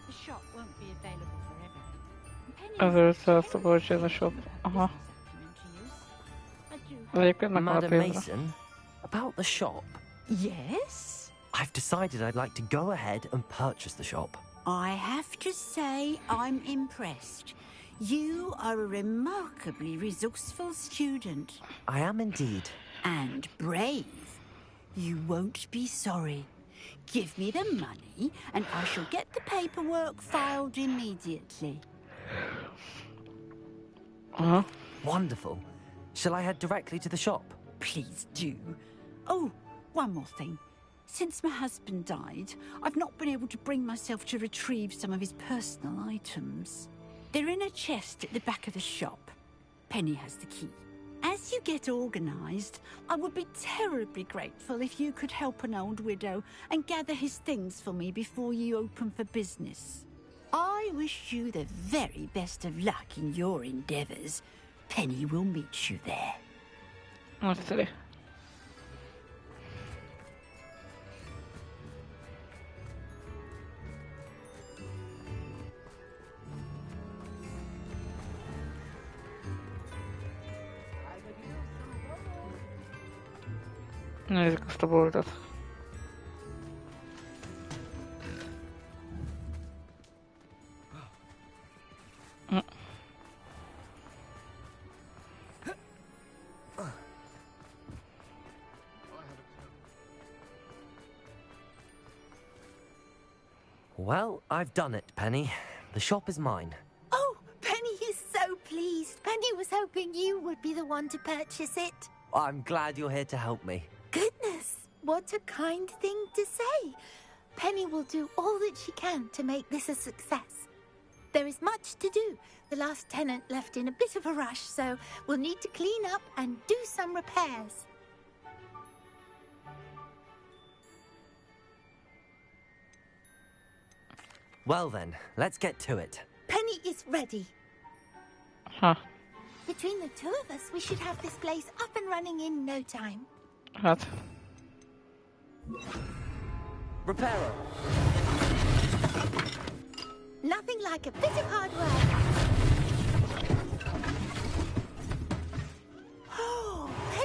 the shop won't be available forever. Ezért azt a purchase a shop. Aha. Egyébként meg van a Madam pénzre. Mason, about the shop. Yes? I've decided I'd like to go ahead and purchase the shop. I have to say I'm impressed. You are a remarkably resourceful student. I am indeed. And brave. You won't be sorry. Give me the money, and I shall get the paperwork filed immediately. Wonderful. Shall I head directly to the shop? Please do. Oh, one more thing. Since my husband died, I've not been able to bring myself to retrieve some of his personal items. They're in a chest at the back of the shop. Penny has the key. As you get organised, I would be terribly grateful if you could help an old widow and gather his things for me before you open for business. I wish you the very best of luck in your endeavours. Penny will meet you there. Nagyszerű. Nézzük azt a boltot. Well, I've done it, Penny. The shop is mine. Oh, Penny is so pleased. Penny was hoping you would be the one to purchase it. I'm glad you're here to help me. Goodness, what a kind thing to say. Penny will do all that she can to make this a success. There is much to do. The last tenant left in a bit of a rush, so we'll need to clean up and do some repairs. Well then, let's get to it. Penny is ready. Huh. Between the two of us, we should have this place up and running in no time. Hát. Reparo. Nothing like a bit of hard work.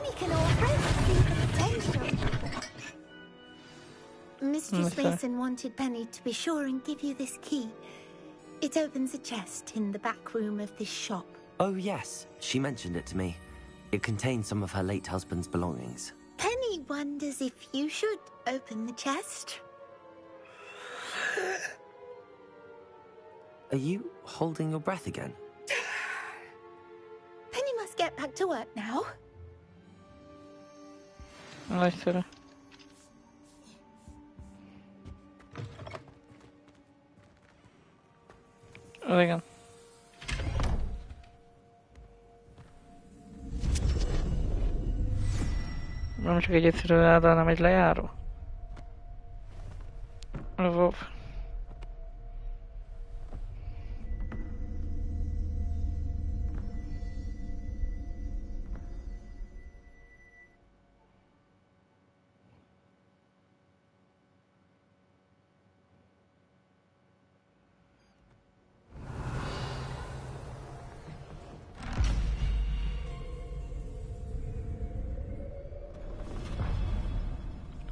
we can all hope to see the potential. Mistress Mason wanted Penny to be sure and give you this key. It opens a chest in the back room of this shop. Oh, yes. She mentioned it to me. It contains some of her late husband's belongings. Penny wonders if you should open the chest. Are you holding your breath again? Penny must get back to work now. Nagyszerű. Igen. Nem csak egy egyszerű láda, hanem egy lejáró. Wow.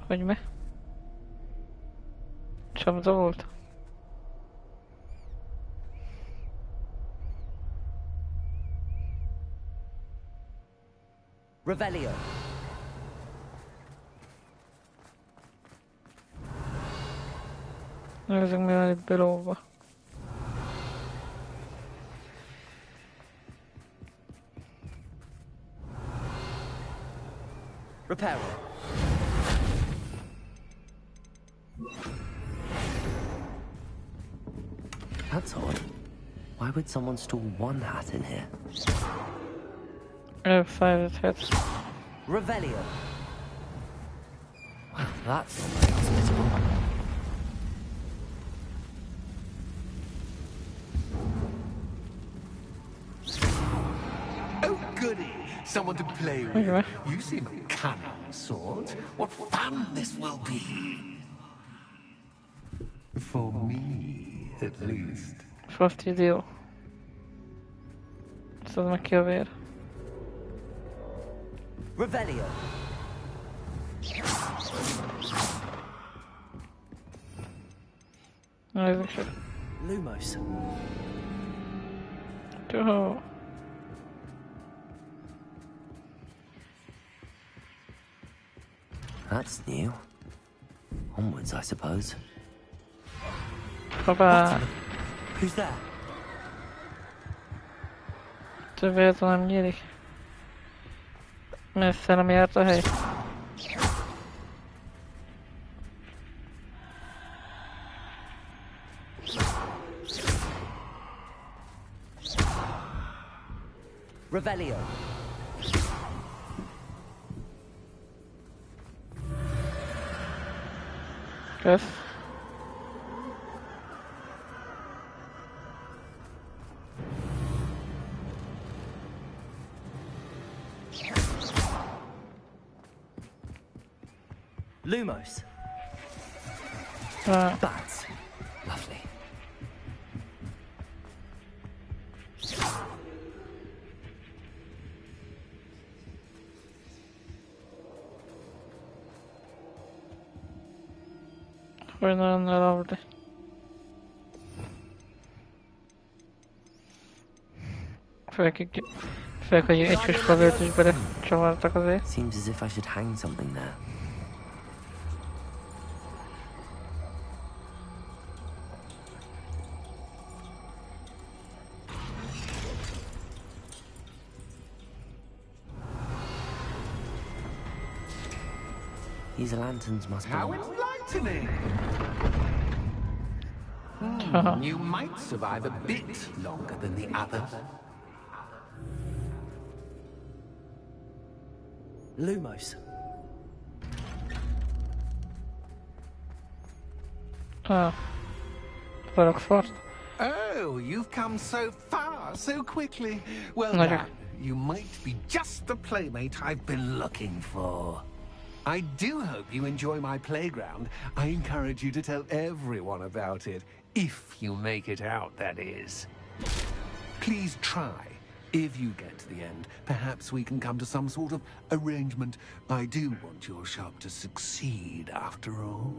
Hogy mi? Csapda volt? Revelio. Nézzük, mi van itt belóva. Repair. That's odd. Why would someone store one hat in here? 5 hits. Revelio. Well, that's not very hospitable. Oh, goody! Someone to play with. Okay. You seem a cunning sort. What fun this will be! For me, at least. Frosty deal. Szedd meg ki a vér. Revelio. Nézzük csak. Lumos. Jó. That's new. Onwards, I suppose. Hoppá! Who's there? Több érte nem nyílik. Messze nem járt a hely. Revelio. Kösz. Lumos. Bats. Lovely. Hogy nagyon lovely. Főleg, hogy egy kis kavét is bele csavartak azért. Seems as if I should hang something there. These lanterns must be... How enlightening! You might survive a bit longer than the others. Lumos. Rockford. Oh, you've come so far, so quickly. Well Okay. done. You might be just the playmate I've been looking for. I do hope you enjoy my playground. I encourage you to tell everyone about it. If you make it out, that is. Please try. If you get to the end, perhaps we can come to some sort of arrangement. I do want your shop to succeed, after all.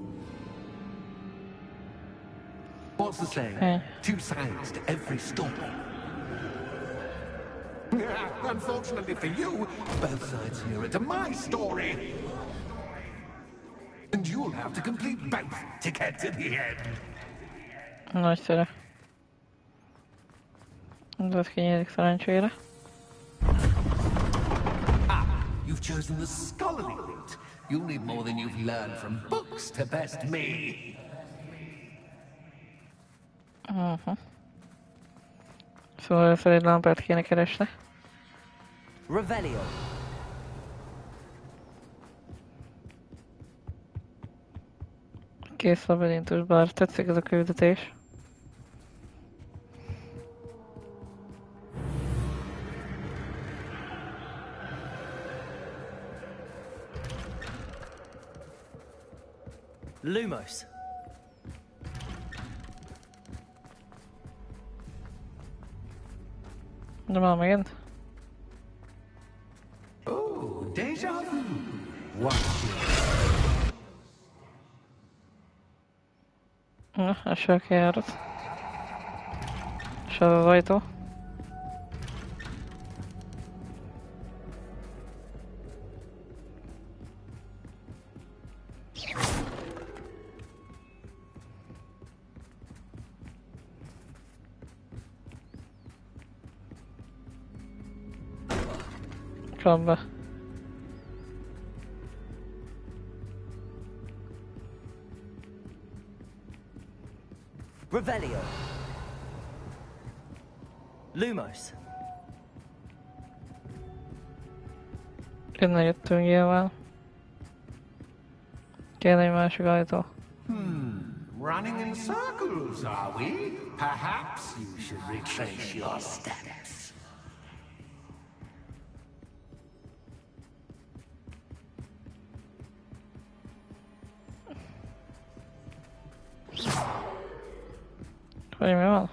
What's the saying? 2 sides to every story. Unfortunately for you, both sides here are to my story. And you'll have to complete both to get to the end. Nagyszerű. Ez kinyílik szerencsére. You've chosen the scholarly route. You'll need more than you've learned from books to best me. Szóval először egy lámpát kéne keresni. Revelio. Kész labirintus, bár tetszik ez a küldetés. Lumos. De már megint? Oh, déjà vu. Watch it. Na, ez se a kijárat. És az az ajtó. Csapd be. Revelio. Lumos. Innen jöttünk nyilván. Kéne egy másik ajtó. Running in circles, are we? Perhaps you should retrace your steps. Hogy mi van?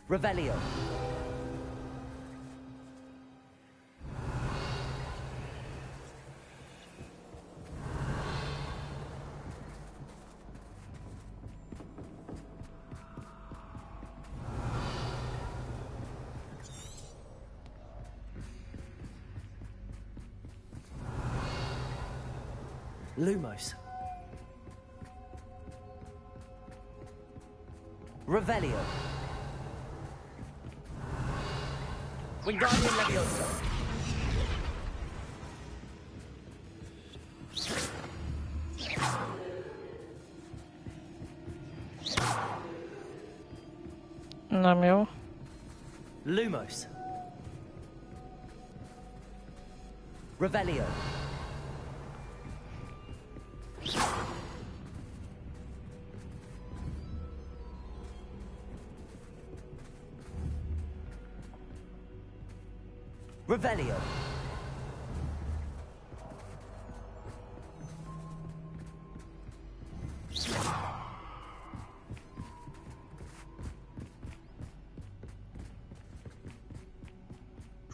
Revelio. Lumos. Revelio. Wingardium Leviosa. Nem jó. Lumos. Revelio. Revelio.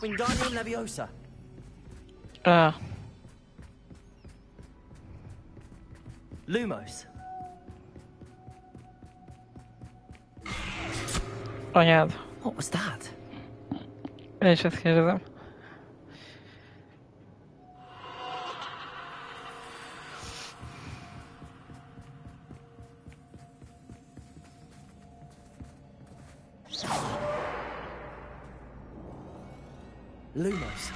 Wingardium Leviosa. Lumos. Anyád. What was that? Én is ezt kérdezem. Lumos.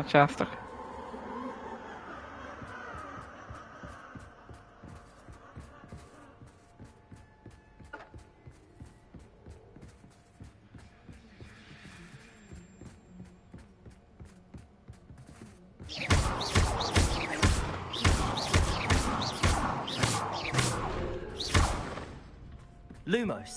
Csáztak. Lumos.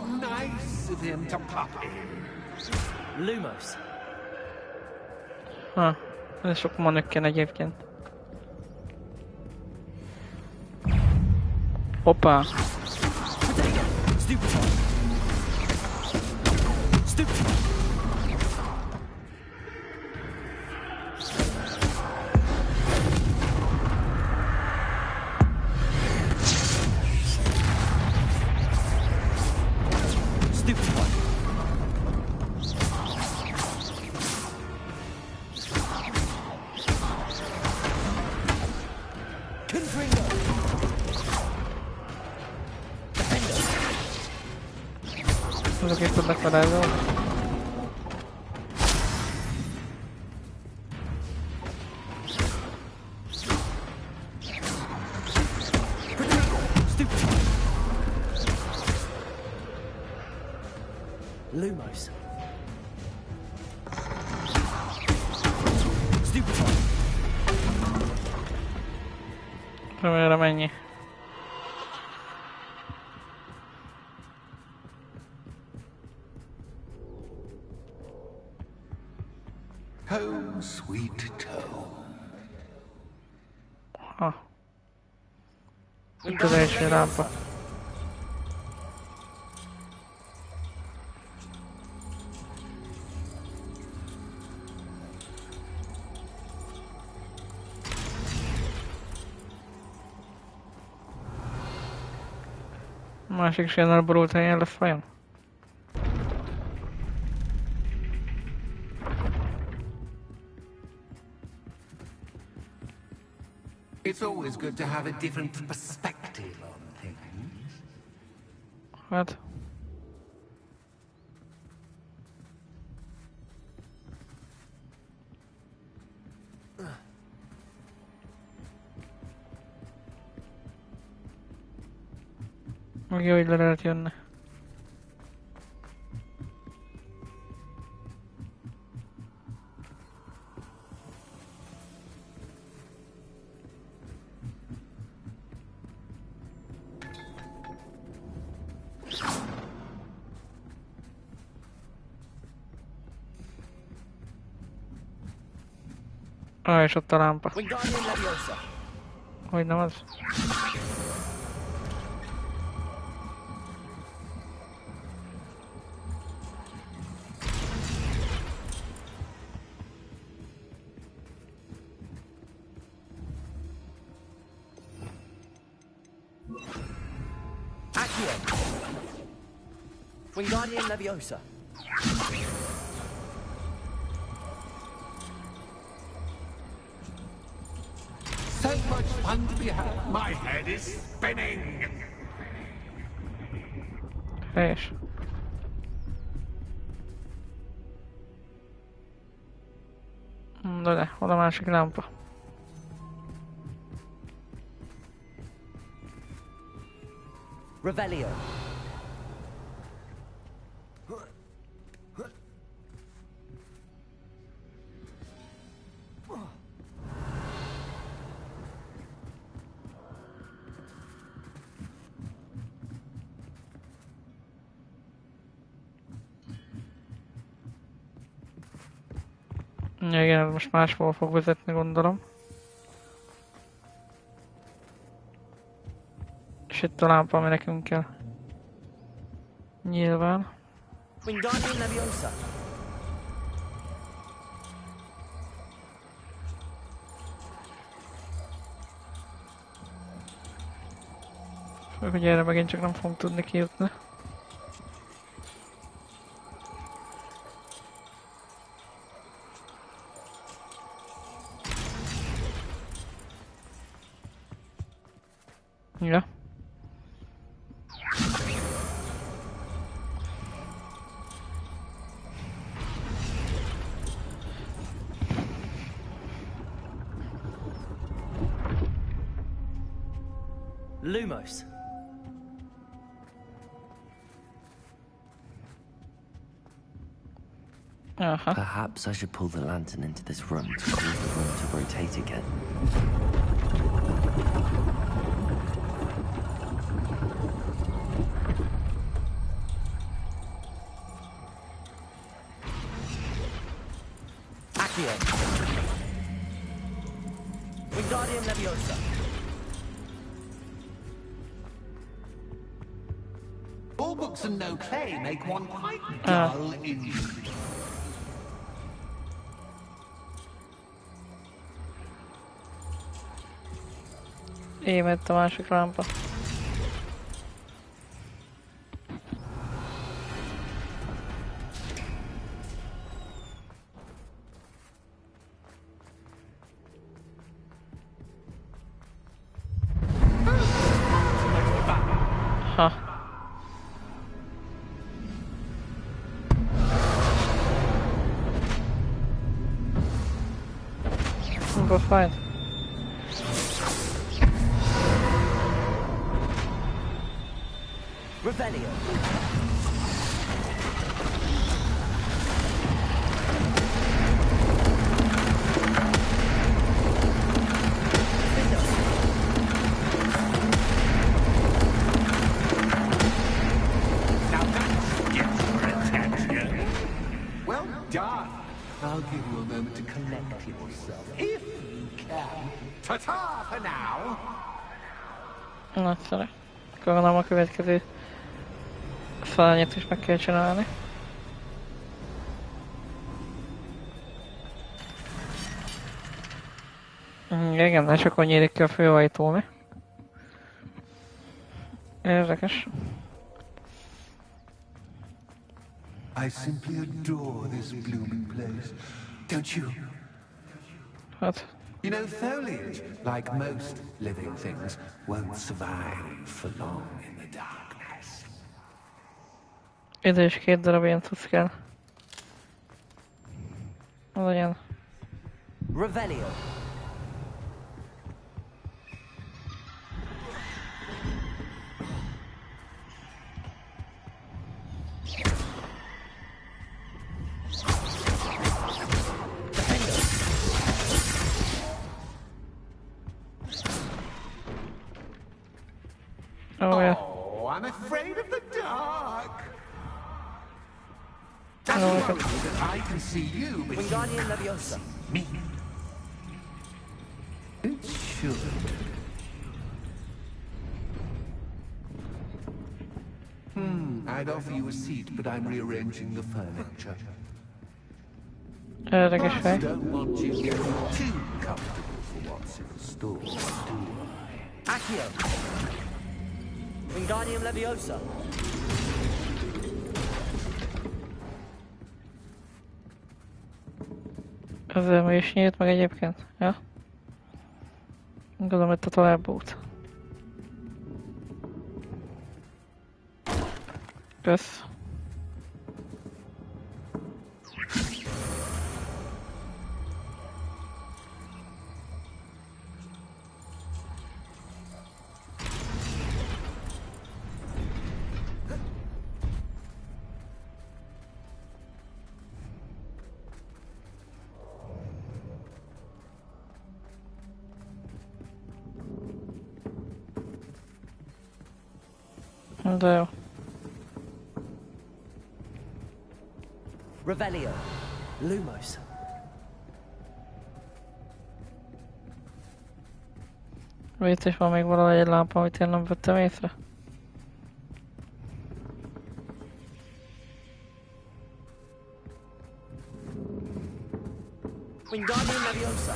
nice of him to pop in. Lumos. Ha, ez sok manökken egyébként. Hoppá! Azok itt tudnak varázsolni. Lumos. Remélem ennyi. Home sweet home. Ha. Itt az első lámpa. Másik is ilyen elborult helyen lesz vajon? It's always good to have a different perspective on things. Hát... Meg jó, hogy le lehet jönni. És ott a lámpa. Hogy nem az? Wingardium Leviosa. So much fun to be had. My head is spinning. Helyes. De, hol a másik lámpa? Revelio. Ja, igen, ez most máshol fog vezetni, gondolom. És itt a lámpa, ami nekünk kell. Nyilván. Wingardium Leviosa. Főleg, hogy erre megint csak nem fogunk tudni kijutni. Ja. Lumos. Perhaps I should pull the lantern into this room to cause the room to rotate again. Wingardium Leviosa. All books and no clay make one quite dull indeed. Émett a másik lámpa. Ha. Go fine. Revelio. Now that gets your attention. Well done. I'll give you a moment to collect yourself, if you can. Ta-ta for now. Nagyszerű. Akkor gondolom a következő szárnyat is meg kell csinálni. Igen, de csak akkor nyílik ki a főajtó, mi? Érdekes. I simply adore this blooming place. Don't you? Hát. You know, foliage, like most living things, won't survive for long in the darkness. Ide is 2 darab ilyen cucc kell. Az legyen. Revelio. Oh, yeah. Oh, I'm afraid of the dark. No, Don't worry that I can see you, but Wingardium Leviosa. me. It should. I'd offer you a seat, but I'm rearranging the furniture. Érdekes I fej. don't want you getting too comfortable for what's in store, do I? Accio. Wingardium Leviosa. Ezzel mi is nyílt meg egyébként? Ja? Gondolom, itt a tovább út. Kösz. De jó. Revelio. Lumos. Itt is van még valahol egy lámpa, amit én nem vettem észre. Wingardium Leviosa.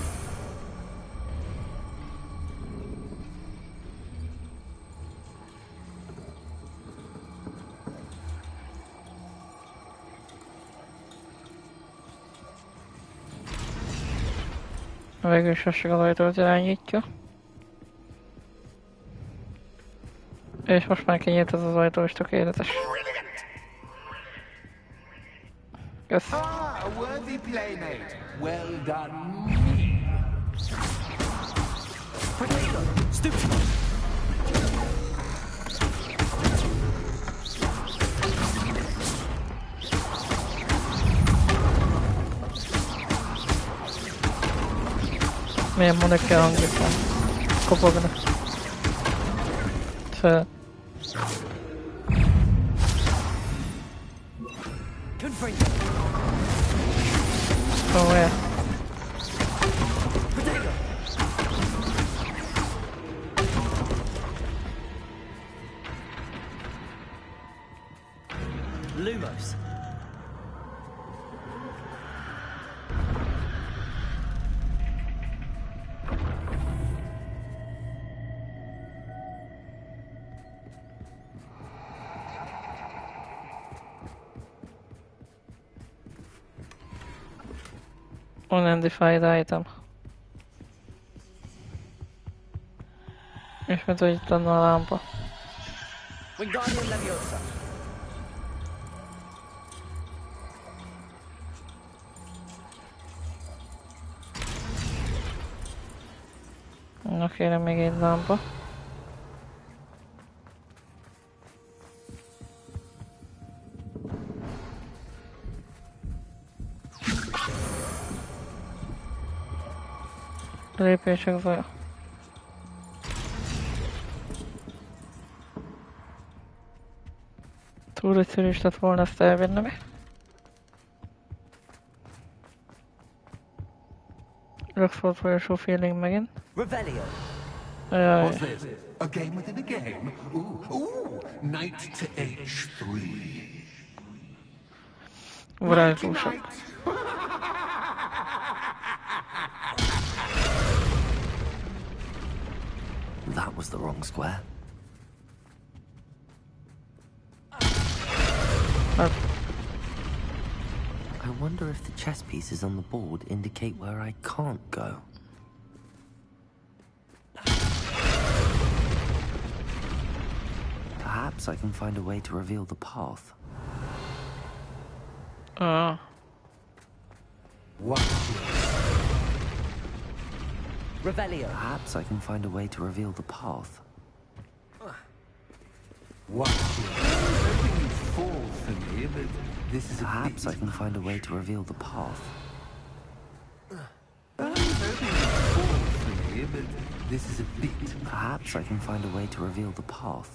Végül is az ajtót irányítja. És most már kinyílt ez az ajtó, és tökéletes. Kösz. Ah, a worthy playmate. Well done, me. Stupid. Milyen mondok kell hangzik van. Kopognak. Fel. Confringo. Oh, yeah. Protego. Unidentified item. És mint hogy itt lenne a lámpa. Wingardium Leviosa. Na kérem még egy lámpa. Lépések zaja. Túl egyszerű is lett volna ezt elvinni. Roxford folyosó feeling megint. Revelio. What's this? A game within a game? Ooh, knight to H3. Varázslósak. That was the wrong square. I wonder if the chess pieces on the board indicate where I can't go. Perhaps I can find a way to reveal the path. What? Revelio. Perhaps I can find a way to reveal the path. What? I'm hoping you fall for me, but this is Perhaps I can find a way to reveal the path. I'm hoping you fall for me, but this is a bit. Perhaps I can find a way to reveal the path.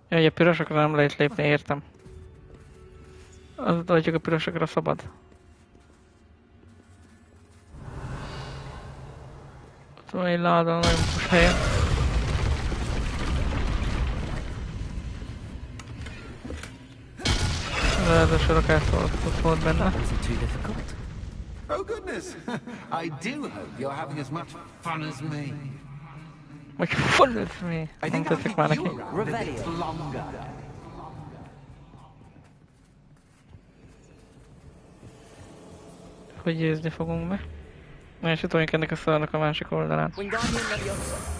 Jaj, a pirosokra nem lehet lépni, értem. Az adjuk a pirosokra szabad. Ott van egy láda, nagyon fos helyen. Ráadásul a kászolott volt benne. Oh goodness! I do hope you're having as much fun as me. Vagy fun as me. Nem tetszik már neki. Longer. Hogy győzni fogunk be. Na és itt vagyunk ennek a szarnak a másik oldalán. Wingardium Leviosa.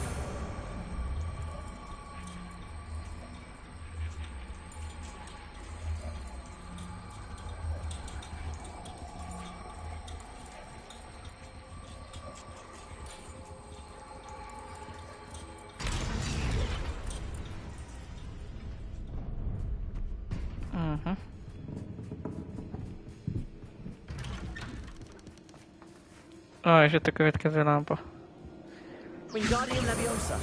És itt a következő lámpa. Wingardium Leviosa.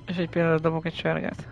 És egy pillanat dobok egy sárgát.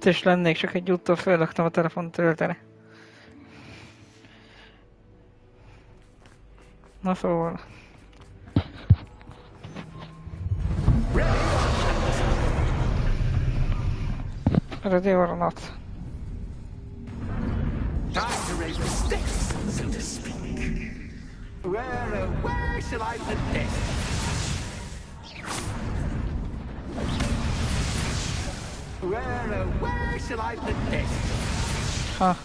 Itt is lennék, csak egy úttól fölraktam a telefont tölteni. Na szóval. Ready or not? Time to raise the stakes, so to speak. Where shall I put this? Where shall I put this? Ha.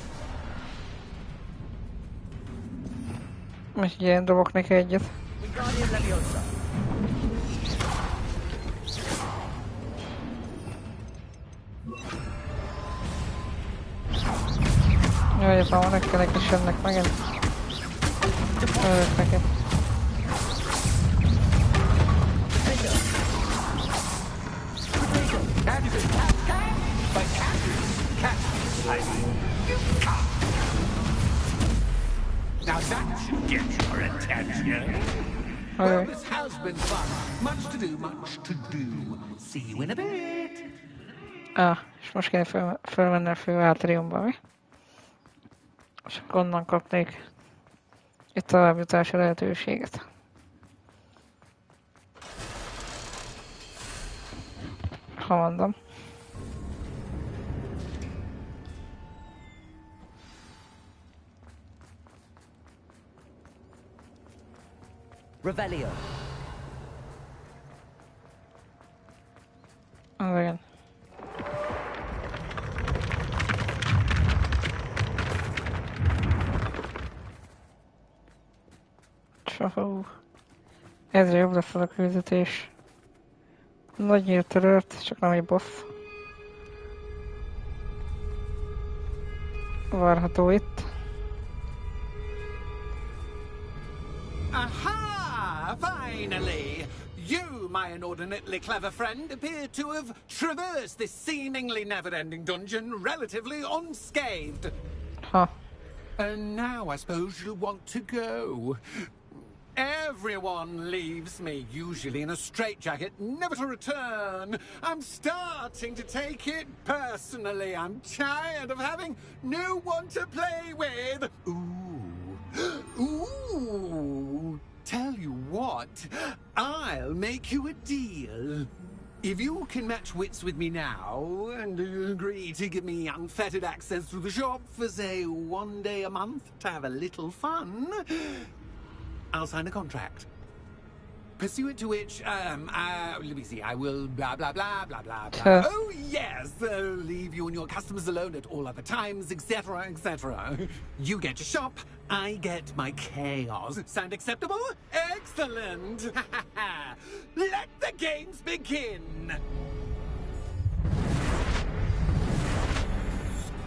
Most ilyen dobok neki egyet. Jaj, ez már nektek is jönnek megint. Örök neki. Now that should get your attention. Well, this has been fun. Much to do, much to do. See you in a bit. Ah, és most kéne fölmenni a fő átriumba, mi? És akkor onnan kapnék egy továbbjutási lehetőséget. Ha mondom. Revelio. Az igen. Csahó. Ezre jobb lesz az a küldetés. Nagy nyíltörőrt, csak nem egy boss. Várható itt. Aha! Finally! You, my inordinately clever friend, appear to have traversed this seemingly never-ending dungeon relatively unscathed. Huh. And now I suppose you'll want to go. Everyone leaves me, usually in a straitjacket, never to return. I'm starting to take it personally. I'm tired of having no one to play with. Ooh. Ooh. Tell you what, I'll make you a deal. If you can match wits with me now and agree to give me unfettered access to the shop for, say, 1 day a month to have a little fun, I'll sign a contract. Pursuant to which, let me see, I will blah, blah, blah, blah, blah, blah. Oh, yes, leave you and your customers alone at all other times, etc., etc. You get to shop, I get my chaos. Sound acceptable? Excellent! Let the games begin!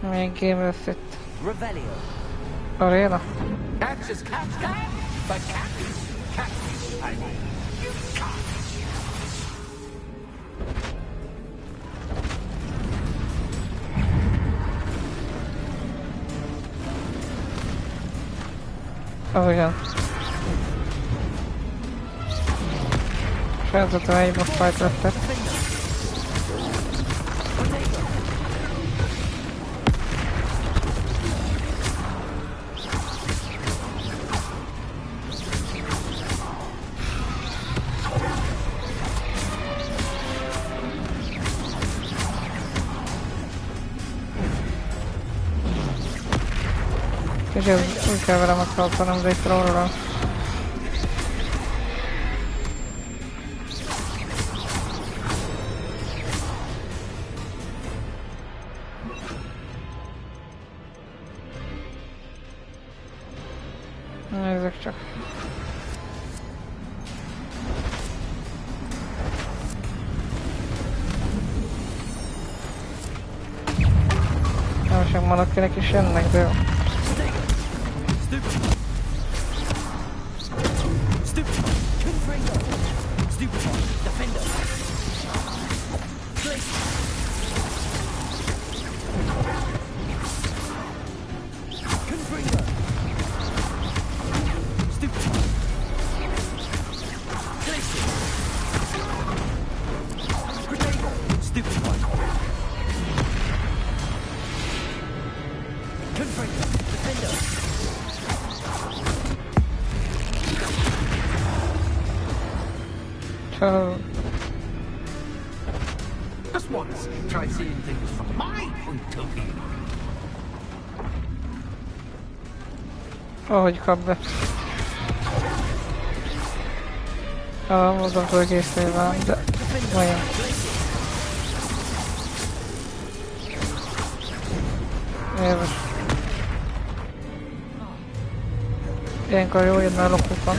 Milyen game lesz itt? Revelio. Arena? Catch is catch, but catch I mean, you can't. Az igen. Feltettem egy boss fight lettet. És ez úgy kell velem megtartanom, de itt róla. Nézzük csak. Nem sem valakinek is jönnek, de jó. Oh. Just once, try seeing things from my point of view. Ahogy kap be. Mondom, hogy egésznél van, de vajon. Érves. Ilyenkor jó jönne a lokukon.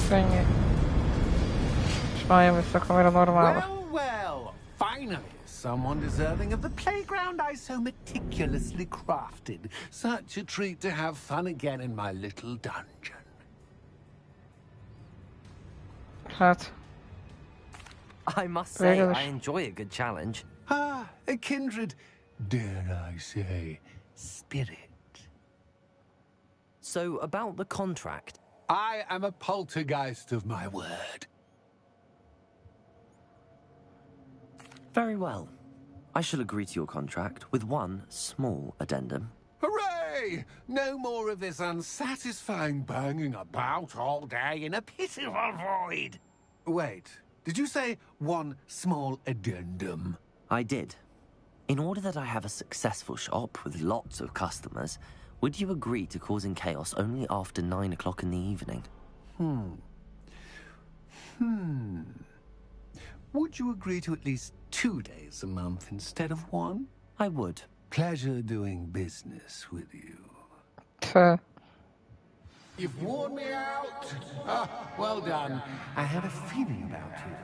Ennyi. És már jön vissza a kamera normálba. Well, finally, someone deserving of the playground I so meticulously crafted. Such a treat to have fun again in my little dungeon. Hát. I must say, I enjoy a good challenge. Ah, a kindred, dare I say, spirit. So, about the contract. I am a poltergeist of my word. Very well. I shall agree to your contract with one small addendum. Hooray! No more of this unsatisfying banging about all day in a pitiful void. Wait, did you say one small addendum? I did. In order that I have a successful shop with lots of customers, would you agree to causing chaos only after 9 o'clock in the evening? Would you agree to at least 2 days a month instead of one? I would. Pleasure doing business with you. You've worn me out. Ah, well done. I had a feeling about you.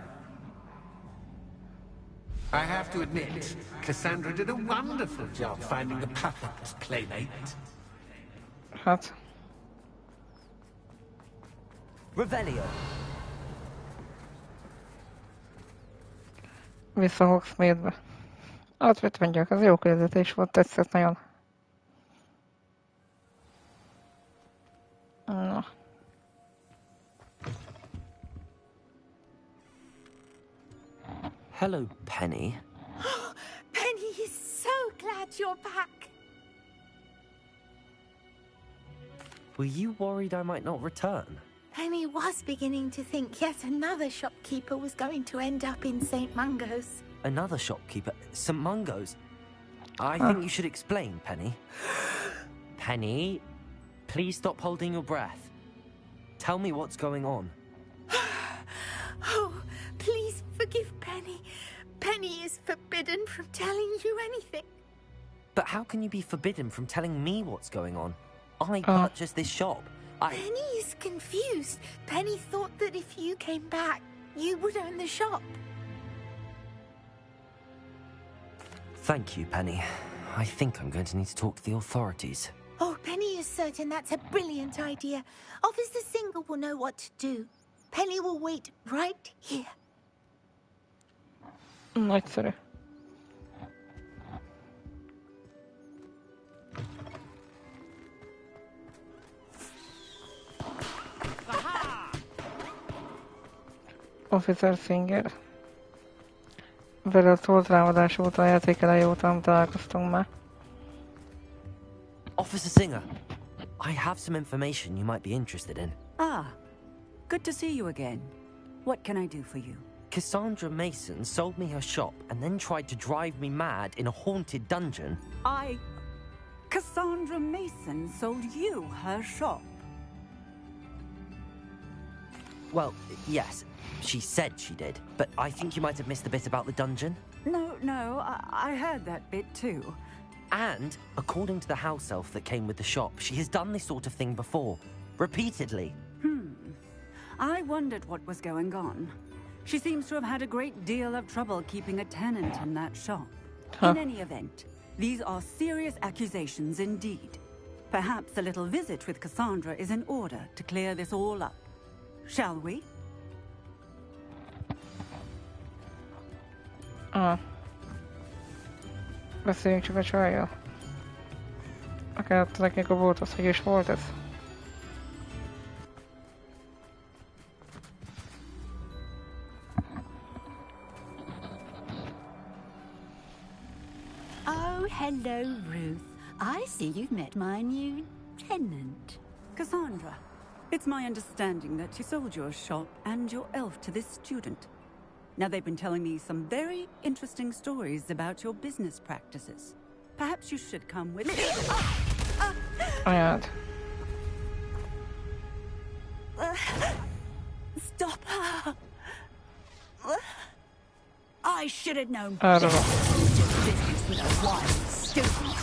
I have to admit, Cassandra did a wonderful job finding the perfect playmate. Hát. Revelio. Vissza Hogsmeade-be. Hát mit mondjak, az jó küldetés volt, tetszett nagyon. Na. Hello, Penny. Penny is so glad you're back. Were you worried I might not return? Penny was beginning to think yet another shopkeeper was going to end up in St. Mungo's. Another shopkeeper? St. Mungo's? I think you should explain, Penny. Penny, please stop holding your breath. Tell me what's going on. Oh, please forgive Penny. Penny is forbidden from telling you anything. But how can you be forbidden from telling me what's going on? I purchased this shop. Penny is confused. Penny thought that if you came back, you would own the shop. Thank you, Penny. I think I'm going to need to talk to the authorities. Oh, Penny is certain that's a brilliant idea. Officer Singer will know what to do. Penny will wait right here. Nagyszerű. Officer Singer. Vele a toltrámadás óta, a játék eleje óta nem találkoztunk már. Officer Singer, I have some information you might be interested in. Ah, good to see you again. What can I do for you? Cassandra Mason sold me her shop and then tried to drive me mad in a haunted dungeon. Cassandra Mason sold you her shop? Well, yes, she said she did, but I think you might have missed the bit about the dungeon. No, I heard that bit too. And, according to the house elf that came with the shop, she has done this sort of thing before. Repeatedly. I wondered what was going on. She seems to have had a great deal of trouble keeping a tenant in that shop. In any event, these are serious accusations indeed. Perhaps a little visit with Cassandra is in order to clear this all up. Shall we? Beszéljünk csak a csajjal. Akár nekünk a volt az, hogy is volt ez. hello, Ruth. I see you've met my new tenant. Cassandra, it's my understanding that you sold your shop and your elf to this student. Now, they've been telling me some very interesting stories about your business practices. Perhaps you should come with me. Ajánlod. Stop her! I should have known Arra better. van. Business with a wild student.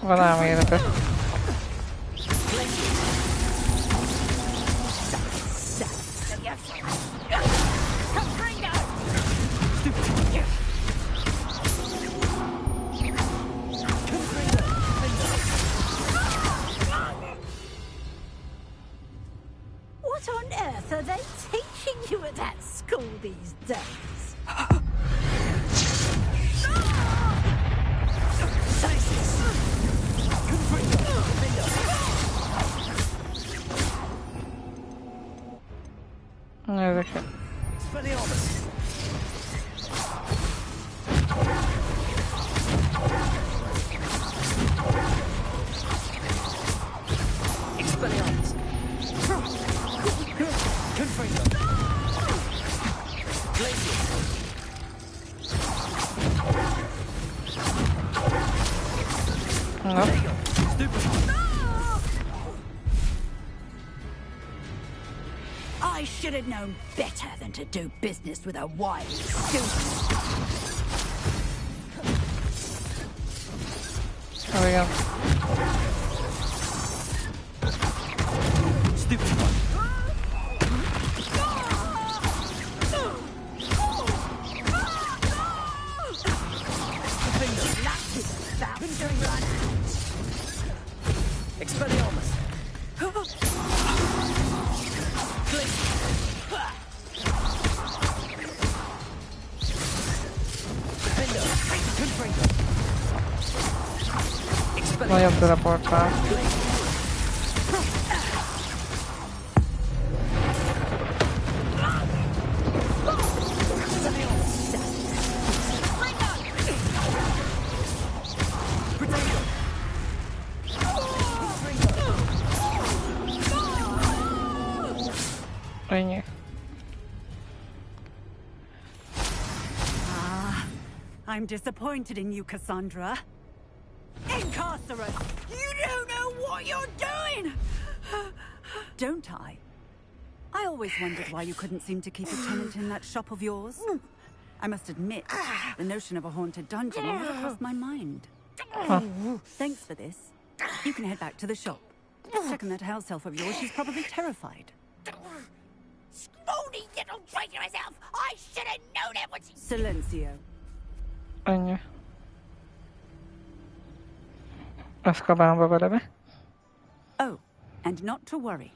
Van elmélete. What on earth are they teaching you at that school these days? Ezeket. No. I should have known better than to do business with a wild student. There we go. Stupid one. Expelliarmus. Nagyobb teleportál. Ennyi. I'm disappointed in you, Cassandra. Incarcerate! You don't know what you're doing! Don't I? I always wondered why you couldn't seem to keep a tenant in that shop of yours. I must admit, the notion of a haunted dungeon never crossed my mind. Huh. Thanks for this. You can head back to the shop. Second that house elf of yours, she's probably terrified. Scrawny little traitor herself! I should have known it when she... Silencio. Ennyi. Azkabanba vele be. Oh, and not to worry.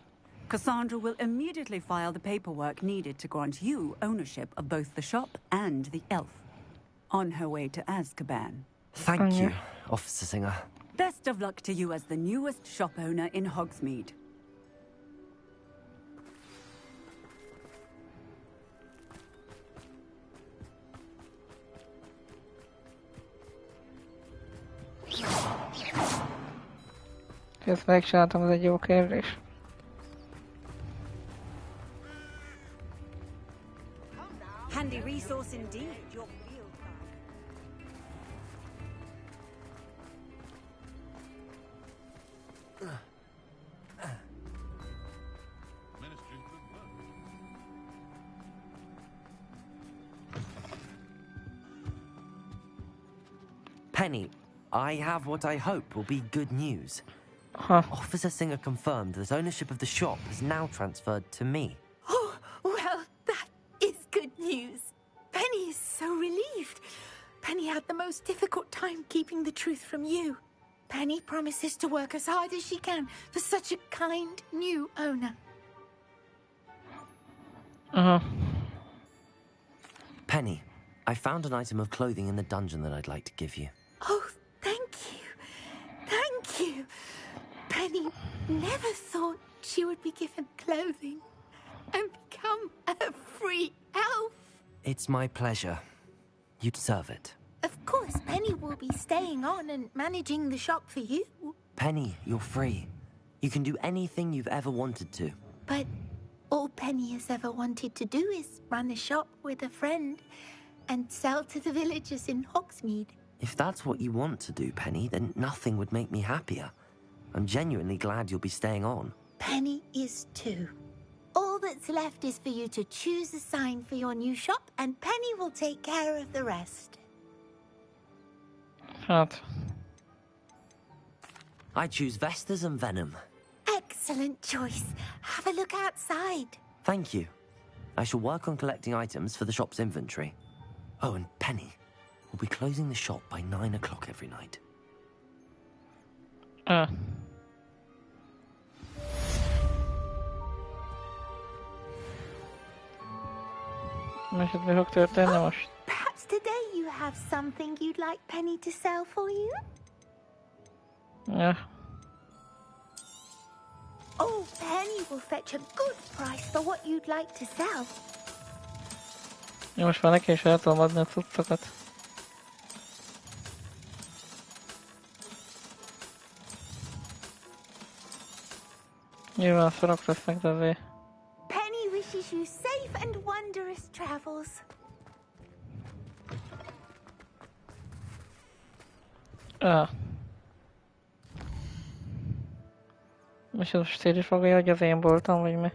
Cassandra will immediately file the paperwork needed to grant you ownership of both the shop and the elf. On her way to Azkaban. Thank you, Officer Singer. Best of luck to you as the newest shop owner in Hogsmeade. Ezt megcsináltam, ez egy jó kérdés. Handy resource indeed, your field Penny, I have what I hope will be good news. Huh. Officer Singer confirmed that ownership of the shop has now transferred to me. Oh, well, that is good news. Penny is so relieved. Penny had the most difficult time keeping the truth from you. Penny promises to work as hard as she can for such a kind new owner. Penny, I found an item of clothing in the dungeon that I'd like to give you. Oh, thank you. Thank you. Penny never thought she would be given clothing and become a free elf. It's my pleasure. You deserve it. Of course, Penny will be staying on and managing the shop for you. Penny, you're free. You can do anything you've ever wanted to. But all Penny has ever wanted to do is run a shop with a friend and sell to the villagers in Hogsmeade. If that's what you want to do, Penny, then nothing would make me happier. I'm genuinely glad you'll be staying on. Penny is too. All that's left is for you to choose a sign for your new shop, and Penny will take care of the rest. Hát. I choose Vestas and Venom. Excellent choice. Have a look outside. Thank you. I shall work on collecting items for the shop's inventory. Oh, and Penny, we'll be closing the shop by 9 o'clock every night. Mi fog történni most? Perhaps today you have something you'd like Penny to sell for you? Ja. Oh, Penny will fetch a good price for what you'd like to sell. Jó, most már neki is el tudom adni a cuccokat. Nyilván szarok lesznek, de azért. Penny wishes you safe and wondrous travels. És ez most így fogja, hogy az én boltom, vagy mi?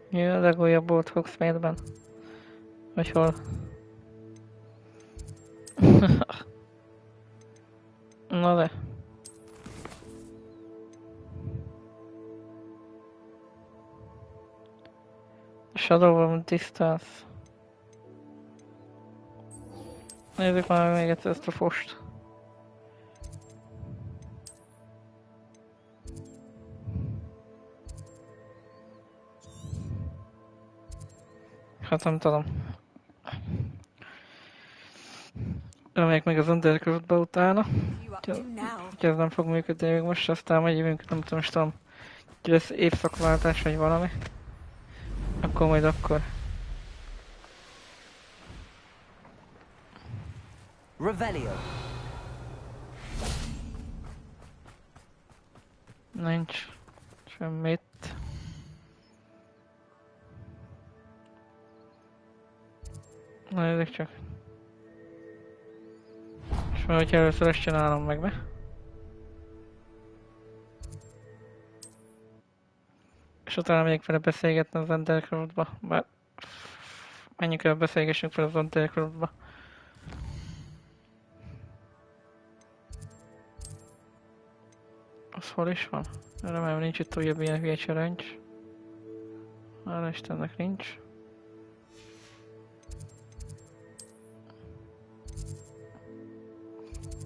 Mi a legújabb bolt Hogsmeade-ben? Vagy hol? Na de. Shadow of Distance. Nézzük már még egyszer ezt a fost. Hát nem tudom. Reméljük meg az Undercroft-ba utána. Úgyhogy ez nem fog működni még most, aztán majd jövünk, nem tudom, most tudom, hogy lesz évszakváltás vagy valami. Akkor majd akkor. Revelio. Nincs semmit. Na nézzük csak. És már hogyha először ezt csinálom meg be. És utána megyek vele beszélgetni az Undercroft-ba. Bár menjünk el, beszélgessünk fel az Undercroft-ba. Az hol is van? Remélem nincs itt újabb ilyen hülye challenge. Hála Istennek nincs.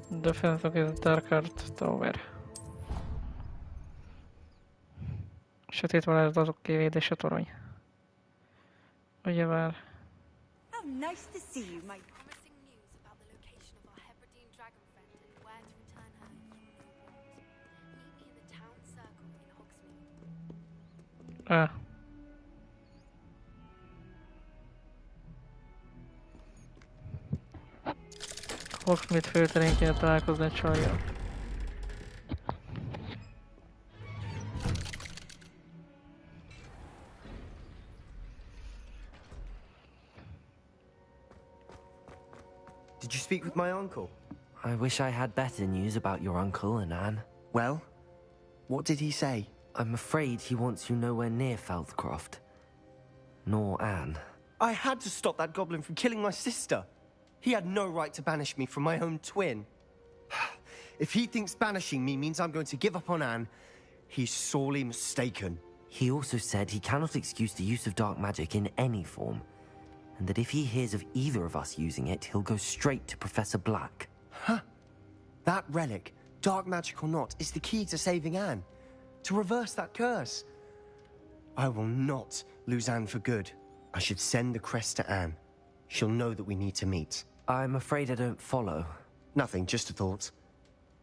Defense against Dark Art Tower. Sötét varázslatok kivédése torony. Ugyebár. How nice to see you, my Promising news about the location of our Hebridean dragon friend and where to return her if you know what. Meet me in the town circle in Hogsmeade. Hogsmeade főterén kéne találkozni egy csajjal. Did you speak with my uncle? I wish I had better news about your uncle and Anne. Well, what did he say? I'm afraid he wants you nowhere near Feldcroft. Nor Anne. I had to stop that goblin from killing my sister. He had no right to banish me from my own twin. If he thinks banishing me means I'm going to give up on Anne, he's sorely mistaken. He also said he cannot excuse the use of dark magic in any form, and that if he hears of either of us using it, he'll go straight to Professor Black. Huh? That relic, dark magic or not, is the key to saving Anne. To reverse that curse. I will not lose Anne for good. I should send the crest to Anne. She'll know that we need to meet. I'm afraid I don't follow. Nothing, just a thought.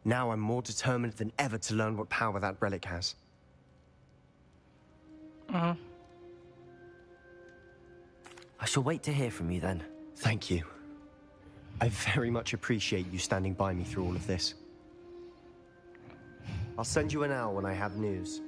Now I'm more determined than ever to learn what power that relic has. I shall wait to hear from you then. Thank you. I very much appreciate you standing by me through all of this. I'll send you an hour when I have news.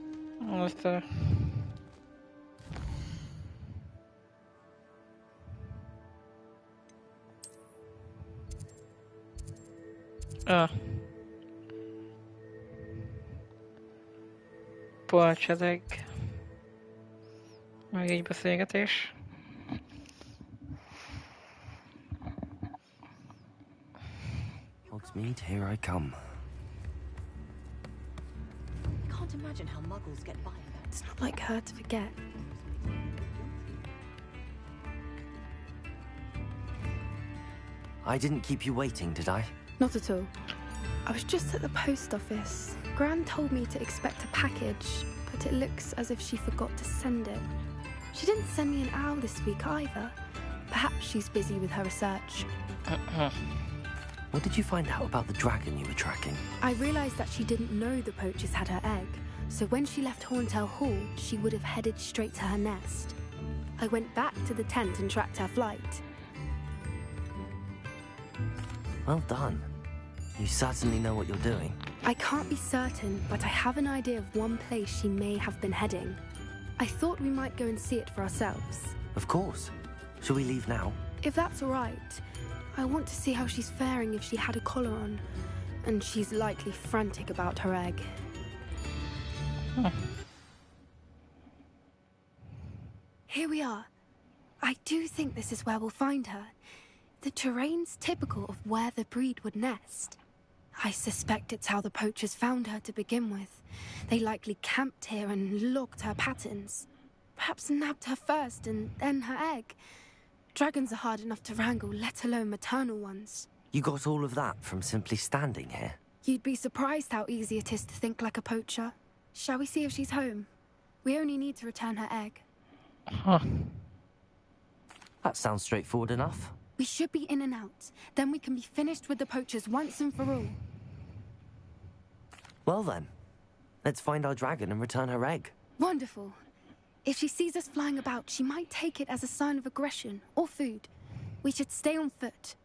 Polcsedeg. Meg egy beszélgetés. Hogsmeade, here I come. I can't imagine how muggles get by in that. It's not like her to forget. I didn't keep you waiting, did I? Not at all. I was just at the post office. Gran told me to expect a package, but it looks as if she forgot to send it. She didn't send me an owl this week either. Perhaps she's busy with her research. What did you find out about the dragon you were tracking? I realized that she didn't know the poachers had her egg, so when she left Horntail Hall, she would have headed straight to her nest. I went back to the tent and tracked her flight. Well done. You certainly know what you're doing. I can't be certain, but I have an idea of one place she may have been heading. I thought we might go and see it for ourselves. Of course. Shall we leave now? If that's all right. I want to see how she's faring if she had a collar on. And she's likely frantic about her egg. Here we are. I do think this is where we'll find her. The terrain's typical of where the breed would nest. I suspect it's how the poachers found her to begin with. They likely camped here and logged her patterns. Perhaps nabbed her first and then her egg. Dragons are hard enough to wrangle, let alone maternal ones. You got all of that from simply standing here? You'd be surprised how easy it is to think like a poacher. Shall we see if she's home? We only need to return her egg. That sounds straightforward enough. We should be in and out. Then we can be finished with the poachers once and for all. Well then, let's find our dragon and return her egg. Wonderful. If she sees us flying about, she might take it as a sign of aggression or food. We should stay on foot.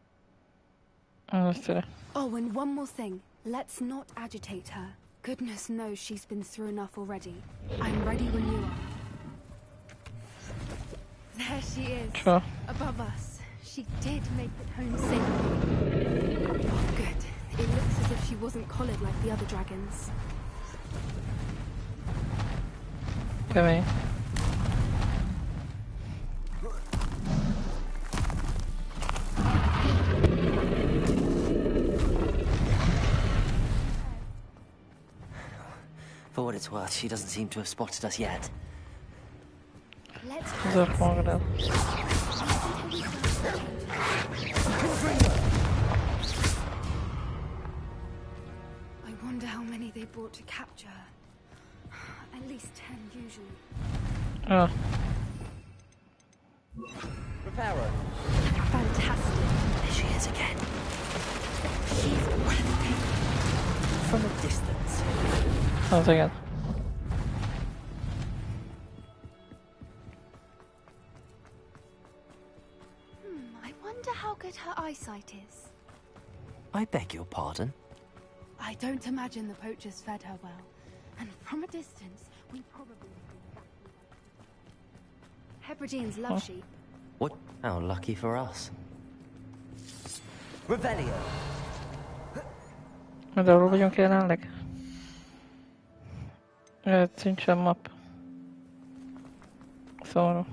Oh, and one more thing. Let's not agitate her. Goodness knows she's been through enough already. I'm ready when you are. There she is, above us. She did make it home safely. Oh, good. It looks as if she wasn't collared like the other dragons. Come in. For what it's worth, she doesn't seem to have spotted us yet. Zor magad. I wonder how many they brought to capture her. At least 10 usually. Oh. Reparo. Fantastic. There she is again. She's breathtaking. From a distance. Once again. I wonder how good her eyesight is. I beg your pardon? I don't imagine the poachers fed her well. And from a distance, we probably... Hebrideans love sheep. What? How lucky for us. Revelio. De arról vagyunk jelenleg? Sincsen map. Szomorú.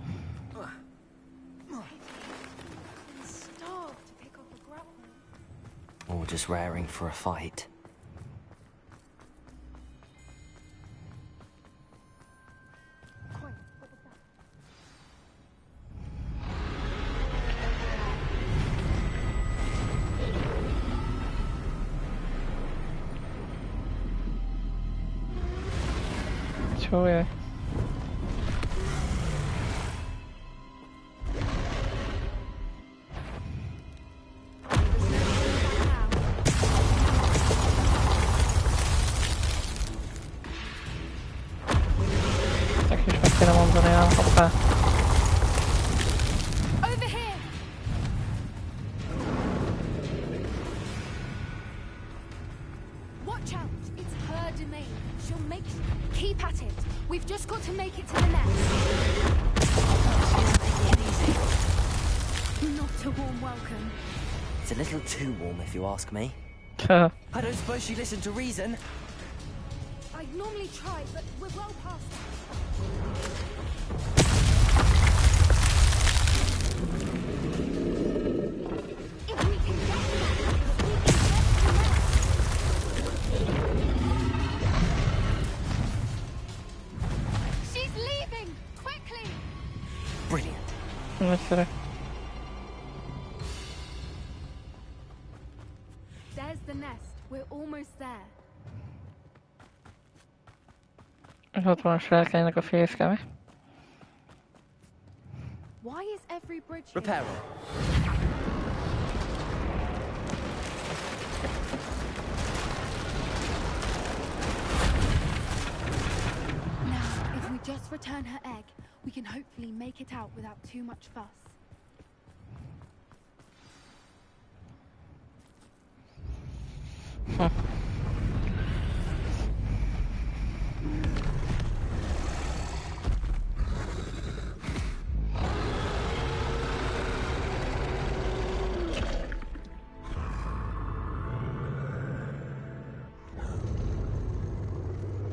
Or just raring for a fight. Csólyaj. fel. Over here. Watch out! It's her domain. She'll make. Keep at it. We've just got to make it to the nest. Not a warm welcome. It's a little too warm, if you ask me. I don't suppose she listened to reason. I'd normally try, but we're well past that. If we can get there, we can get to the nest. She's leaving! Quickly! Brilliant. Mesela. There's the nest. We're almost there. Ott van a sárkánynak a fészke. Why is every bridge Repair here? Now, if we just return her egg, we can hopefully make it out without too much fuss.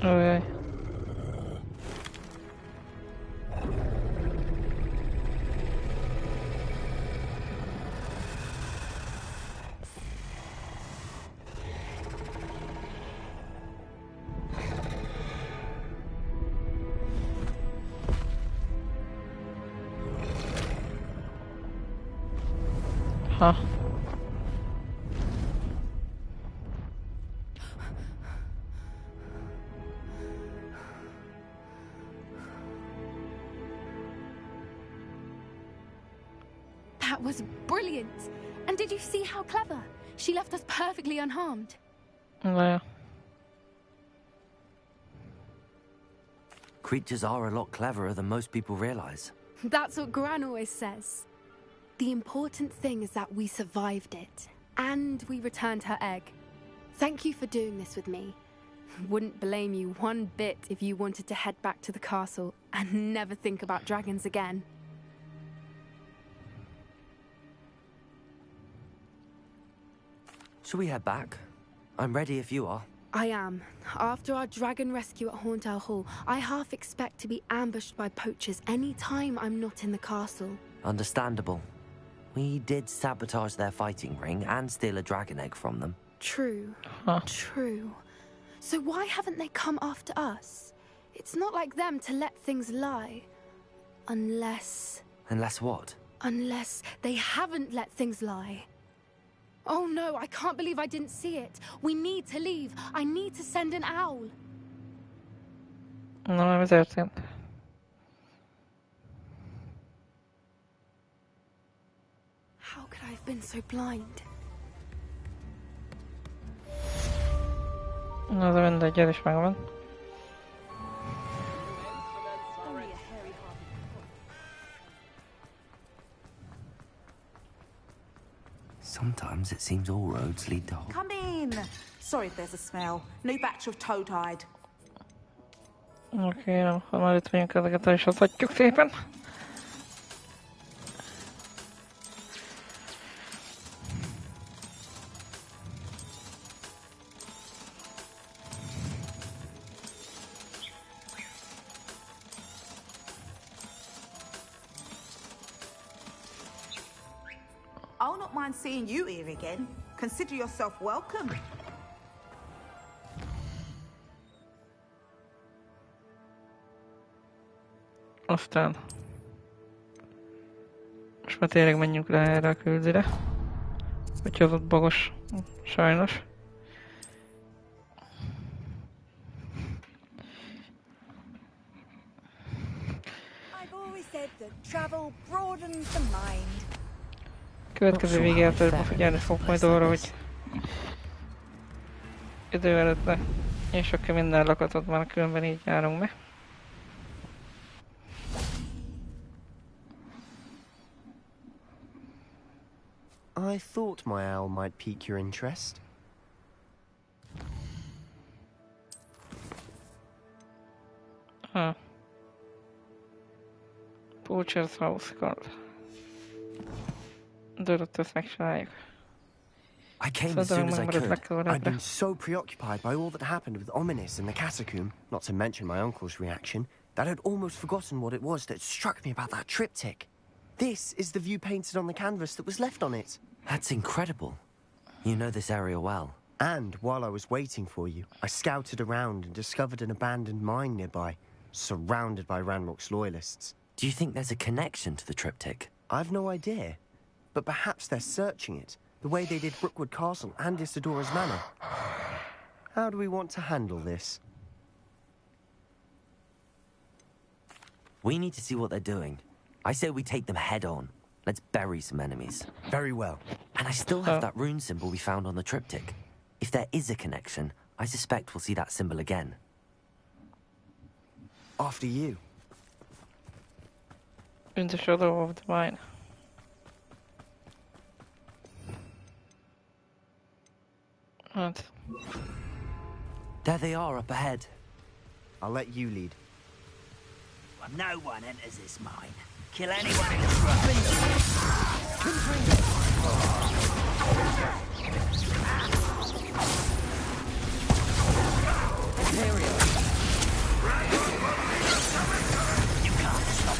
Ojej. Ha. That was brilliant! And did you see how clever? She left us perfectly unharmed. Ja. Creatures are a lot cleverer than most people realize. That's what Gran always says. The important thing is that we survived it. And we returned her egg. Thank you for doing this with me. Wouldn't blame you one bit if you wanted to head back to the castle and never think about dragons again. Shall we head back? I'm ready if you are. I am. After our dragon rescue at Hauntow Hall, I half expect to be ambushed by poachers any time I'm not in the castle. Understandable. We did sabotage their fighting ring and steal a dragon egg from them. True. True. So why haven't they come after us? It's not like them to let things lie. Unless... Unless what? Unless they haven't let things lie. Oh no, I can't believe I didn't see it. We need to leave. I need to send an owl. No mamy történt. How could I have been so blind? Na, de mindegy, ez is megvan. Sometimes it seems all roads lead to... Come in. Sorry if there's a smell. New batch of toad-hide. Oké, ha már itt vagyunk, ezeket el is hozhatjuk szépen. I'll not mind seeing you here again. Consider yourself welcome. Aztán... Most már tényleg menjünk le erre a küldire. Úgyhogy az ott bagos. Sajnos. I've always said that travel broadens the mind. Következő végigjátszásban figyelni fog majd arra, hogy idő előtt ne és akkor minden lakatot már különben így járunk be. I thought my owl might pique your interest. Poacher's house card. Dörött ezt megcsináljuk. I came as soon as I could. I'd been so preoccupied by all that happened with Ominis in the catacomb, not to mention my uncle's reaction, that I'd almost forgotten what it was that struck me about that triptych. This is the view painted on the canvas that was left on it. That's incredible. You know this area well. And while I was waiting for you, I scouted around and discovered an abandoned mine nearby, surrounded by Ranrock's loyalists. Do you think there's a connection to the triptych? I've no idea, but perhaps they're searching it, the way they did Brookwood Castle and Isidora's Manor. How do we want to handle this? We need to see what they're doing. I say we take them head on. Let's bury some enemies. Very well. And I still have that rune symbol we found on the triptych. If there is a connection, I suspect we'll see that symbol again. After you. In the shadow of the mine. What? There they are up ahead. I'll let you lead. No one enters this mine. Kill anyone in its You can't stop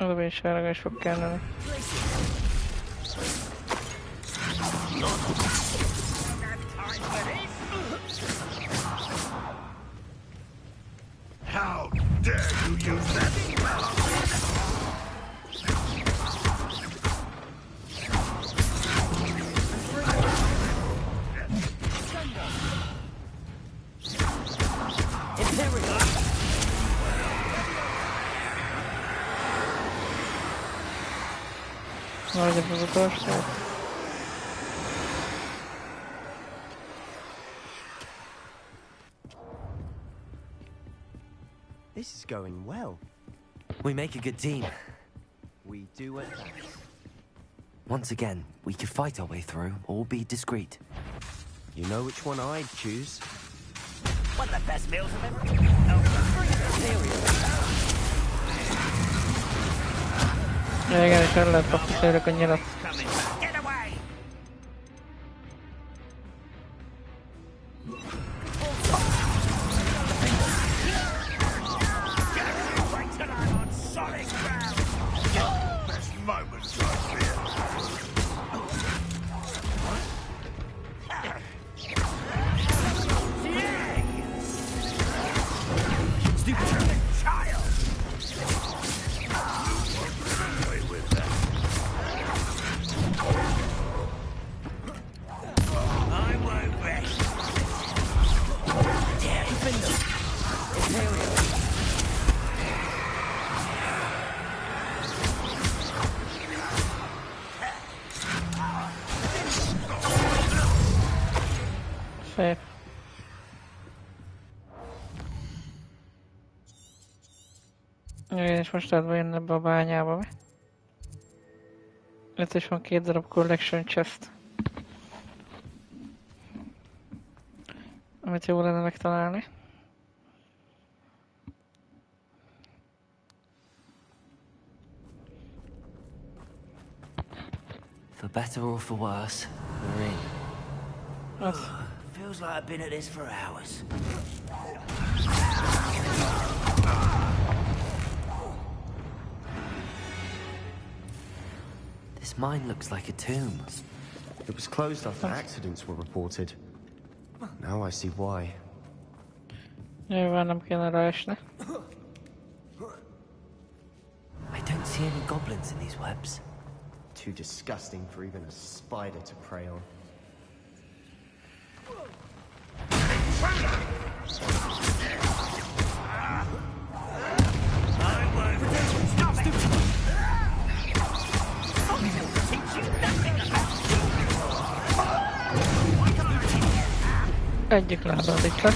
Oda bésára is fog kelleni. How dare you use that spell? Várj, ez az utolsó. This is going well. We make a good team. We do it best. Once again, we could fight our way through, or be discreet. You know which one I'd choose. One of the best meals I've ever Ja, igen, és el lehet kapni tőlük a nyilat. Szép. Igen, és most lehet bejönni ebbe a bányába, mi? Itt is van 2 darab collection chest. Amit jó lenne megtalálni. For better or for worse, we're in. Feels like I've been at this for hours. This mine looks like a tomb. It was closed after accidents were reported. Now I see why. Nyilván nem kéne ráesni. I don't see any goblins in these webs. Too disgusting for even a spider to prey on. Egyik lábad itt lesz.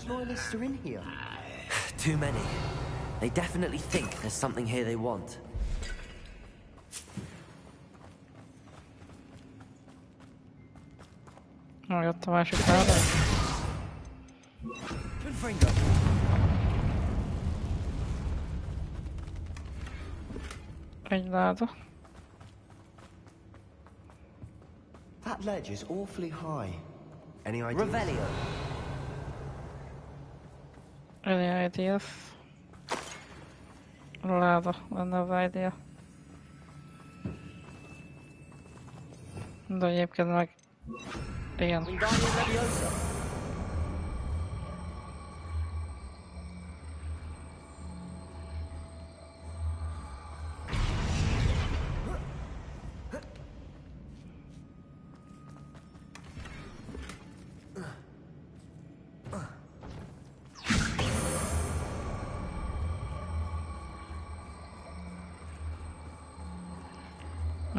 Ranrock's loyalists are in here? Too many. They definitely think there's something here they want. Jött a másik láda. Egy láda. That ledge is awfully high. Any ideas? Revelio. Any ideas? Láda lenne az idea. De egyébként meg... Igen.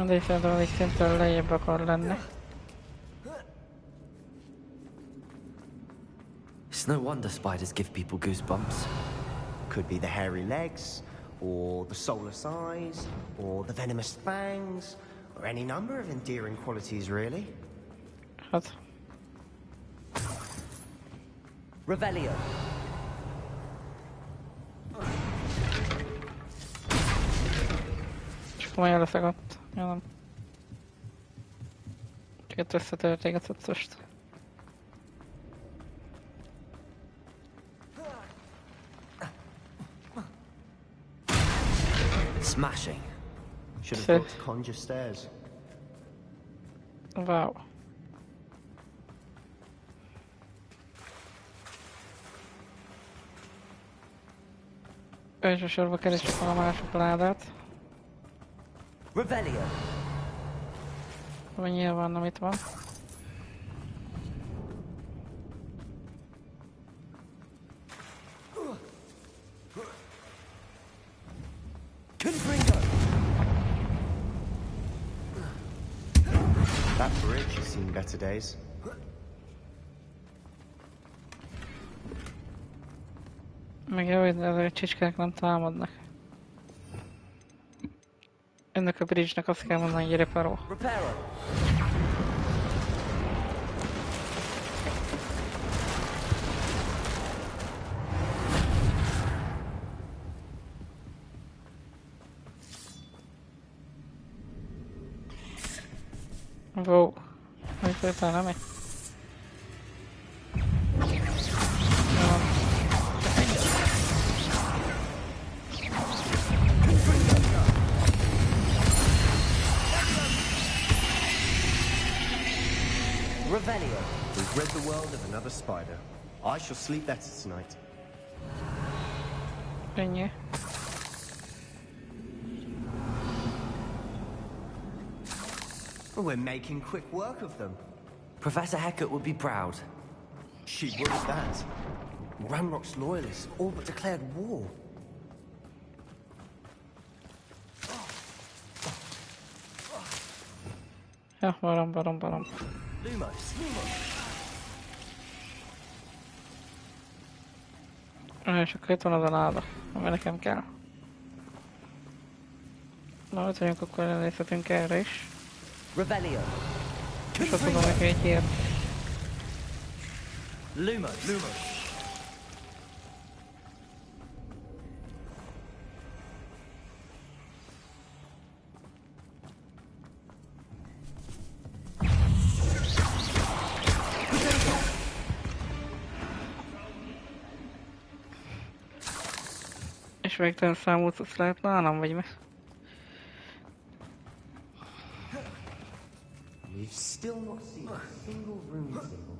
De szerintem egy szinten lejjebb akar lenni. It's no wonder spiders give people goosebumps. Could be the hairy legs, or the soulless eyes, or the venomous fangs, or any number of endearing qualities, really. Hát. Revelio. Csak majd eleszakadt. Ja, nem. Csak itt összetörték a cuccost. Smashing. Should have thought to conjure stairs. Wow. Elsősorban keressük meg a másik ládát. Revelio. Vagy nyilván nem itt van. That bridge has seen better days. Meg jó, hogy ezek a csicskák nem támadnak. Ennek a bridge-nek azt kell mondani, hogy reparo. Wow. Hogy szépen nem megy? Revelio. We've rid the world of another spider. I shall sleep better tonight. Ennyi. We're making quick work of them. Professor Hecat would be proud. She would at that. Ranrock's loyalists all but declared war. Ja, varom. Lumos. És akkor itt van az a láda, ami nekem kell. Na, hogy vagyunk, akkor elnézhetünk erre is. Revelio. És ott tudom neki egy hírt. Lumos. És végtelen számú cucc lehet nálam, vagy mi? We've still not seen a single rune symbol.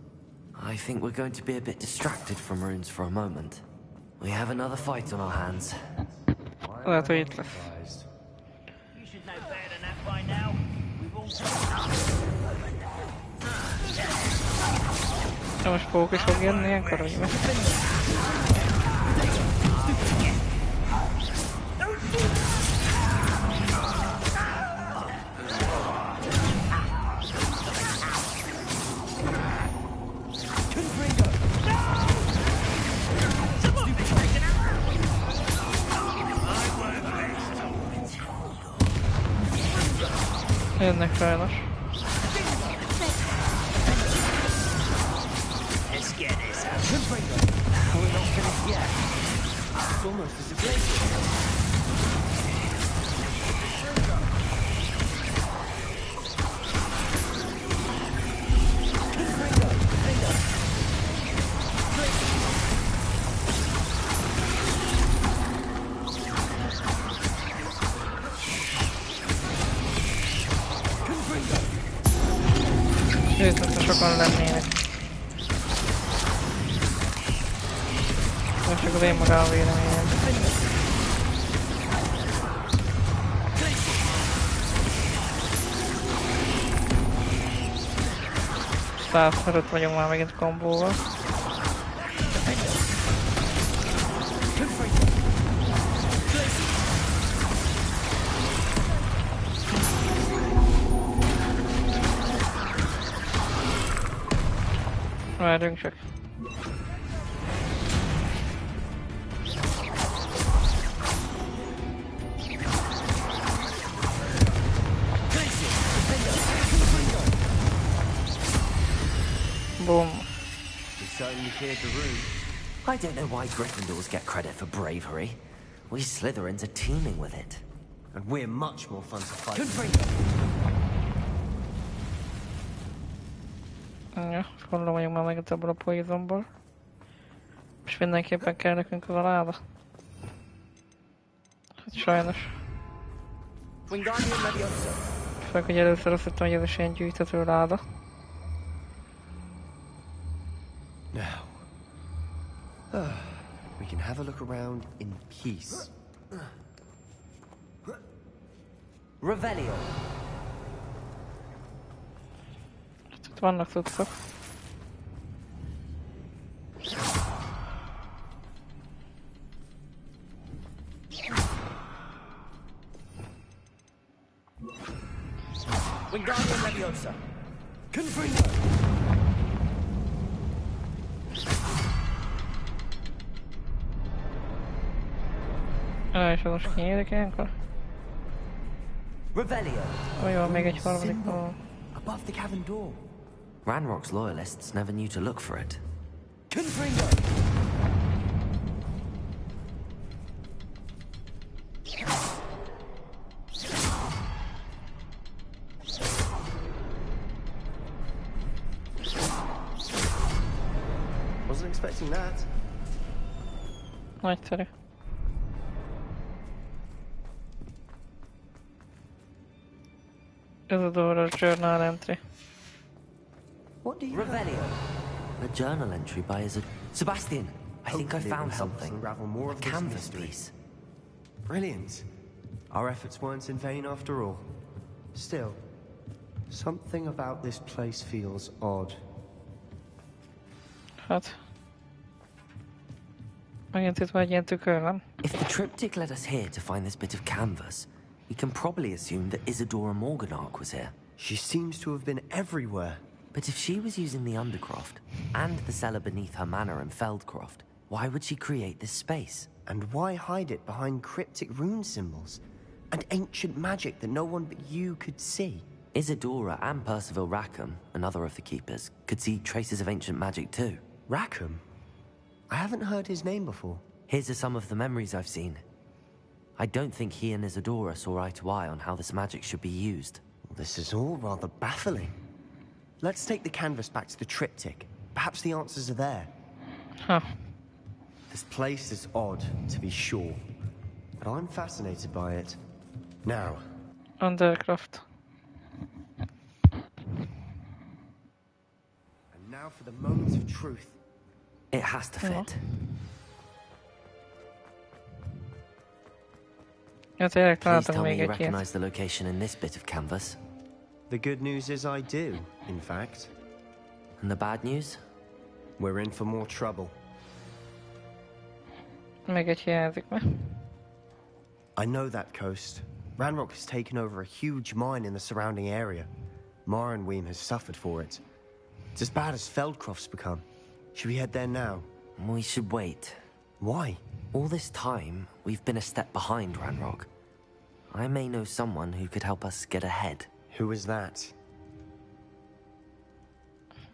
I think we're going to be a bit distracted from runes for a moment. We have another fight on our hands. Lehet, hogy itt lesz. You should know better than that by now. We've all De most fogok is fog jönni ilyenkor, vagy mi? Jönnek sajnos. Let's get this out. We're not finished yet. It's almost as if Őszintén sokan lennének. Most csak az én magam véleményem. 105 vagyunk már megint kombóval. Várjunk csak. Boom. We certainly cleared the room. I don't know why Gryffindors get credit for bravery. We Slytherins are teeming with it. And we're much more fun to fight. Ja, gondolom vagyunk már megint ebből a poisonból. És mindenképpen kell nekünk az a láda. Hát sajnos. Főleg, hogy először azt hittem, hogy ez is ilyen gyűjtető láda. Now, we can have a look around in peace. Revelio. Itt vannak cuccok. Wingardium Leviosa. Confringo. És az most kinyílik ilyenkor? Revelio. Ó, jó, még egy harmadik van. Above the cavern door. Ranrock's loyalists never knew to look for it. Confringo. Wasn't expecting that. Nagyszerű. Ez a Dora's journal entry. What do you Revelio. A journal entry by Sebastian, I think I found something. Unravel more of A this canvas mystery. piece. Brilliant. Our efforts weren't in vain after all. Still, something about this place feels odd. Hát. Megint itt van egy ilyen tükör, nem? If the triptych led us here to find this bit of canvas, we can probably assume that Isadora Morganach was here. She seems to have been everywhere. But if she was using the Undercroft, and the cellar beneath her manor in Feldcroft, why would she create this space? And why hide it behind cryptic rune symbols? And ancient magic that no one but you could see? Isadora and Percival Rackham, another of the Keepers, could see traces of ancient magic too. Rackham? I haven't heard his name before. Here's some of the memories I've seen. I don't think he and Isadora saw eye to eye on how this magic should be used. This is all rather baffling. Let's take the canvas back to the triptych. Perhaps the answers are there. Huh. This place is odd, to be sure. But I'm fascinated by it. Now. Undercroft. And now for the moment of truth. It has to fit. Ja, tényleg Please találtam tell me még you egy ilyet. recognize the location in this bit of canvas. The good news is I do, in fact. And the bad news? We're in for more trouble. Még egy hiányzik, mi? I know that coast. Ranrock has taken over a huge mine in the surrounding area. Mornweem has suffered for it. It's as bad as Feldcroft's become. Should we head there now? We should wait. Why? All this time, we've been a step behind Ranrock. I may know someone who could help us get ahead. Who was that?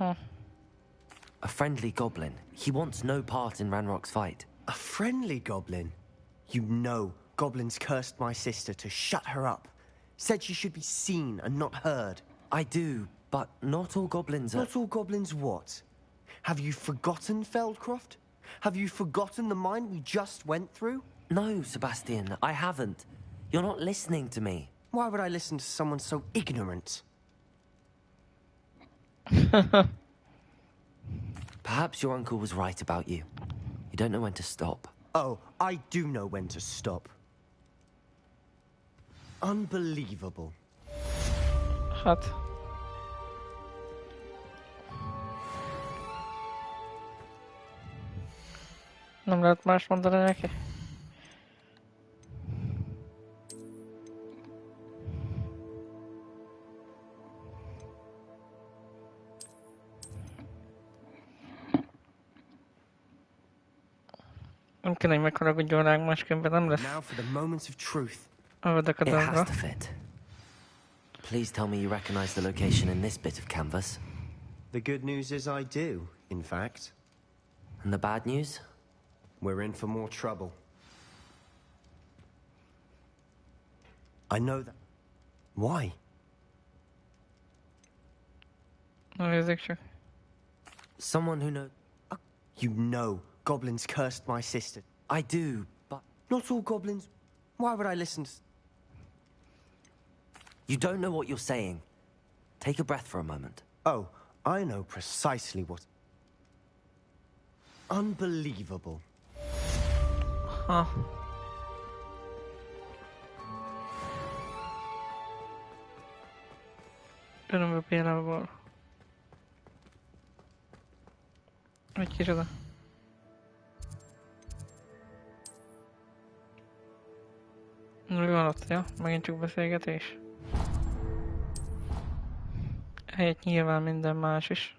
A friendly goblin. He wants no part in Ranrock's fight. A friendly goblin? You know, goblins cursed my sister to shut her up. Said she should be seen and not heard. I do, but not all goblins are... Not all goblins what? Have you forgotten, Feldcroft? Have you forgotten the mine we just went through? No, Sebastian, I haven't. You're not listening to me. Why would I listen to someone so ignorant? Perhaps your uncle was right about you. You don't know when to stop. Oh, I do know when to stop. Unbelievable. Hát. Nem lehet más mondani neki? Nem kéne, hogy megharagudjon ránk, másképpen nem lesz. Now for the moments of truth. It has to fit. Please tell me you recognize the location in this bit of canvas. The good news is I do, in fact. And the bad news? We're in for more trouble. I know that... Why? Someone who knows... You know, goblins cursed my sister. I do, but... Not all goblins... Why would I listen to... You don't know what you're saying. Take a breath for a moment. Oh, I know precisely what... Unbelievable. Huh. Örömből például. Egy kicsoda. Mi van ott, ja? Megint csak beszélgetés. Helyett nyilván minden más is.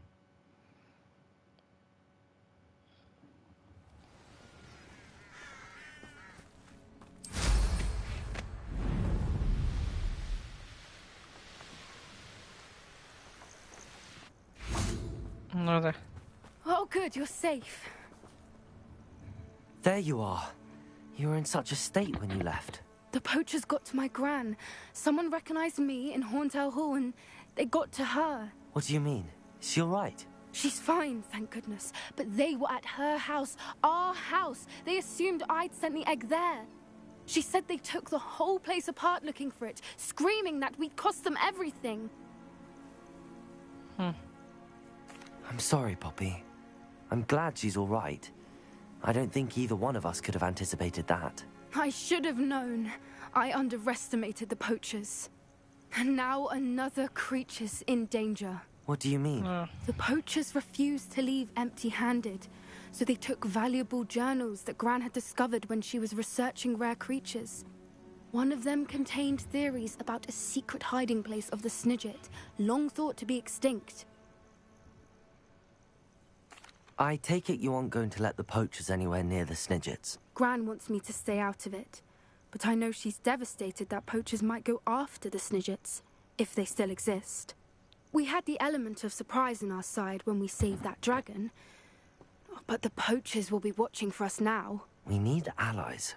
No de. Oh, good, you're safe. There you are. You were in such a state when you left. The poachers got to my gran. Someone recognized me in Horntail Hall and they got to her. What do you mean? Is she alright? She's fine, thank goodness. But they were at her house, our house. They assumed I'd sent the egg there. She said they took the whole place apart looking for it, screaming that we'd cost them everything. I'm sorry, Poppy. I'm glad she's alright. I don't think either one of us could have anticipated that. I should have known. I underestimated the poachers. And now another creature's in danger. What do you mean? The poachers refused to leave empty-handed, so they took valuable journals that Gran had discovered when she was researching rare creatures. One of them contained theories about a secret hiding place of the Snidget, long thought to be extinct. I take it you aren't going to let the poachers anywhere near the Snidgets. Gran wants me to stay out of it, but I know she's devastated that poachers might go after the Snidgets, if they still exist. We had the element of surprise on our side when we saved that dragon, but the poachers will be watching for us now. We need allies.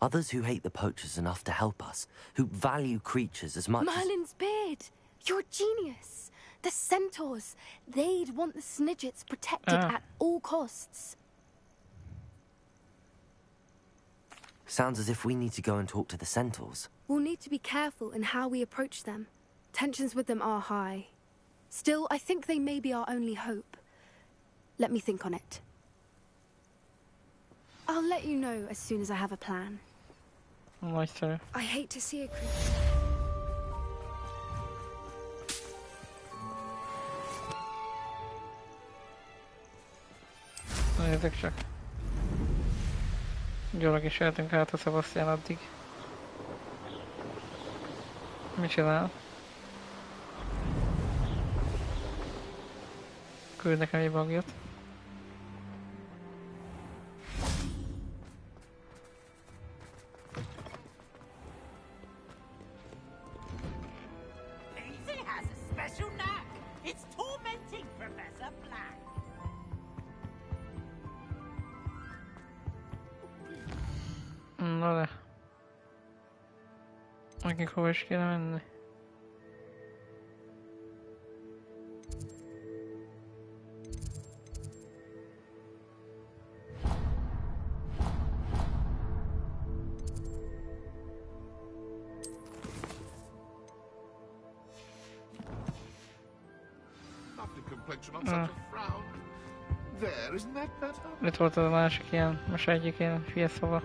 Others who hate the poachers enough to help us, who value creatures as much Merlin's beard! You're a genius! The centaurs! They'd want the Snidgets protected at all costs. Sounds as if we need to go and talk to the centaurs. We'll need to be careful in how we approach them. Tensions with them are high. Still, I think they may be our only hope. Let me think on it. I'll let you know as soon as I have a plan. Nice. I hate to see a creature. Nézzük csak. Gyólag is jöhetünk át a Sebastian addig. Mit csinál? Küld nekem egy bagyot. special knack. It's tormenting Professor Black. Na de. Nekik hova is kéne menni? Lovely complexion on such a frown. There, isn't that better? Itt volt az a másik ilyen, most egyik ilyen hülye szoba.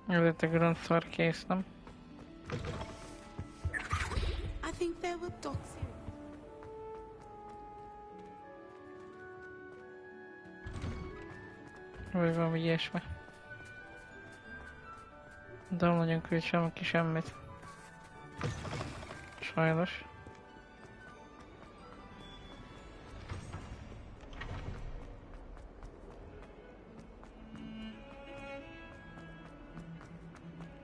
Ezért a grund szar kész, nem? I think there were dots here. Vagy valami ilyesmi. De nem nagyon küld senki semmit. Sajnos.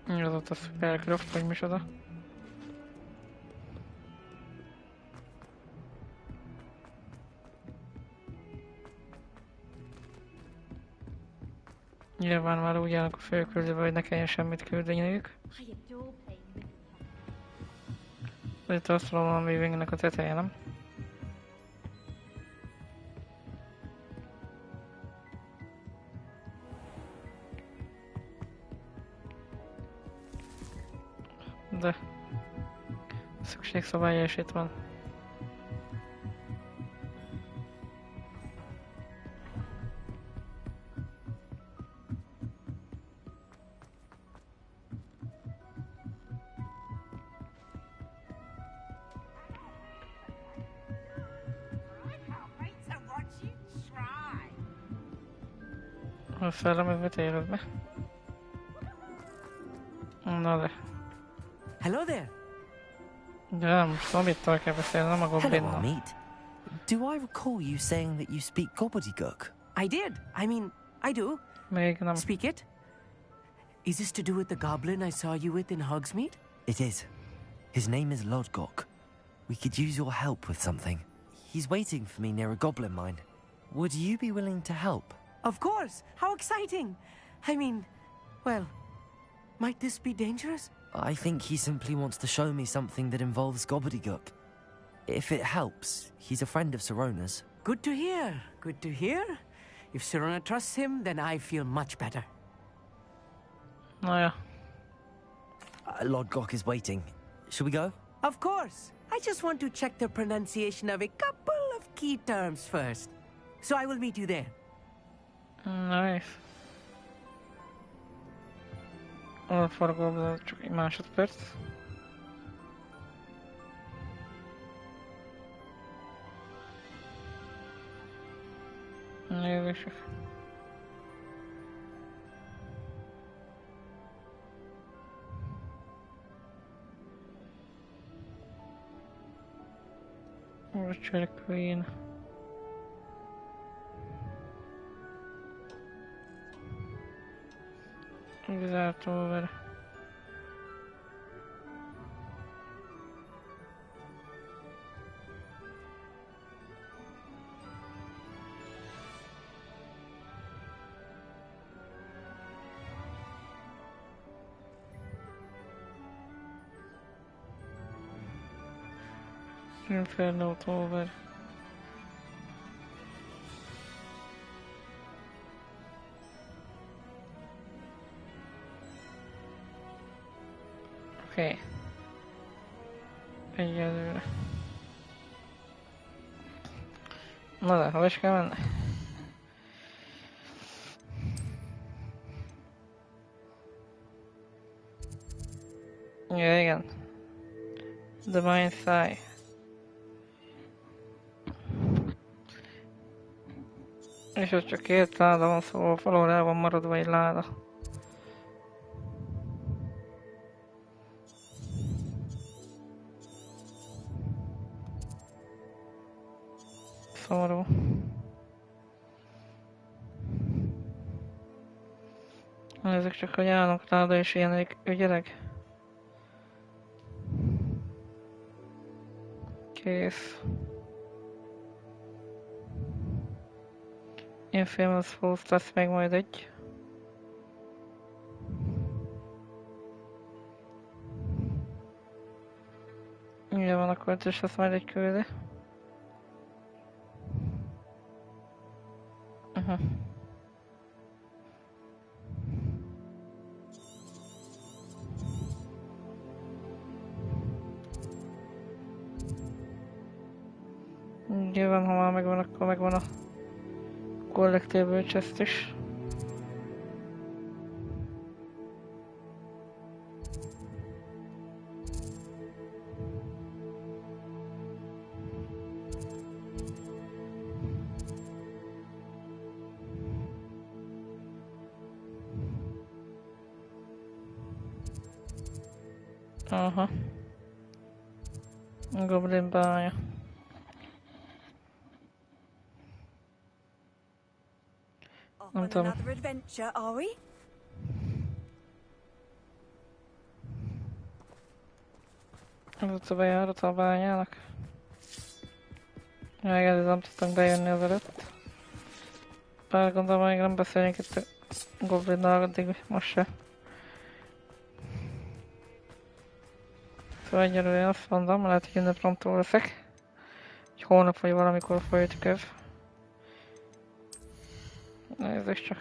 Az ott a Supercraft, vagy micsoda. Nyilván már úgy állnak a főküldőbe, hogy ne kelljen semmit küldeniük. Itt azt mondom, a Weavingnek a teteje, nem? De szükségszabálya is itt van. A szellemet éled be. Na de. Hello there. De most Zombittal kell beszélni, nem a Hello, Goblinnal. Amit. Do I recall you saying that you speak gobbledygook? I did. I mean, I do. Még nem. Speak it. Is this to do with the goblin I saw you with in Hogsmeade? It is. His name is Lodgok. We could use your help with something. He's waiting for me near a goblin mine. Would you be willing to help? Of course! How exciting! I mean, well, might this be dangerous? I think he simply wants to show me something that involves gobbledygook. If it helps, he's a friend of Sirona's. Good to hear. Good to hear. If Sirona trusts him, then I feel much better. Oh, yeah. Lodgok is waiting. Should we go? Of course. I just want to check the pronunciation of a couple of key terms first. So I will meet you there. Nice. Alforgóban csak egy másodperc. Nézések. Richard Queen. Zárt over. Inferno over. Oké. Egyelőre. Na de, hova is kell menni? Ja, igen. The Mind Thigh. És ott csak 2 láda van, szóval valahol el van maradva egy láda. Szomorú. Ezek csak, hogy állnak ráda és ilyenek ügyelek. Kész. Infamous Falls lesz még majd egy. Ugye van, akkor is lesz majd egy küldi. Nyilván, ha már megvan, akkor megvan a Collectible Chest is. Aha. Goblin bánya. Nem tudom. Another adventure, are we? Ez ott a bejárat a bányának. Még nem tudtam bejönni az előtt. Bár gondolom, még nem beszélünk itt a Goblinnal, addig most se. Szóval egyelőre én azt mondom, lehet, hogy innen promptól leszek. Hogy holnap vagy valamikor folyik ez. Nézzük csak.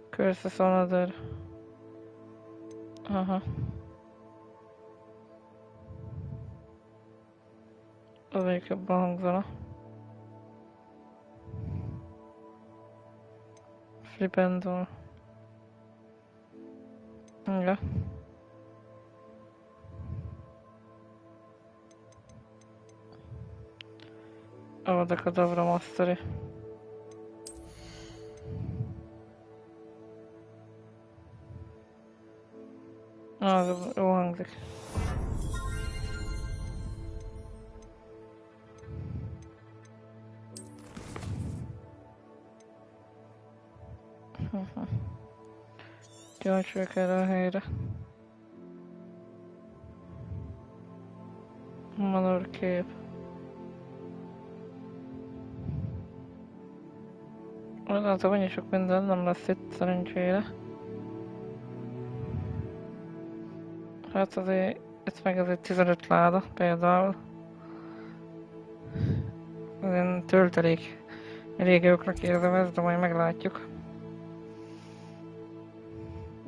Curses on other. Aha. Az egyik jobban hangzana. Flipendor. Ja. Avadakadabra Mastery. Az jó hangzik. Gyorsulok erre a helyre. Manor kép. Az annyi sok minden nem lesz itt szerencsére. Hát azért itt meg azért 15 láda például. Ilyen töltelék régióknak érzem ezt, de majd meglátjuk.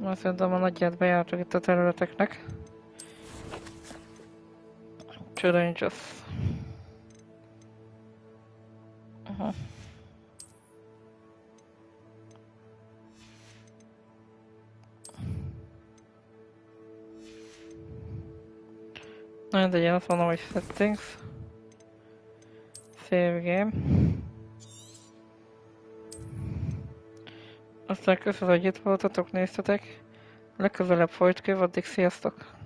Azt mondom, a nagyját bejártuk itt a területeknek. Challenges. Aha. Na, de én azt mondom, hogy settings. Save game. Aztán köszönöm, hogy itt voltatok, néztetek. Legközelebb folytatjuk, addig sziasztok!